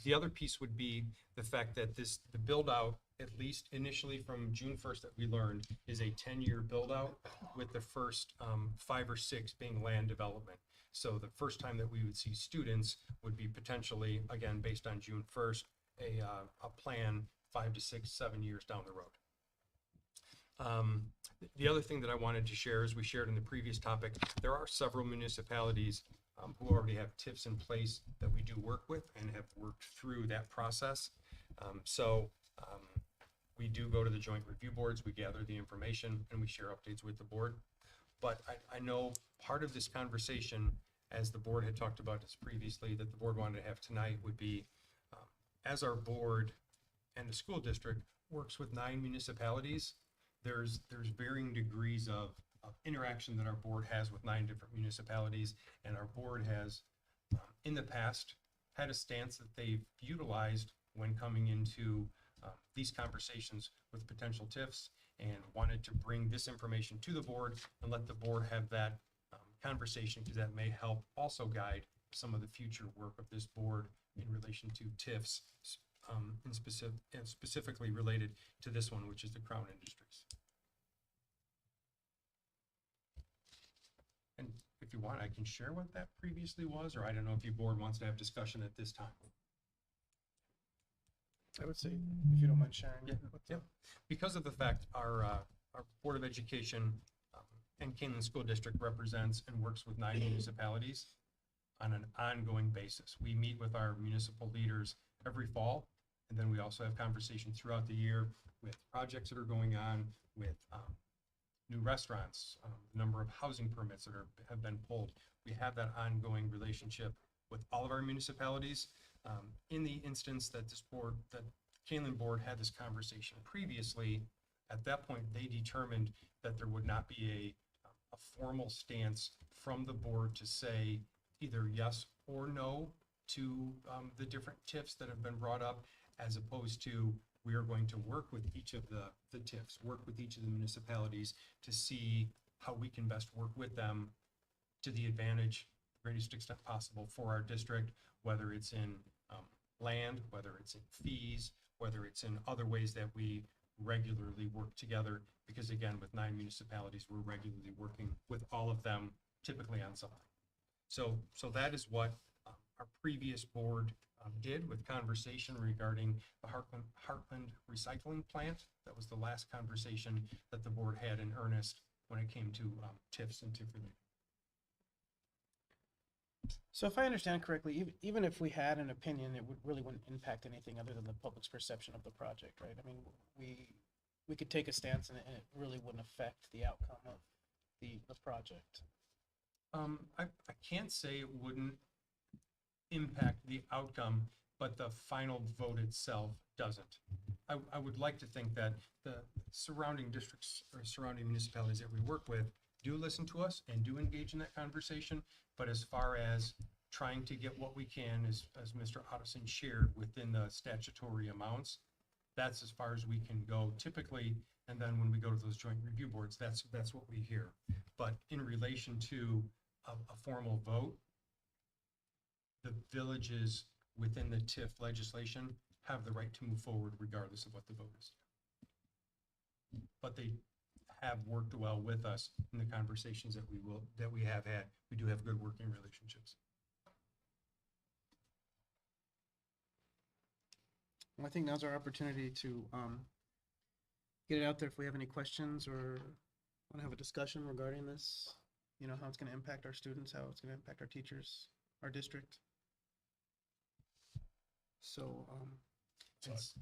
E: The other piece would be the fact that the build out, at least initially from June 1st that we learned, is a 10-year build out with the first 5 or 6 being land development. So the first time that we would see students would be potentially, again, based on June 1st, a plan 5 to 6, 7 years down the road. The other thing that I wanted to share, as we shared in the previous topic, there are several municipalities who already have TIFs in place that we do work with and have worked through that process. We do go to the joint review boards, we gather the information, and we share updates with the board. But I know part of this conversation, as the board had talked about this previously, that the board wanted to have tonight would be, as our board and the school district works with 9 municipalities, there's varying degrees of interaction that our board has with 9 different municipalities, and our board has in the past had a stance that they've utilized when coming into these conversations with potential TIFs, and wanted to bring this information to the board and let the board have that conversation, because that may help also guide some of the future work of this board in relation to TIFs, and specifically related to this one, which is the Crown Industries. And if you want, I can share what that previously was, or I don't know if your board wants to have discussion at this time.
A: I would say, if you don't mind sharing.
E: Yeah. Because of the fact our Board of Education and Kaneland School District represents and works with 9 municipalities on an ongoing basis. We meet with our municipal leaders every fall, and then we also have conversations throughout the year with projects that are going on, with new restaurants, number of housing permits that have been pulled. We have that ongoing relationship with all of our municipalities. In the instance that that Kaneland board had this conversation previously, at that point they determined that there would not be a formal stance from the board to say either yes or no to the different TIFs that have been brought up, as opposed to we are going to work with each of the TIFs, work with each of the municipalities to see how we can best work with them to the advantage, greatest extent possible for our district, whether it's in land, whether it's in fees, whether it's in other ways that we regularly work together. Because again, with 9 municipalities, we're regularly working with all of them, typically on something. So that is what our previous board did with conversation regarding the Heartland recycling plant. That was the last conversation that the board had in earnest when it came to TIFs and TIF related.
A: So if I understand correctly, even if we had an opinion, it really wouldn't impact anything other than the public's perception of the project, right? I mean, we could take a stance and it really wouldn't affect the outcome of the project.
E: I can't say it wouldn't impact the outcome, but the final vote itself doesn't. I would like to think that the surrounding districts or surrounding municipalities that we work with do listen to us and do engage in that conversation. But as far as trying to get what we can, as Mr. Otteson shared, within the statutory amounts, that's as far as we can go typically. And then when we go to those joint review boards, that's what we hear. But in relation to a formal vote, the villages within the TIF legislation have the right to move forward regardless of what the vote is. But they have worked well with us in the conversations that we have had. We do have good working relationships.
A: Well, I think now's our opportunity to get it out there if we have any questions or want to have a discussion regarding this. You know, how it's going to impact our students, how it's going to impact our teachers, our district. So,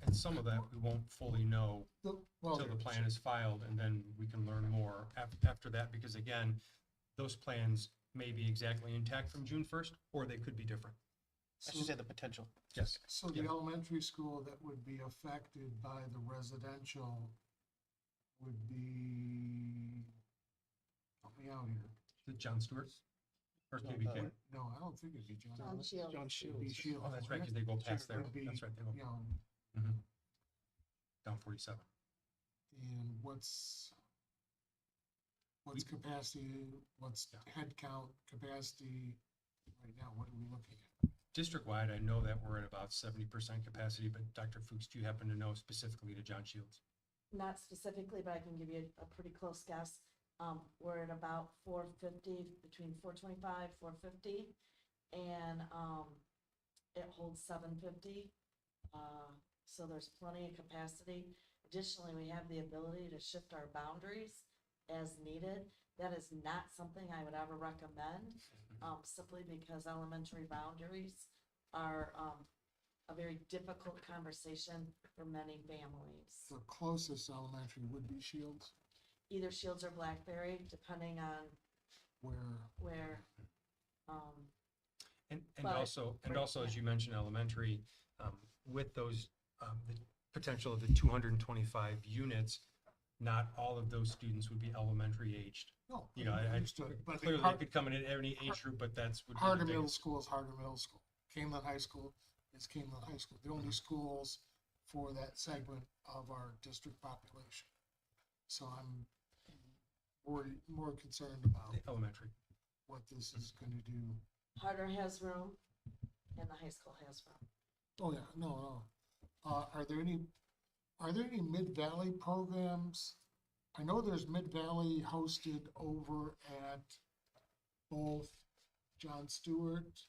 E: And some of that we won't fully know
H: Well,
E: until the plan is filed, and then we can learn more after that, because again, those plans may be exactly intact from June 1st, or they could be different.
A: I should say the potential.
E: Yes.
H: So the elementary school that would be affected by the residential would be, help me out here.
E: The John Stewart or KBK?
H: No, I don't think it'd be John.
D: John Shields.
A: John
H: It'd be
A: Shields.
H: Shields.
E: Oh, that's right, because they go past there.
H: Would be,
E: That's right, they go
H: you know,
E: down 47.
H: and what's capacity, what's head count capacity right now? What are we looking at?
E: District-wide, I know that we're at about 70% capacity, but Dr. Fuchs, do you happen to know specifically to John Shields?
G: Not specifically, but I can give you a pretty close guess. We're at about 450, between 425, 450, and it holds 750. So there's plenty of capacity. Additionally, we have the ability to shift our boundaries as needed. That is not something I would ever recommend, simply because elementary boundaries are a very difficult conversation for many families.
H: The closest elementary would be Shields,
G: Either Shields or Blackberry, depending on
H: where,
E: And
G: But-
E: also,
G: right,
E: as you mentioned, elementary, with those, the potential of the 225 units, not all of those students would be elementary aged.
H: no,
E: You know, I
H: understood. But
E: clearly they could come in at any age group, but that's would be the
H: Harder Middle
E: biggest.
H: School is Harder Middle School. Kaneland High School is Kaneland High School. The only schools for that segment of our district population. So I'm more concerned about
E: The elementary.
H: what this is gonna do.
G: Harder has room and the high school has room.
H: Oh, yeah, no. Are there any Mid-Valley programs? I know there's Mid-Valley hosted over at both John Stewart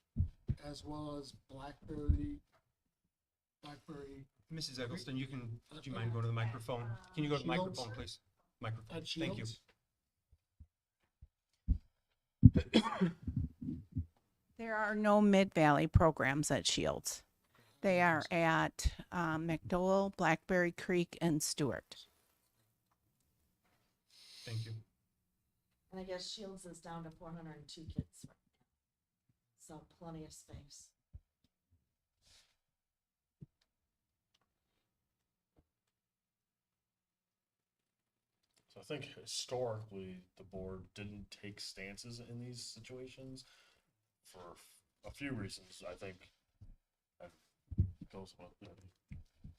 H: as well as Blackberry.
E: Mrs. Eggleston, do you mind going to the microphone? Can you go to the
H: Shields?
E: microphone, please? Microphone,
H: At
E: thank you.
H: Shields?
I: There are no Mid-Valley programs at Shields. They are at McDowell, Blackberry Creek, and Stewart.
E: Thank you.
G: And I guess Shields is down to 402 kids right now. So plenty of space.
M: So I think historically, the board didn't take stances in these situations for a few reasons. I think that goes with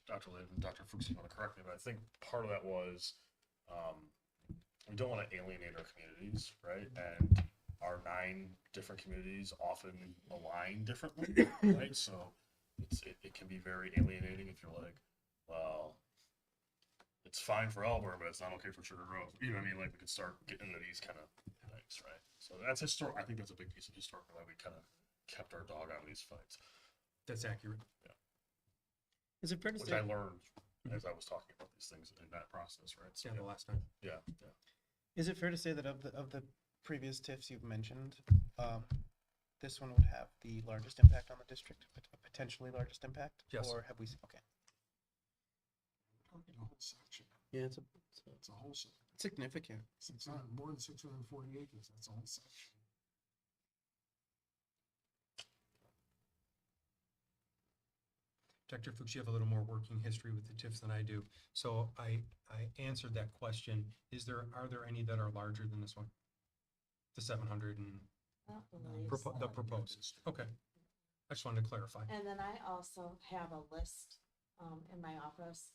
M: Dr. Liv and Dr. Fuchs, you want to correct me, but I think part of that was we don't want to alienate our communities, right? And our 9 different communities often align differently, right? So it can be very alienating if you're like, well, it's fine for Elburn, but it's not okay for Sugar Grove. You know what I mean? Like we could start getting into these kind of things, right? So that's historic. I think that's a big piece of historical why we kind of kept our dog out of these fights.
E: That's accurate.
M: Yeah.
A: Is it fair to
M: Which
A: say?
M: I learned as I was talking about these things in that process, right? So,
E: Yeah, the last time.
M: yeah.
A: Is it fair to say that of the previous TIFs you've mentioned, this one would have the largest impact on the district, potentially largest impact?
E: Yes.
A: Or have we? Okay.
H: The whole section.
A: Yeah, it's
H: It's a whole,
A: significant.
H: it's not more than 640 acres, that's a whole section.
E: Dr. Fuchs, you have a little more working history with the TIFs than I do. So I answered that question. Are there any that are larger than this one? The 700 and
G: Not believe so.
E: the proposed? Okay. I just wanted to clarify.
G: And then I also have a list in my office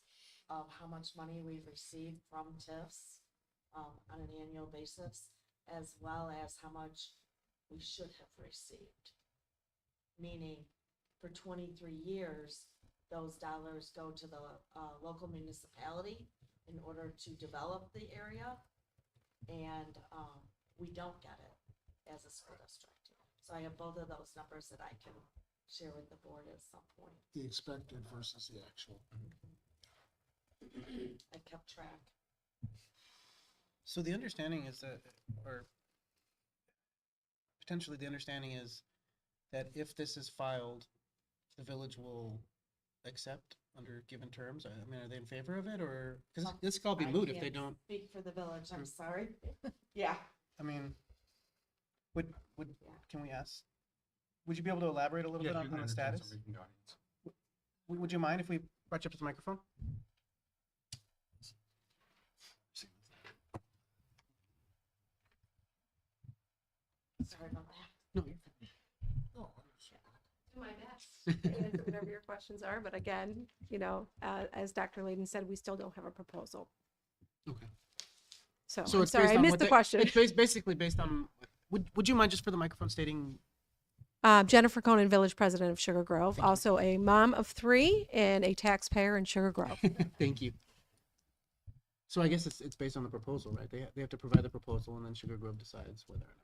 G: of how much money we've received from TIFs on an annual basis, as well as how much we should have received. Meaning, for 23 years, those dollars go to the local municipality in order to develop the area, and we don't get it as a school district. So I have both of those numbers that I can share with the board at some point.
H: The expected versus the actual.
G: I kept track.
A: So the understanding is that, or potentially the understanding is that if this is filed, the village will accept under given terms. I mean, are they in favor of it, or because this could all be
G: I
A: moot if they
G: can't
A: don't?
G: Speak for the village, I'm sorry. Yeah.
A: I mean, can we ask? Would you be able to elaborate a little bit
E: Yes,
A: on
E: you can
A: the
E: entertain
A: status?
E: somebody from the audience.
A: Would you mind if we brought you up to the microphone?
G: Sorry about that.
A: No.
I: Do my best to answer whatever your questions are, but again, you know, as Dr. Layden said, we still don't have a proposal.
A: Okay.
I: So,
A: So
I: I'm
A: it's
I: sorry,
A: based
I: I
A: on
I: missed
A: what
I: the question.
A: It's basically based on. Would you mind just for the microphone stating?
I: Jennifer Conan, Village President of Sugar Grove, also a mom of 3 and a taxpayer in Sugar Grove.
A: Thank you. So I guess it's based on the proposal, right? They have to provide the proposal, and then Sugar Grove decides whether or not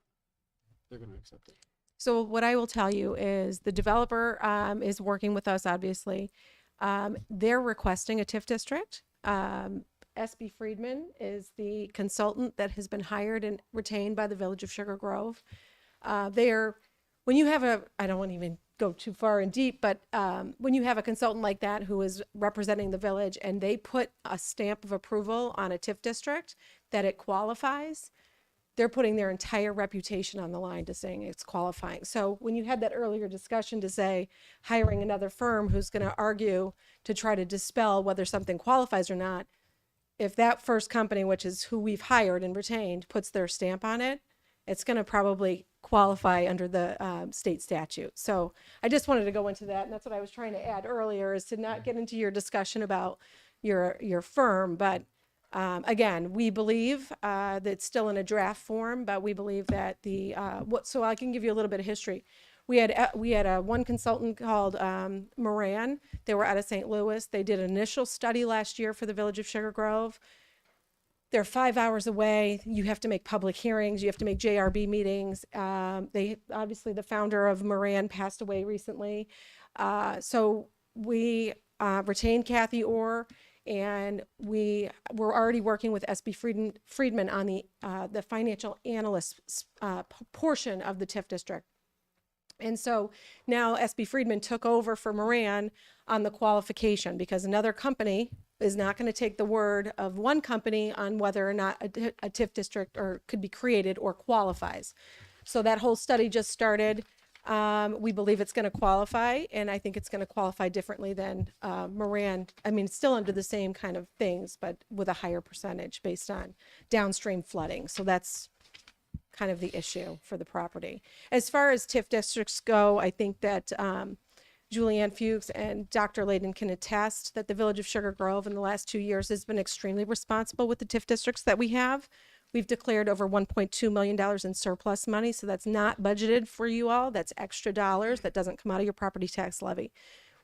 A: they're going to accept it.
I: So what I will tell you is the developer is working with us, obviously. They're requesting a TIF district. SB Friedman is the consultant that has been hired and retained by the Village of Sugar Grove. When you have I don't want to even go too far and deep, but when you have a consultant like that who is representing the village and they put a stamp of approval on a TIF district that it qualifies, they're putting their entire reputation on the line to saying it's qualifying. So when you had that earlier discussion to say hiring another firm who's going to argue to try to dispel whether something qualifies or not, if that first company, which is who we've hired and retained, puts their stamp on it, it's going to probably qualify under the state statute. So I just wanted to go into that, and that's what I was trying to add earlier, is to not get into your discussion about your firm, but again, we believe that it's still in a draft form, but we believe that so I can give you a little bit of history. We had one consultant called Moran. They were out of St. Louis. They did an initial study last year for the Village of Sugar Grove. They're 5 hours away. You have to make public hearings. You have to make JRB meetings. Obviously the founder of Moran passed away recently. So we retained Kathy Orr, and we were already working with SB Friedman on the financial analyst portion of the TIF district. And so now SB Friedman took over for Moran on the qualification, because another company is not going to take the word of one company on whether or not a TIF district could be created or qualifies. So that whole study just started. We believe it's going to qualify, and I think it's going to qualify differently than Moran. I mean, it's still under the same kind of things, but with a higher percentage based on downstream flooding. So that's kind of the issue for the property. As far as TIF districts go, I think that Julianne Fuchs and Dr. Layden can attest that the Village of Sugar Grove in the last 2 years has been extremely responsible with the TIF districts that we have. We've declared over $1.2 million in surplus money, so that's not budgeted for you all. That's extra dollars that doesn't come out of your property tax levy.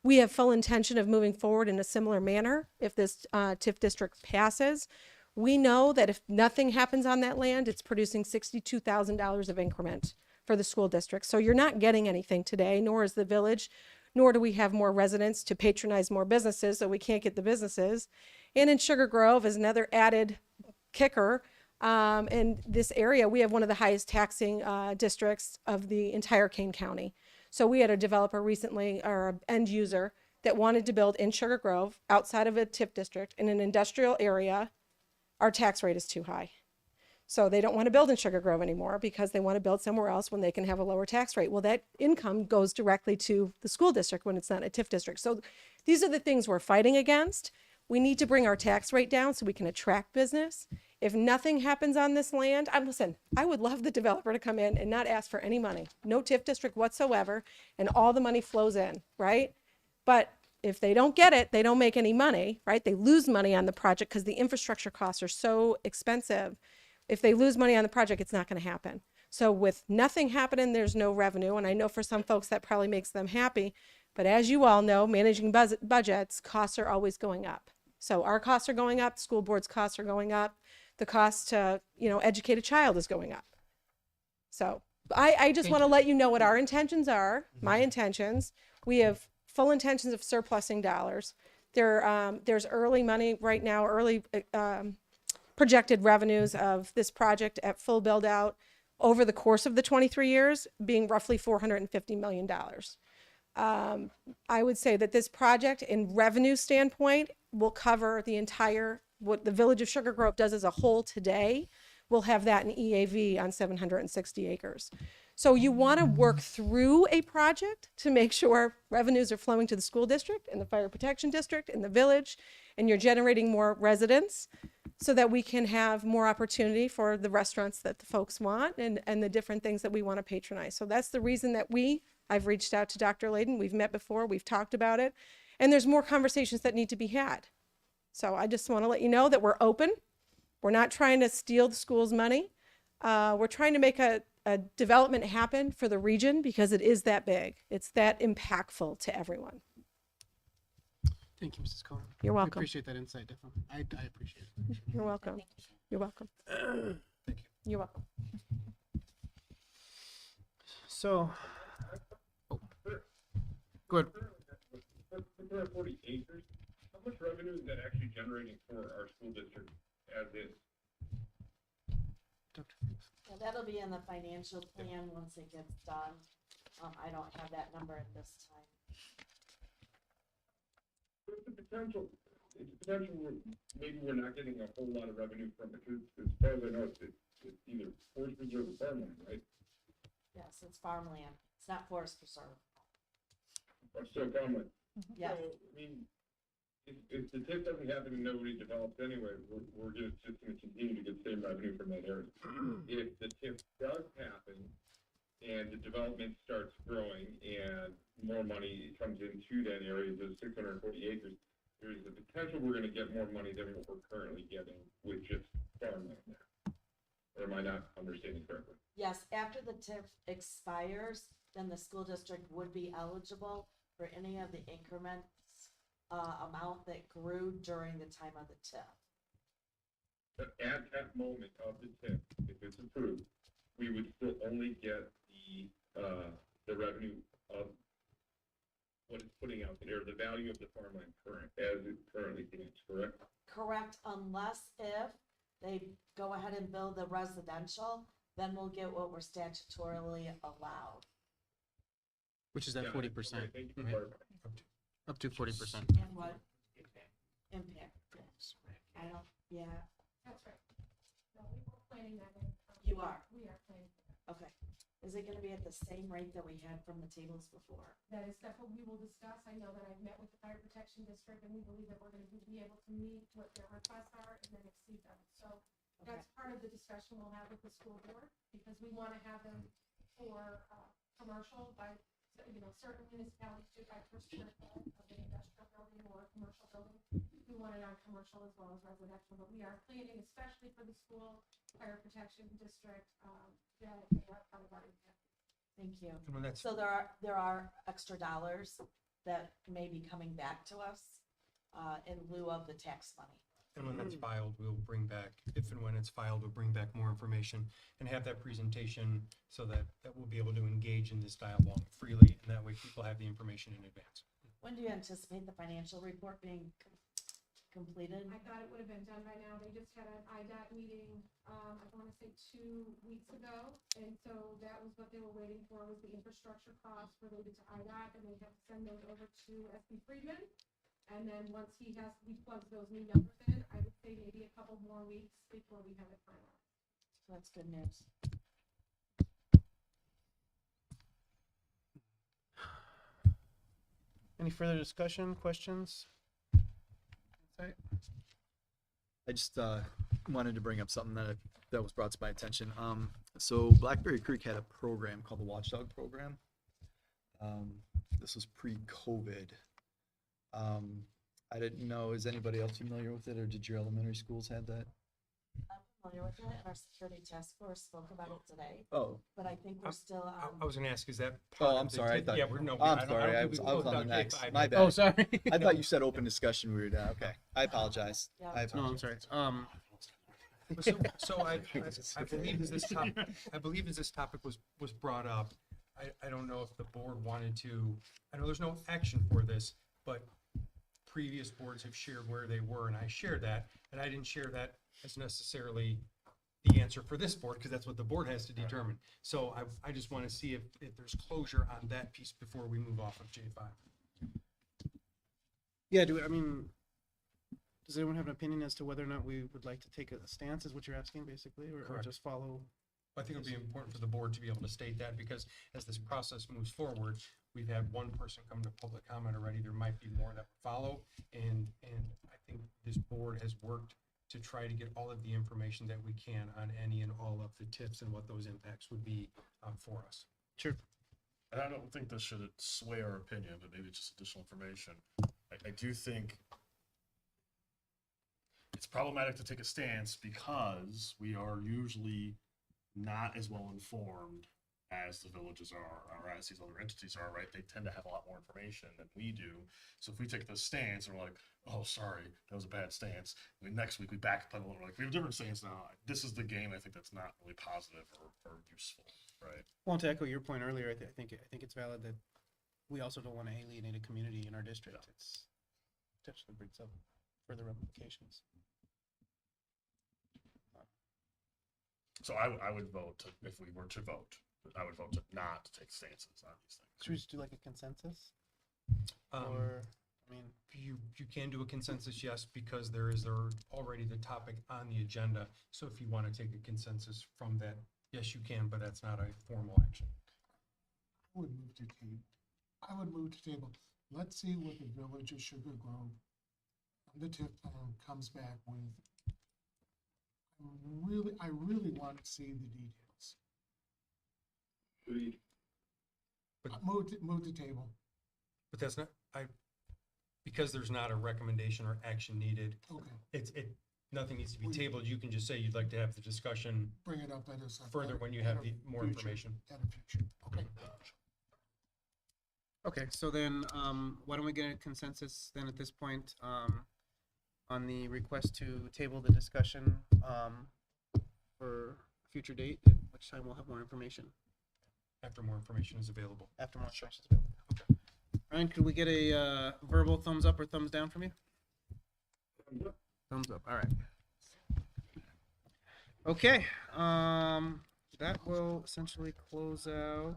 I: We have full intention of moving forward in a similar manner if this TIF district passes. We know that if nothing happens on that land, it's producing $62,000 of increment for the school district. So you're not getting anything today, nor is the village, nor do we have more residents to patronize more businesses, so we can't get the businesses. And in Sugar Grove is another added kicker. In this area, we have one of the highest taxing districts of the entire Kane County. So we had a developer recently, or an end user, that wanted to build in Sugar Grove outside of a TIF district in an industrial area our tax rate is too high. So they don't want to build in Sugar Grove anymore because they want to build somewhere else when they can have a lower tax rate. Well, that income goes directly to the school district when it's not a TIF district. So these are the things we're fighting against. We need to bring our tax rate down so we can attract business. If nothing happens on this land, listen, I would love the developer to come in and not ask for any money, no TIF district whatsoever, and all the money flows in, right? But if they don't get it, they don't make any money, right? They lose money on the project because the infrastructure costs are so expensive. If they lose money on the project, it's not going to happen. So with nothing happening, there's no revenue. And I know for some folks that probably makes them happy. But as you all know, managing budgets, costs are always going up. So our costs are going up, school board's costs are going up. The cost to, educate a child is going up. So I just want to let you know what our intentions are, my intentions. We have full intentions of surplusing dollars. There's early money right now, early projected revenues of this project at full build out over the course of the 23 years being roughly $450 million. I would say that this project in revenue standpoint will cover the entire, what the village of Sugar Grove does as a whole today. We'll have that in EAV on 760 acres. So you want to work through a project to make sure revenues are flowing to the school district and the fire protection district and the village, and you're generating more residents so that we can have more opportunity for the restaurants that the folks want and the different things that we want to patronize. So that's the reason that I've reached out to Dr. Layden. We've met before, we've talked about it, and there's more conversations that need to be had. So I just want to let you know that we're open. We're not trying to steal the school's money. We're trying to make a development happen for the region because it is that big. It's that impactful to everyone.
A: Thank you, Mrs. Cohen.
I: You're
A: I
I: welcome.
A: appreciate that insight, definitely. I appreciate it.
I: You're welcome. You're welcome.
A: Thank you.
I: You're welcome.
A: So, go ahead.
O: 40 acres, how much revenue is that actually generating for our school district as is?
G: Yeah, that'll be in the financial plan once it gets done. I don't have that number at this time.
O: It's a potential maybe we're not getting a whole lot of revenue from it, because as far as I know, it's either forest preserve or farmland, right?
G: Yes, it's farmland. It's not forest preserve.
O: Or still farmland.
G: Yes.
O: So, I mean, if the TIF doesn't happen and nobody develops anyway, we're just going to continue to get the same revenue from that area. If the TIF does happen and the development starts growing and more money comes into that area, those 640 acres, there's the potential we're going to get more money than what we're currently getting with just farmland there. Or am I not understanding correctly?
G: Yes, after the TIF expires, then the school district would be eligible for any of the increments amount that grew during the time of the TIF.
O: But at that moment of the TIF, if it's approved, we would still only get the revenue of what it's putting out there, the value of the farmland as it currently stands, correct?
G: Correct, unless if they go ahead and build the residential, then we'll get what we're statutorily allowed.
A: Which is that 40%.
O: Okay, thank you for clarifying.
A: Up to 40%.
G: And what? Impact. Yes. I don't, yeah.
I: That's right. No, we were planning that.
G: You are?
I: We are planning.
G: Okay. Is it gonna be at the same rate that we had from the tables before?
I: That is stuff we will discuss. I know that I've met with the fire protection district and we believe that we're going to be able to meet what their requests are and then exceed them. So that's part of the discussion we'll have with the school board because we want to have them for commercial by, certain municipalities do 5% of an industrial building or a commercial building. We want it on commercial as well as residential, but we are planning, especially for the school fire protection district, that they are part of our impact.
G: Thank you.
E: And when that's-
G: So there are extra dollars that may be coming back to us in lieu of the tax money.
E: And when that's filed, we'll bring back, if and when it's filed, we'll bring back more information and have that presentation so that we'll be able to engage in this dialogue freely, and that way people have the information in advance.
G: When do you anticipate the financial report being completed?
I: I thought it would have been done by now. They just had an IDOT meeting, I want to say 2 weeks ago. And so that was what they were waiting for, was the infrastructure costs related to IDOT, and they have to send those over to SB Friedman. And then once he plugs those new numbers in, I would say maybe a couple more weeks before we have it finalized.
G: That's good news.
A: Any further discussion, questions? Insight?
C: I just wanted to bring up something that was brought to my attention. So Blackberry Creek had a program called the Watchdog Program. This was pre-COVID. I didn't know, is anybody else familiar with it, or did your elementary schools have that?
G: I'm familiar with it, and our security task force spoke about it today,
C: Oh,
G: but I think we're still,
E: I was gonna ask, is that?
C: oh,
E: part
C: I'm
E: of the
C: sorry. I
E: TIF?
C: thought.
E: Yeah, we're, no.
C: I'm
E: I don't
C: sorry. I
E: think
C: was,
E: we
C: I was
E: closed
C: on the
E: out
C: next.
E: K5
C: My
E: yet.
C: bad.
A: Oh, sorry.
C: I thought you said open discussion. We were down. Okay. I apologize.
G: Yeah.
C: I
A: No, I'm
C: apologize.
A: sorry.
E: So I believe as this topic was brought up, I don't know if the board wanted to, I know there's no action for this, but previous boards have shared where they were, and I shared that, and I didn't share that as necessarily the answer for this board, because that's what the board has to determine. So I just want to see if there's closure on that piece before we move off of J5.
A: Yeah, does anyone have an opinion as to whether or not we would like to take a stance, is what you're asking, basically, or
E: Correct.
A: just follow?
E: I think it'd be important for the board to be able to state that, because as this process moves forward, we've had one person come to public comment already. There might be more that follow, and I think this board has worked to try to get all of the information that we can on any and all of the tips and what those impacts would be for us.
A: Sure.
M: And I don't think this should sway our opinion, but maybe it's just additional information. I do think it's problematic to take a stance because we are usually not as well informed as the villages are, or as these other entities are, right? They tend to have a lot more information than we do. So if we take this stance and we're like, oh, sorry, that was a bad stance. And then next week we backpedal and we're like, we have a different stance now. This is the game. I think that's not really positive or useful, right?
A: Well, to echo your point earlier, I think it's valid that we also don't want to alienate a community in our district.
M: Yeah.
A: It's potentially brings up further ramifications.
M: So I would vote to, if we were to vote, I would vote to not take stances on these things.
A: Should we just do like a consensus?
E: Um,
A: Or,
E: You can do a consensus, yes, because there is already the topic on the agenda. So if you want to take a consensus from that, yes, you can, but that's not a formal action.
H: I would move to table. Let's see what the Village of Sugar Grove, the TIF plan comes back with. I really want to see the details.
O: Agreed.
H: Move the table.
E: But that's not, because there's not a recommendation or action needed,
H: Okay,
E: nothing needs to be tabled. You can just say you'd like to have the discussion
H: bring it up at a.
E: further when you have the more
H: future-
E: information.
H: At a future, okay.
A: okay, so then, why don't we get a consensus then at this point, on the request to table the discussion, for a future date, at which time we'll have more information,
E: After more information is available.
A: after more information is available. Okay. Ryan, could we get a, verbal thumbs up or thumbs down from you? Thumbs up, all right. Okay, that will essentially close out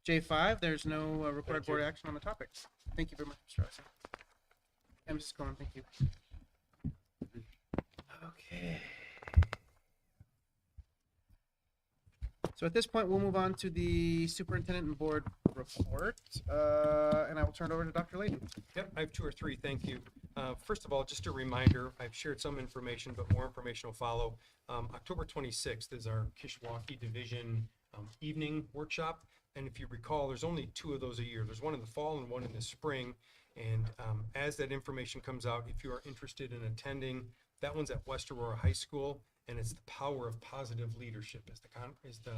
A: J5. There's no required board action on the topic. Thank you very much, Mr. Austin. And Mrs. Cohen, thank you. Okay. So at this point, we'll move on to the superintendent and board report, and I will turn it over to Dr. Layton.
E: Yep, I have two or three, thank you. First of all, just a reminder, I've shared some information, but more information will follow. October 26th is our Kishwaukee Division evening workshop. And if you recall, there's only two of those a year. There's one in the fall and one in the spring. And as that information comes out, if you are interested in attending, that one's at West Aurora High School. And it's the power of positive leadership is the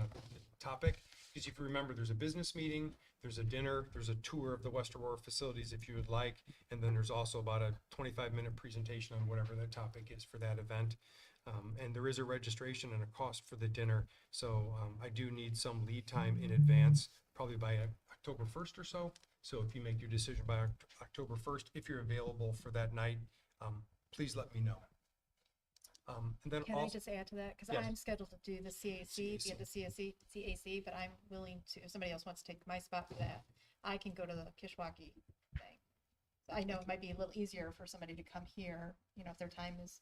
E: topic. Because if you remember, there's a business meeting, there's a dinner, there's a tour of the West Aurora facilities if you would like, and then there's also about a 25-minute presentation on whatever that topic is for that event. And there is a registration and a cost for the dinner, so I do need some lead time in advance, probably by October 1st or so. So if you make your decision by October 1st, if you're available for that night, please let me know. And then
J: Can
E: also,
J: I just add to that? Because
E: Yes.
J: I'm scheduled to do the CAC, be at the CAC, but I'm willing to, if somebody else wants to take my spot for that, I can go to the Kishwaukee thing. I know it might be a little easier for somebody to come here, you know, if their time is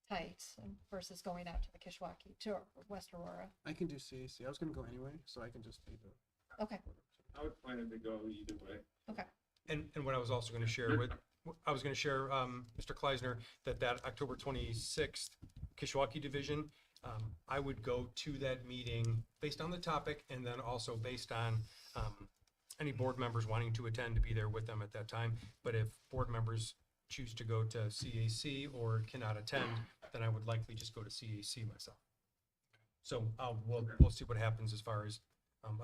J: tight versus going out to the Kishwaukee, to West Aurora.
A: I can do CAC. I was gonna go anyway, so I can just be the.
J: Okay,
O: I would plan to go either way.
J: okay.
E: And what I was also going to share Mr. Kleisner, that October 26th Kishwaukee Division, I would go to that meeting based on the topic and then also based on any board members wanting to attend to be there with them at that time. But if board members choose to go to CAC or cannot attend, then I would likely just go to CAC myself. So we'll see what happens as far as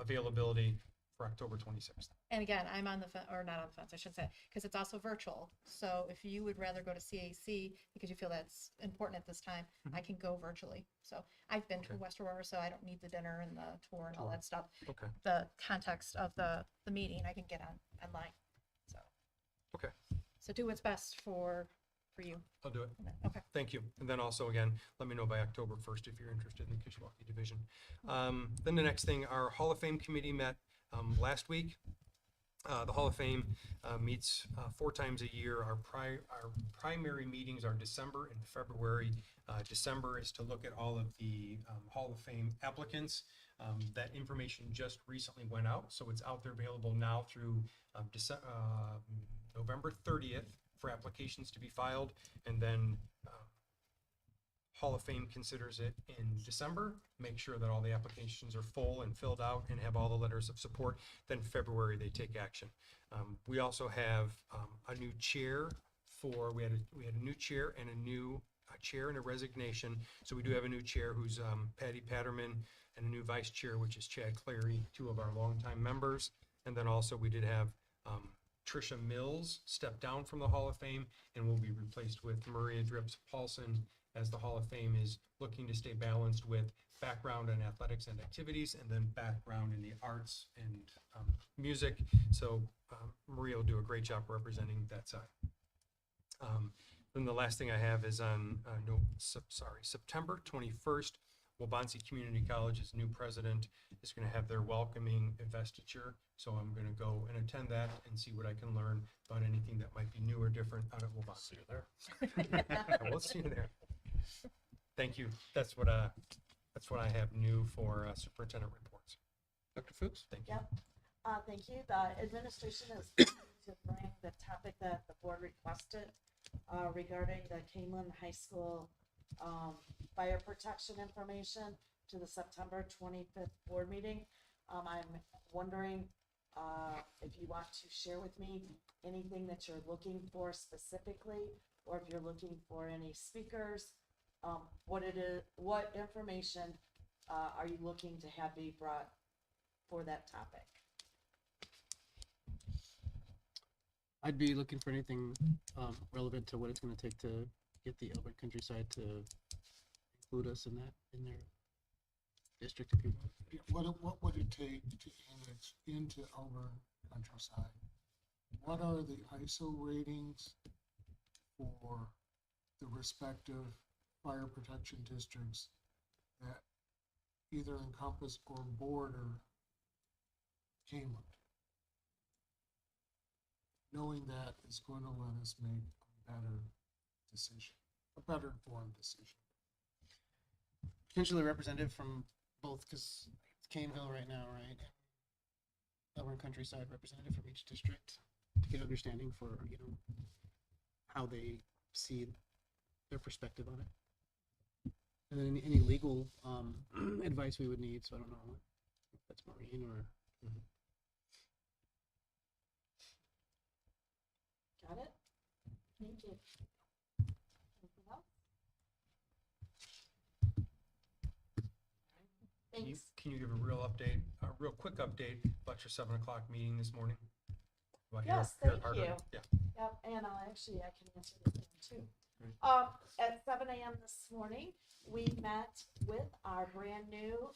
E: availability for October 26th.
J: And again, I'm on the fence, or not on the fence, I should say, because it's also virtual. So if you would rather go to CAC because you feel that's important at this time, I can go virtually. So I've been to
E: Okay.
J: West Aurora, so I don't need the dinner and the tour and all that stuff.
E: Okay.
J: The context of the meeting, I can get online. So.
E: Okay.
J: So do what's best for you.
E: I'll do it.
J: Okay.
E: Thank you. And then also, again, let me know by October 1st if you're interested in the Kishwaukee Division. Then the next thing, our Hall of Fame committee met last week. The Hall of Fame meets 4 times a year. Our primary meetings are December and February. December is to look at all of the Hall of Fame applicants. That information just recently went out, so it's out there available now through November 30th for applications to be filed, and then Hall of Fame considers it in December, make sure that all the applications are full and filled out and have all the letters of support. Then February, they take action. We also have a new chair we had a new chair and a new chair and a resignation. So we do have a new chair who's Patty Patterman, and a new vice chair, which is Chad Clary, 2 of our longtime members. And then also we did have Tricia Mills step down from the Hall of Fame and will be replaced with Maria Drips Paulson, as the Hall of Fame is looking to stay balanced with background in athletics and activities, and then background in the arts and music. So Maria will do a great job representing that side. Then the last thing I have is on September 21st, Waubonsee Community College's new president is going to have their welcoming investiture. So I'm going to go and attend that and see what I can learn about anything that might be new or different out of Waubonsee.
L: See you there.
E: I will see you there. Thank you. That's what I have new for superintendent reports.
A: Dr. Fuchs?
E: Thank you.
G: Yep. Thank you. The administration is going to bring the topic that the board requested regarding the Kaneland High School fire protection information to the September 25th board meeting. I'm wondering if you want to share with me anything that you're looking for specifically, or if you're looking for any speakers, what information are you looking to have be brought for that topic?
A: I'd be looking for anything relevant to what it's going to take to get the Elbert Countryside to include us in their district, if you will.
H: What would it take to annex into Auburn Countryside? What are the ISO ratings for the respective fire protection districts that either encompass or border Kaneland? Knowing that is going to let us make a better decision, a better informed decision.
A: Potentially representative from both, because it's Caneville right now, right? Elbert Countryside representative from each district to get understanding for, how they see their perspective on it. And then any legal advice we would need, so I don't know if that's Maureen or.
G: Got it? Thank you. Anything else? Thanks.
E: Can you give a real quick update about your 7 o'clock meeting this morning? About
G: Yes,
E: your
G: thank
E: hardware?
G: you.
E: Yeah.
G: Yep, and I can answer this one too. At 7 a.m. this morning, we met with our brand new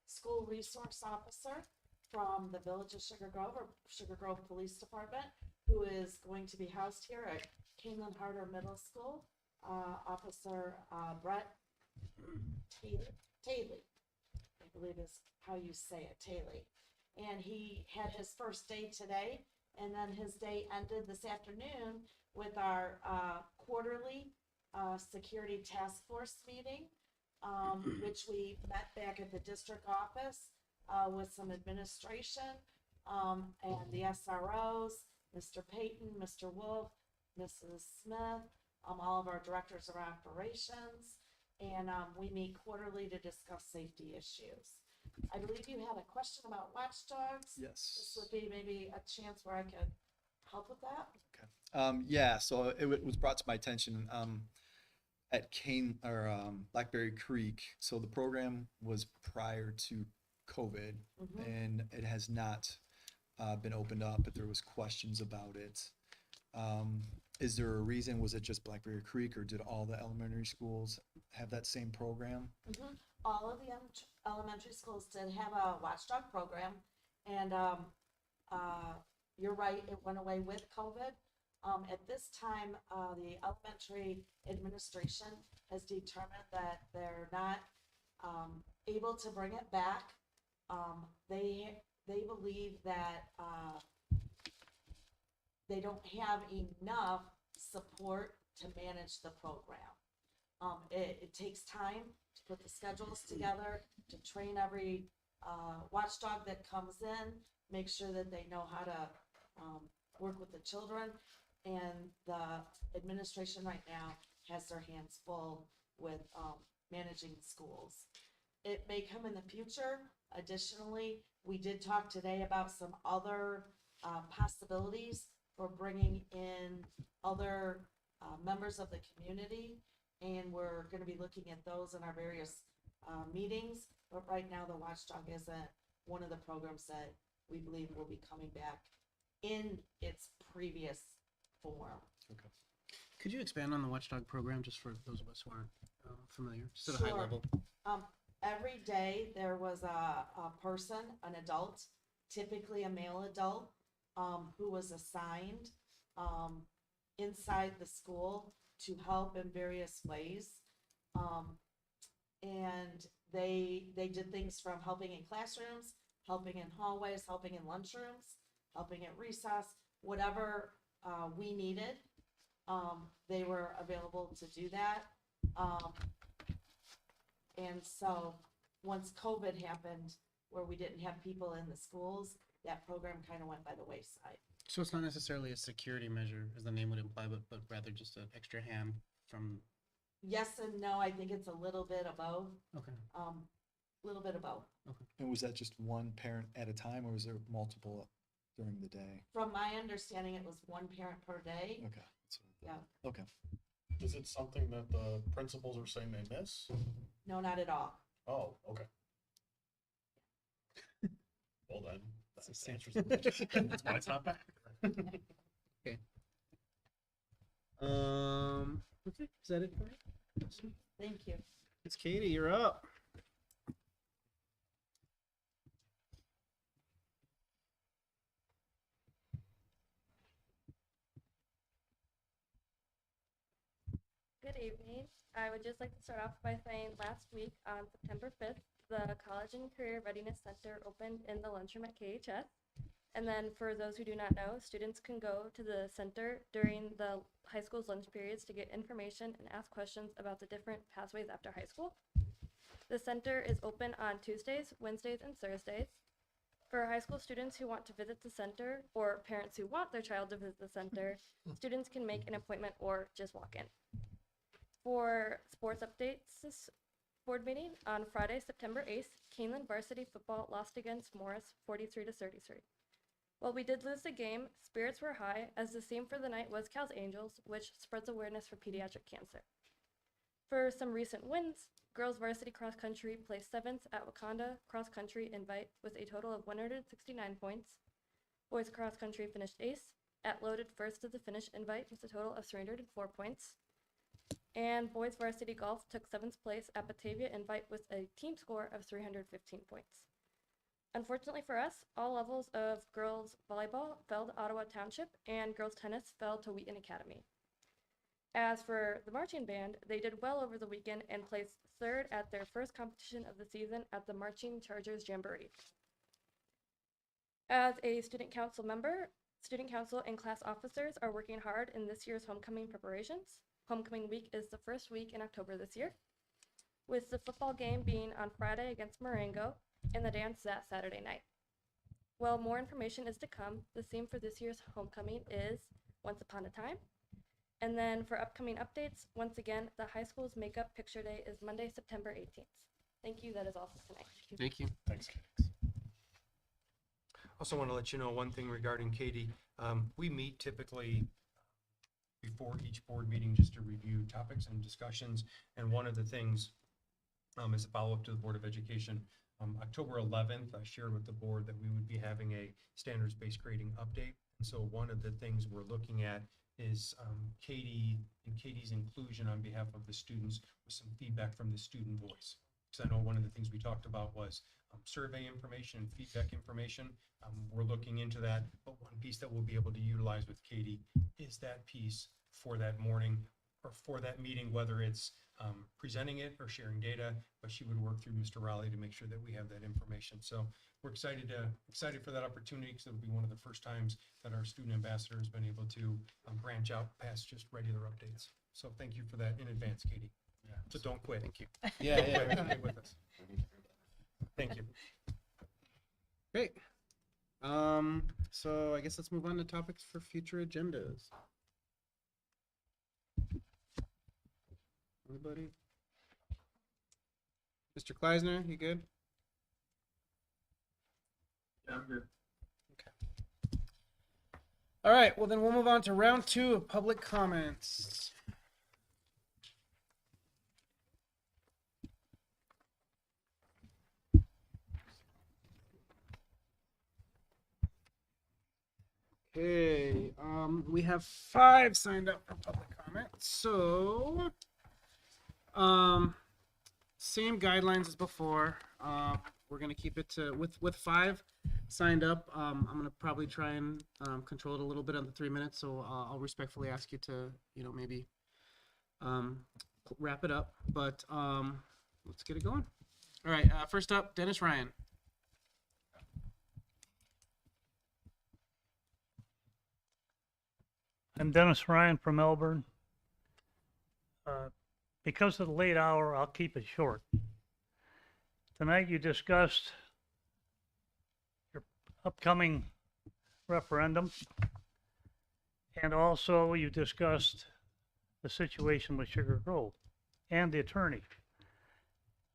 G: school resource officer from the Village of Sugar Grove, or Sugar Grove Police Department, who is going to be housed here at Kaneland Harder Middle School. Officer Brett Taylor, I believe is how you say it, Taylor. And he had his first day today, And then his day ended this afternoon with our quarterly security task force meeting, which we met back at the district office with some administration and the SROs, Mr. Payton, Mr. Wolf, Mrs. Smith, all of our directors of operations, and we meet quarterly to discuss safety issues. I believe you had a question about watchdogs.
C: Yes.
G: This would be maybe a chance where I could help with that.
C: Yeah, so it was brought to my attention at Blackberry Creek. So the program was prior to COVID, and it has not been opened up, but there was questions about it. Is there a reason? Was it just Blackberry Creek, or did all the elementary schools have that same program?
G: All of the elementary schools did have a watchdog program, and you're right, it went away with COVID. At this time, the elementary administration has determined that they're not able to bring it back. They believe that they don't have enough support to manage the program. It takes time to put the schedules together, to train every watchdog that comes in, make sure that they know how to work with the children. And the administration right now has their hands full with managing schools. It may come in the future. Additionally, we did talk today about some other possibilities for bringing in other members of the community, and we're going to be looking at those in our various meetings. But right now, the watchdog isn't one of the programs that we believe will be coming back in its previous form.
C: Okay.
A: Could you expand on the watchdog program just for those of us who aren't familiar, just at a high
G: Sure.
A: level?
G: Every day there was a person, an adult, typically a male adult, who was assigned inside the school to help in various ways. And they did things from helping in classrooms, helping in hallways, helping in lunchrooms, helping at recess, whatever we needed. They were available to do that. And so once COVID happened, where we didn't have people in the schools, that program kind of went by the wayside.
A: So it's not necessarily a security measure, as the name would imply, but rather just an extra hand from.
G: Yes and no, I think it's a little bit of both.
A: Okay.
G: Little bit of both.
A: Okay.
C: And was that just one parent at a time, or was there multiple during the day?
G: From my understanding, it was one parent per day.
C: Okay.
G: Yeah.
C: Okay.
M: Is it something that the principals are saying they miss?
G: No, not at all.
M: Oh, okay. Well then, that
A: That's the
M: answers the question. That's why it's not back.
A: Okay. Okay. Is that it for you?
G: Thank you.
A: It's Katie. You're up.
Q: Good evening. I would just like to start off by saying last week on September 5th, the College and Career Readiness Center opened in the lunchroom at KHS. And then for those who do not know, students can go to the center during the high school's lunch periods to get information and ask questions about the different pathways after high school. The center is open on Tuesdays, Wednesdays, and Thursdays. For high school students who want to visit the center, or parents who want their child to visit the center, students can make an appointment or just walk in. For sports updates, this board meeting on Friday, September 8th, Kaneland varsity football lost against Morris 43-33. While we did lose the game, spirits were high, as the theme for the night was Cal's Angels, which spreads awareness for pediatric cancer. For some recent wins, girls varsity cross country placed 7th at Wakanda cross country invite with a total of 169 points. Boys cross country finished 8th at Loaded first of the finish invite with a total of 304 points. And boys varsity golf took 7th place at Batavia invite with a team score of 315 points. Unfortunately for us, all levels of girls volleyball fell to Ottawa Township and girls tennis fell to Wheaton Academy. As for the marching band, they did well over the weekend and placed 3rd at their first competition of the season at the Marching Chargers Jamboree. As a student council member, Student council and class officers are working hard in this year's homecoming preparations. Homecoming week is the first week in October this year, with the football game being on Friday against Marengo and the dance that Saturday night. While more information is to come, the theme for this year's homecoming is Once Upon a Time. And then for upcoming updates, once again, the high school's makeup picture day is Monday, September 18th. Thank you. That is all for tonight.
A: Thank you.
L: Thanks.
E: Also want to let you know one thing regarding Katie. We meet typically before each board meeting just to review topics and discussions. And one of the things is a follow-up to the Board of Education. October 11th, I shared with the board that we would be having a standards-based grading update. And so one of the things we're looking at is Katie and Katie's inclusion on behalf of the students with some feedback from the student voice. Because I know one of the things we talked about was survey information and feedback information. We're looking into that, but one piece that we'll be able to utilize with Katie is that piece for that morning or for that meeting, whether it's presenting it or sharing data, but she would work through Mr. Raleigh to make sure that we have that information. So we're excited for that opportunity because it'll be one of the first times that our student ambassador has been able to branch out past just regular updates. So thank you for that in advance, Katie.
L: Yeah.
E: So don't quit.
A: Thank you.
E: Don't quit. Stay with us. Thank you.
A: Great. So I guess let's move on to topics for future agendas. Anybody? Mr. Kleisner, you good?
O: Yeah, I'm good.
A: Okay. All right, well then we'll move on to round 2 of public comments. Okay, we have 5 signed up for public comment. So, same guidelines as before. We're gonna keep it to with 5 signed up. I'm gonna probably try and control it a little bit on the 3 minutes. So I'll respectfully ask you to, maybe wrap it up. But let's get it going. All right. First up, Dennis Ryan.
R: I'm Dennis Ryan from Melbourne. Because of the late hour, I'll keep it short. Tonight you discussed your upcoming referendum, and also you discussed the situation with Sugar Grove and the attorney.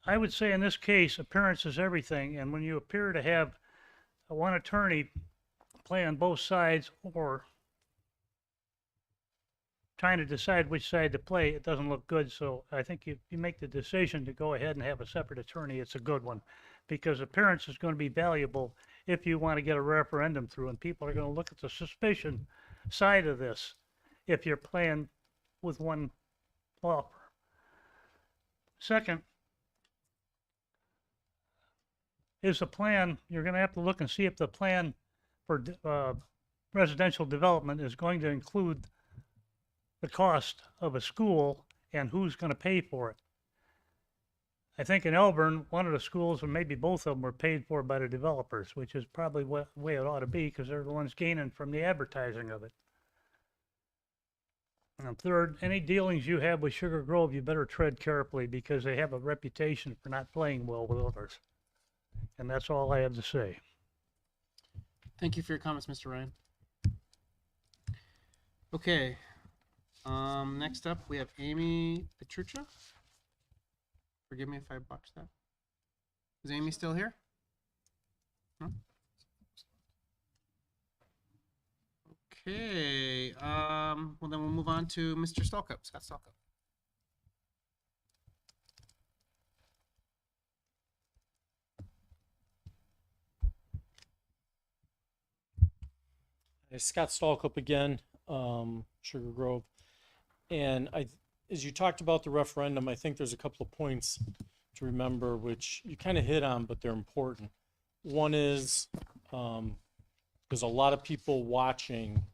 R: I would say in this case, appearance is everything, and when you appear to have one attorney play on both sides or trying to decide which side to play, it doesn't look good. So I think if you make the decision to go ahead and have a separate attorney, it's a good one, because appearance is going to be valuable if you want to get a referendum through, and people are going to look at the suspicion side of this if you're playing with one law firm. Second is the plan. You're going to have to look and see if the plan for residential development is going to include the cost of a school and who's going to pay for it. I think in Elburn, one of the schools, or maybe both of them, were paid for by the developers, which is probably the way it ought to be, because they're the ones gaining from the advertising of it. And third, any dealings you have with Sugar Grove, you better tread carefully, because they have a reputation for not playing well with others. And that's all I have to say.
A: Thank you for your comments, Mr. Ryan. Okay. Next up, we have Amy Petrucha. Forgive me if I botched that. Is Amy still here? No? Okay. Well, then we'll move on to Mr. Stalkup, Scott Stalkup.
F: Scott Stalkup again, Sugar Grove. And as you talked about the referendum, I think there's a couple of points to remember, which you kind of hit on, but they're important. One is there's a lot of people watching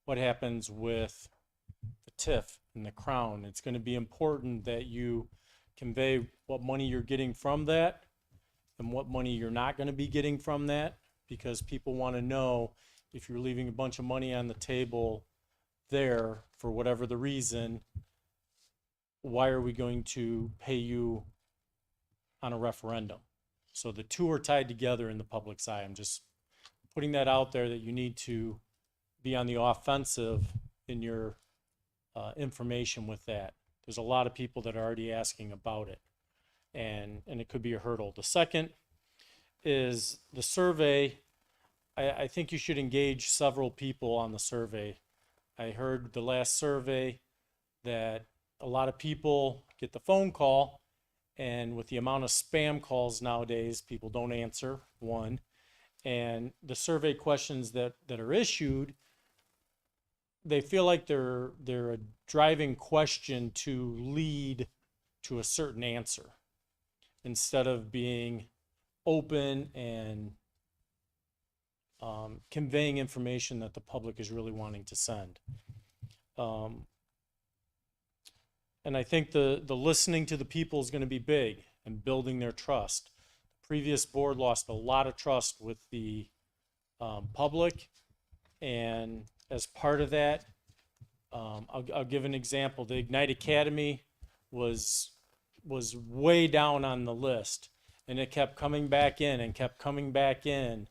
F: what happens with the TIF and the Crown. It's going to be important that you convey what money you're getting from that and what money you're not going to be getting from that, because people want to know if you're leaving a bunch of money on the table there for whatever the reason, why are we going to pay you on a referendum? So the two are tied together in the public's eye. I'm just putting that out there that you need to be on the offensive in your information with that. There's a lot of people that are already asking about it, and it could be a hurdle. The second is the survey. I think you should engage several people on the survey. I heard the last survey that a lot of people get the phone call, and with the amount of spam calls nowadays, people don't answer, one. And the survey questions that are issued, they feel like they're a driving question to lead to a certain answer instead of being open and conveying information that the public is really wanting to send. And I think the listening to the people is going to be big and building their trust. The previous board lost a lot of trust with the public, and as part of that, I'll give an example. The Ignite Academy was way down on the list, and it kept coming back in and kept coming back in,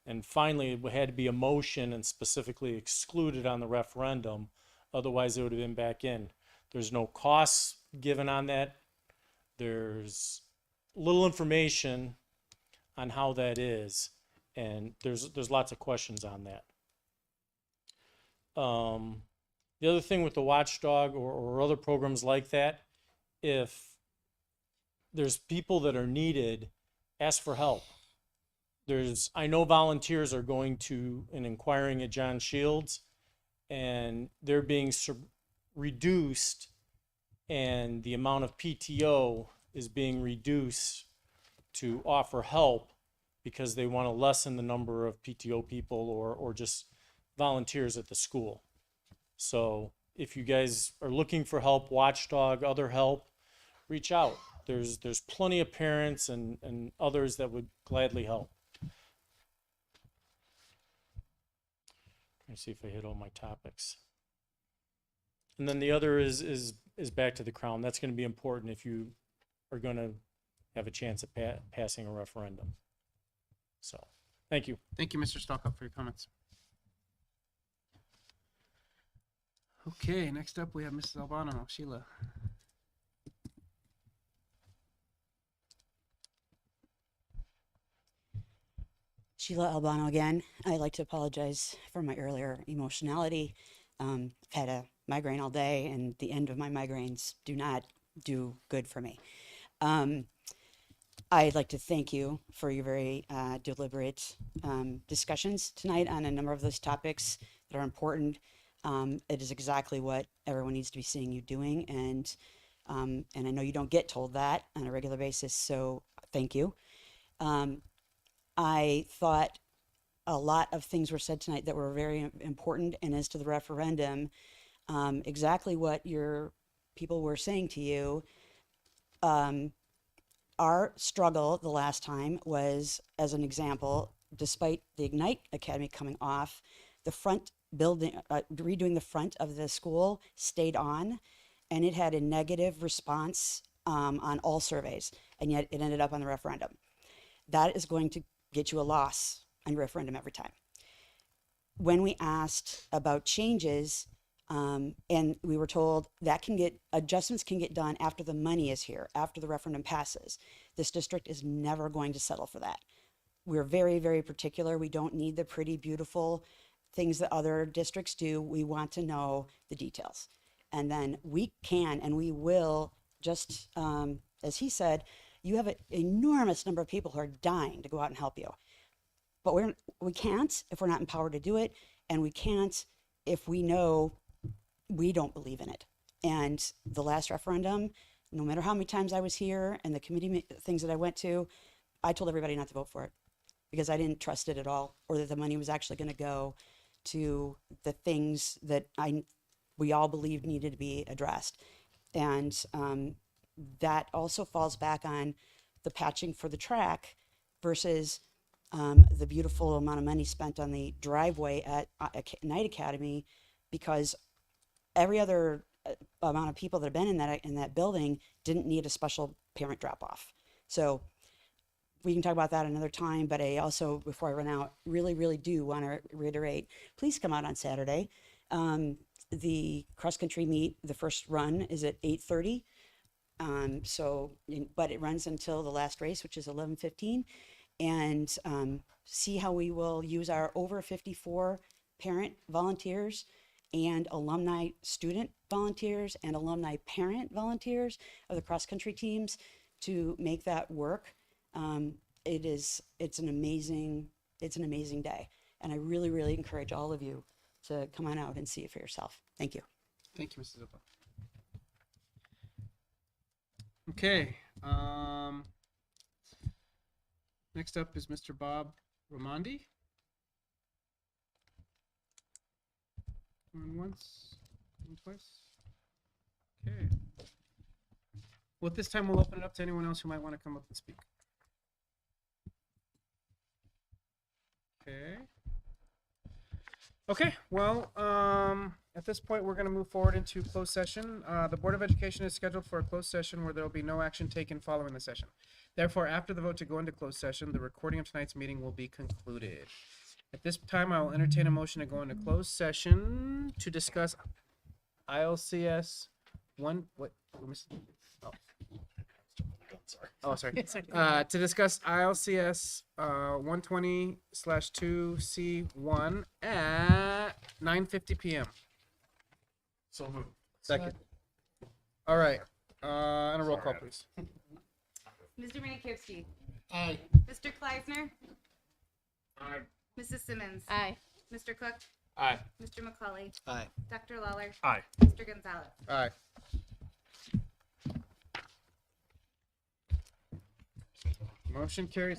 F: and finally it had to be a motion and specifically excluded on the referendum. Otherwise, it would have been back in. There's no costs given on that. There's little information on how that is, and there's lots of questions on that. The other thing with the watchdog or other programs like that, if there's people that are needed, ask for help. I know volunteers are going to and inquiring at John Shields, and they're being reduced, and the amount of PTO is being reduced to offer help because they want to lessen the number of PTO people or just volunteers at the school. So if you guys are looking for help, watchdog, other help, reach out. There's plenty of parents and others that would gladly help. Let me see if I hit all my topics. And then the other is back to the crown. That's going to be important if you are going to have a chance at passing a referendum. So, thank you.
A: Thank you, Mr. Stalkup, for your comments. Okay, next up we have Mrs. Albano. Sheila.
D: Sheila Albano again. I'd like to apologize for my earlier emotionality. I've had a migraine all day, and the end of my migraines do not do good for me. I'd like to thank you for your very deliberate discussions tonight on a number of those topics that are important. It is exactly what everyone needs to be seeing you doing, and I know you don't get told that on a regular basis, so thank you. I thought a lot of things were said tonight that were very important, and as to the referendum, exactly what your people were saying to you. Our struggle the last time was, as an example, despite the Ignite Academy coming off, the front building, redoing the front of the school stayed on, and it had a negative response on all surveys, and yet it ended up on the referendum. That is going to get you a loss on your referendum every time. When we asked about changes, and we were told that adjustments can get done after the money is here, after the referendum passes. This district is never going to settle for that. We're very, very particular. We don't need the pretty, beautiful things that other districts do. We want to know the details. And then we can and we will, just as he said, you have an enormous number of people who are dying to go out and help you. But we can't if we're not empowered to do it, and we can't if we know we don't believe in it. And the last referendum, no matter how many times I was here and the committee things that I went to, I told everybody not to vote for it because I didn't trust it at all, or that the money was actually going to go to the things that we all believed needed to be addressed. And that also falls back on the patching for the track versus the beautiful amount of money spent on the driveway at Night Academy, because every other amount of people that have been in that building didn't need a special parent drop off. So we can talk about that another time, but I also, before I run out, really do want to reiterate, please come out on Saturday. The cross country meet, the first run is at 8:30. But it runs until the last race, which is 11:15, and see how we will use our over 54 parent volunteers and alumni student volunteers and alumni parent volunteers of the cross country teams to make that work. It's an amazing day. And I really encourage all of you to come on out and see it for yourself. Thank you.
A: Thank you, Mrs. Zuppa. Okay. Next up is Mr. Bob Ramondi. Going once, going twice. Okay. Well, at this time, we'll open it up to anyone else who might want to come up and speak. Okay. Okay, well, at this point, we're going to move forward into closed session. The Board of Education is scheduled for a closed session where there will be no action taken following the session. Therefore, after the vote to go into closed session, the recording of tonight's meeting will be concluded. At this time, I will entertain a motion to go into closed session to discuss ILCS sorry. To discuss ILCS 120/2C1 at 9:50 p.m.
M: So moved.
A: Second. All right. And a roll call, please.
B: Mr. Mankowski.
H: Aye.
B: Mr. Kleisner.
O: Aye.
B: Mrs. Simmons.
J: Aye.
B: Mr. Cook.
N: Aye.
B: Mr. McCully.
C: Aye.
B: Dr. Lawler.
M: Aye.
B: Mr. Gonzalez.
A: Aye. Motion carries.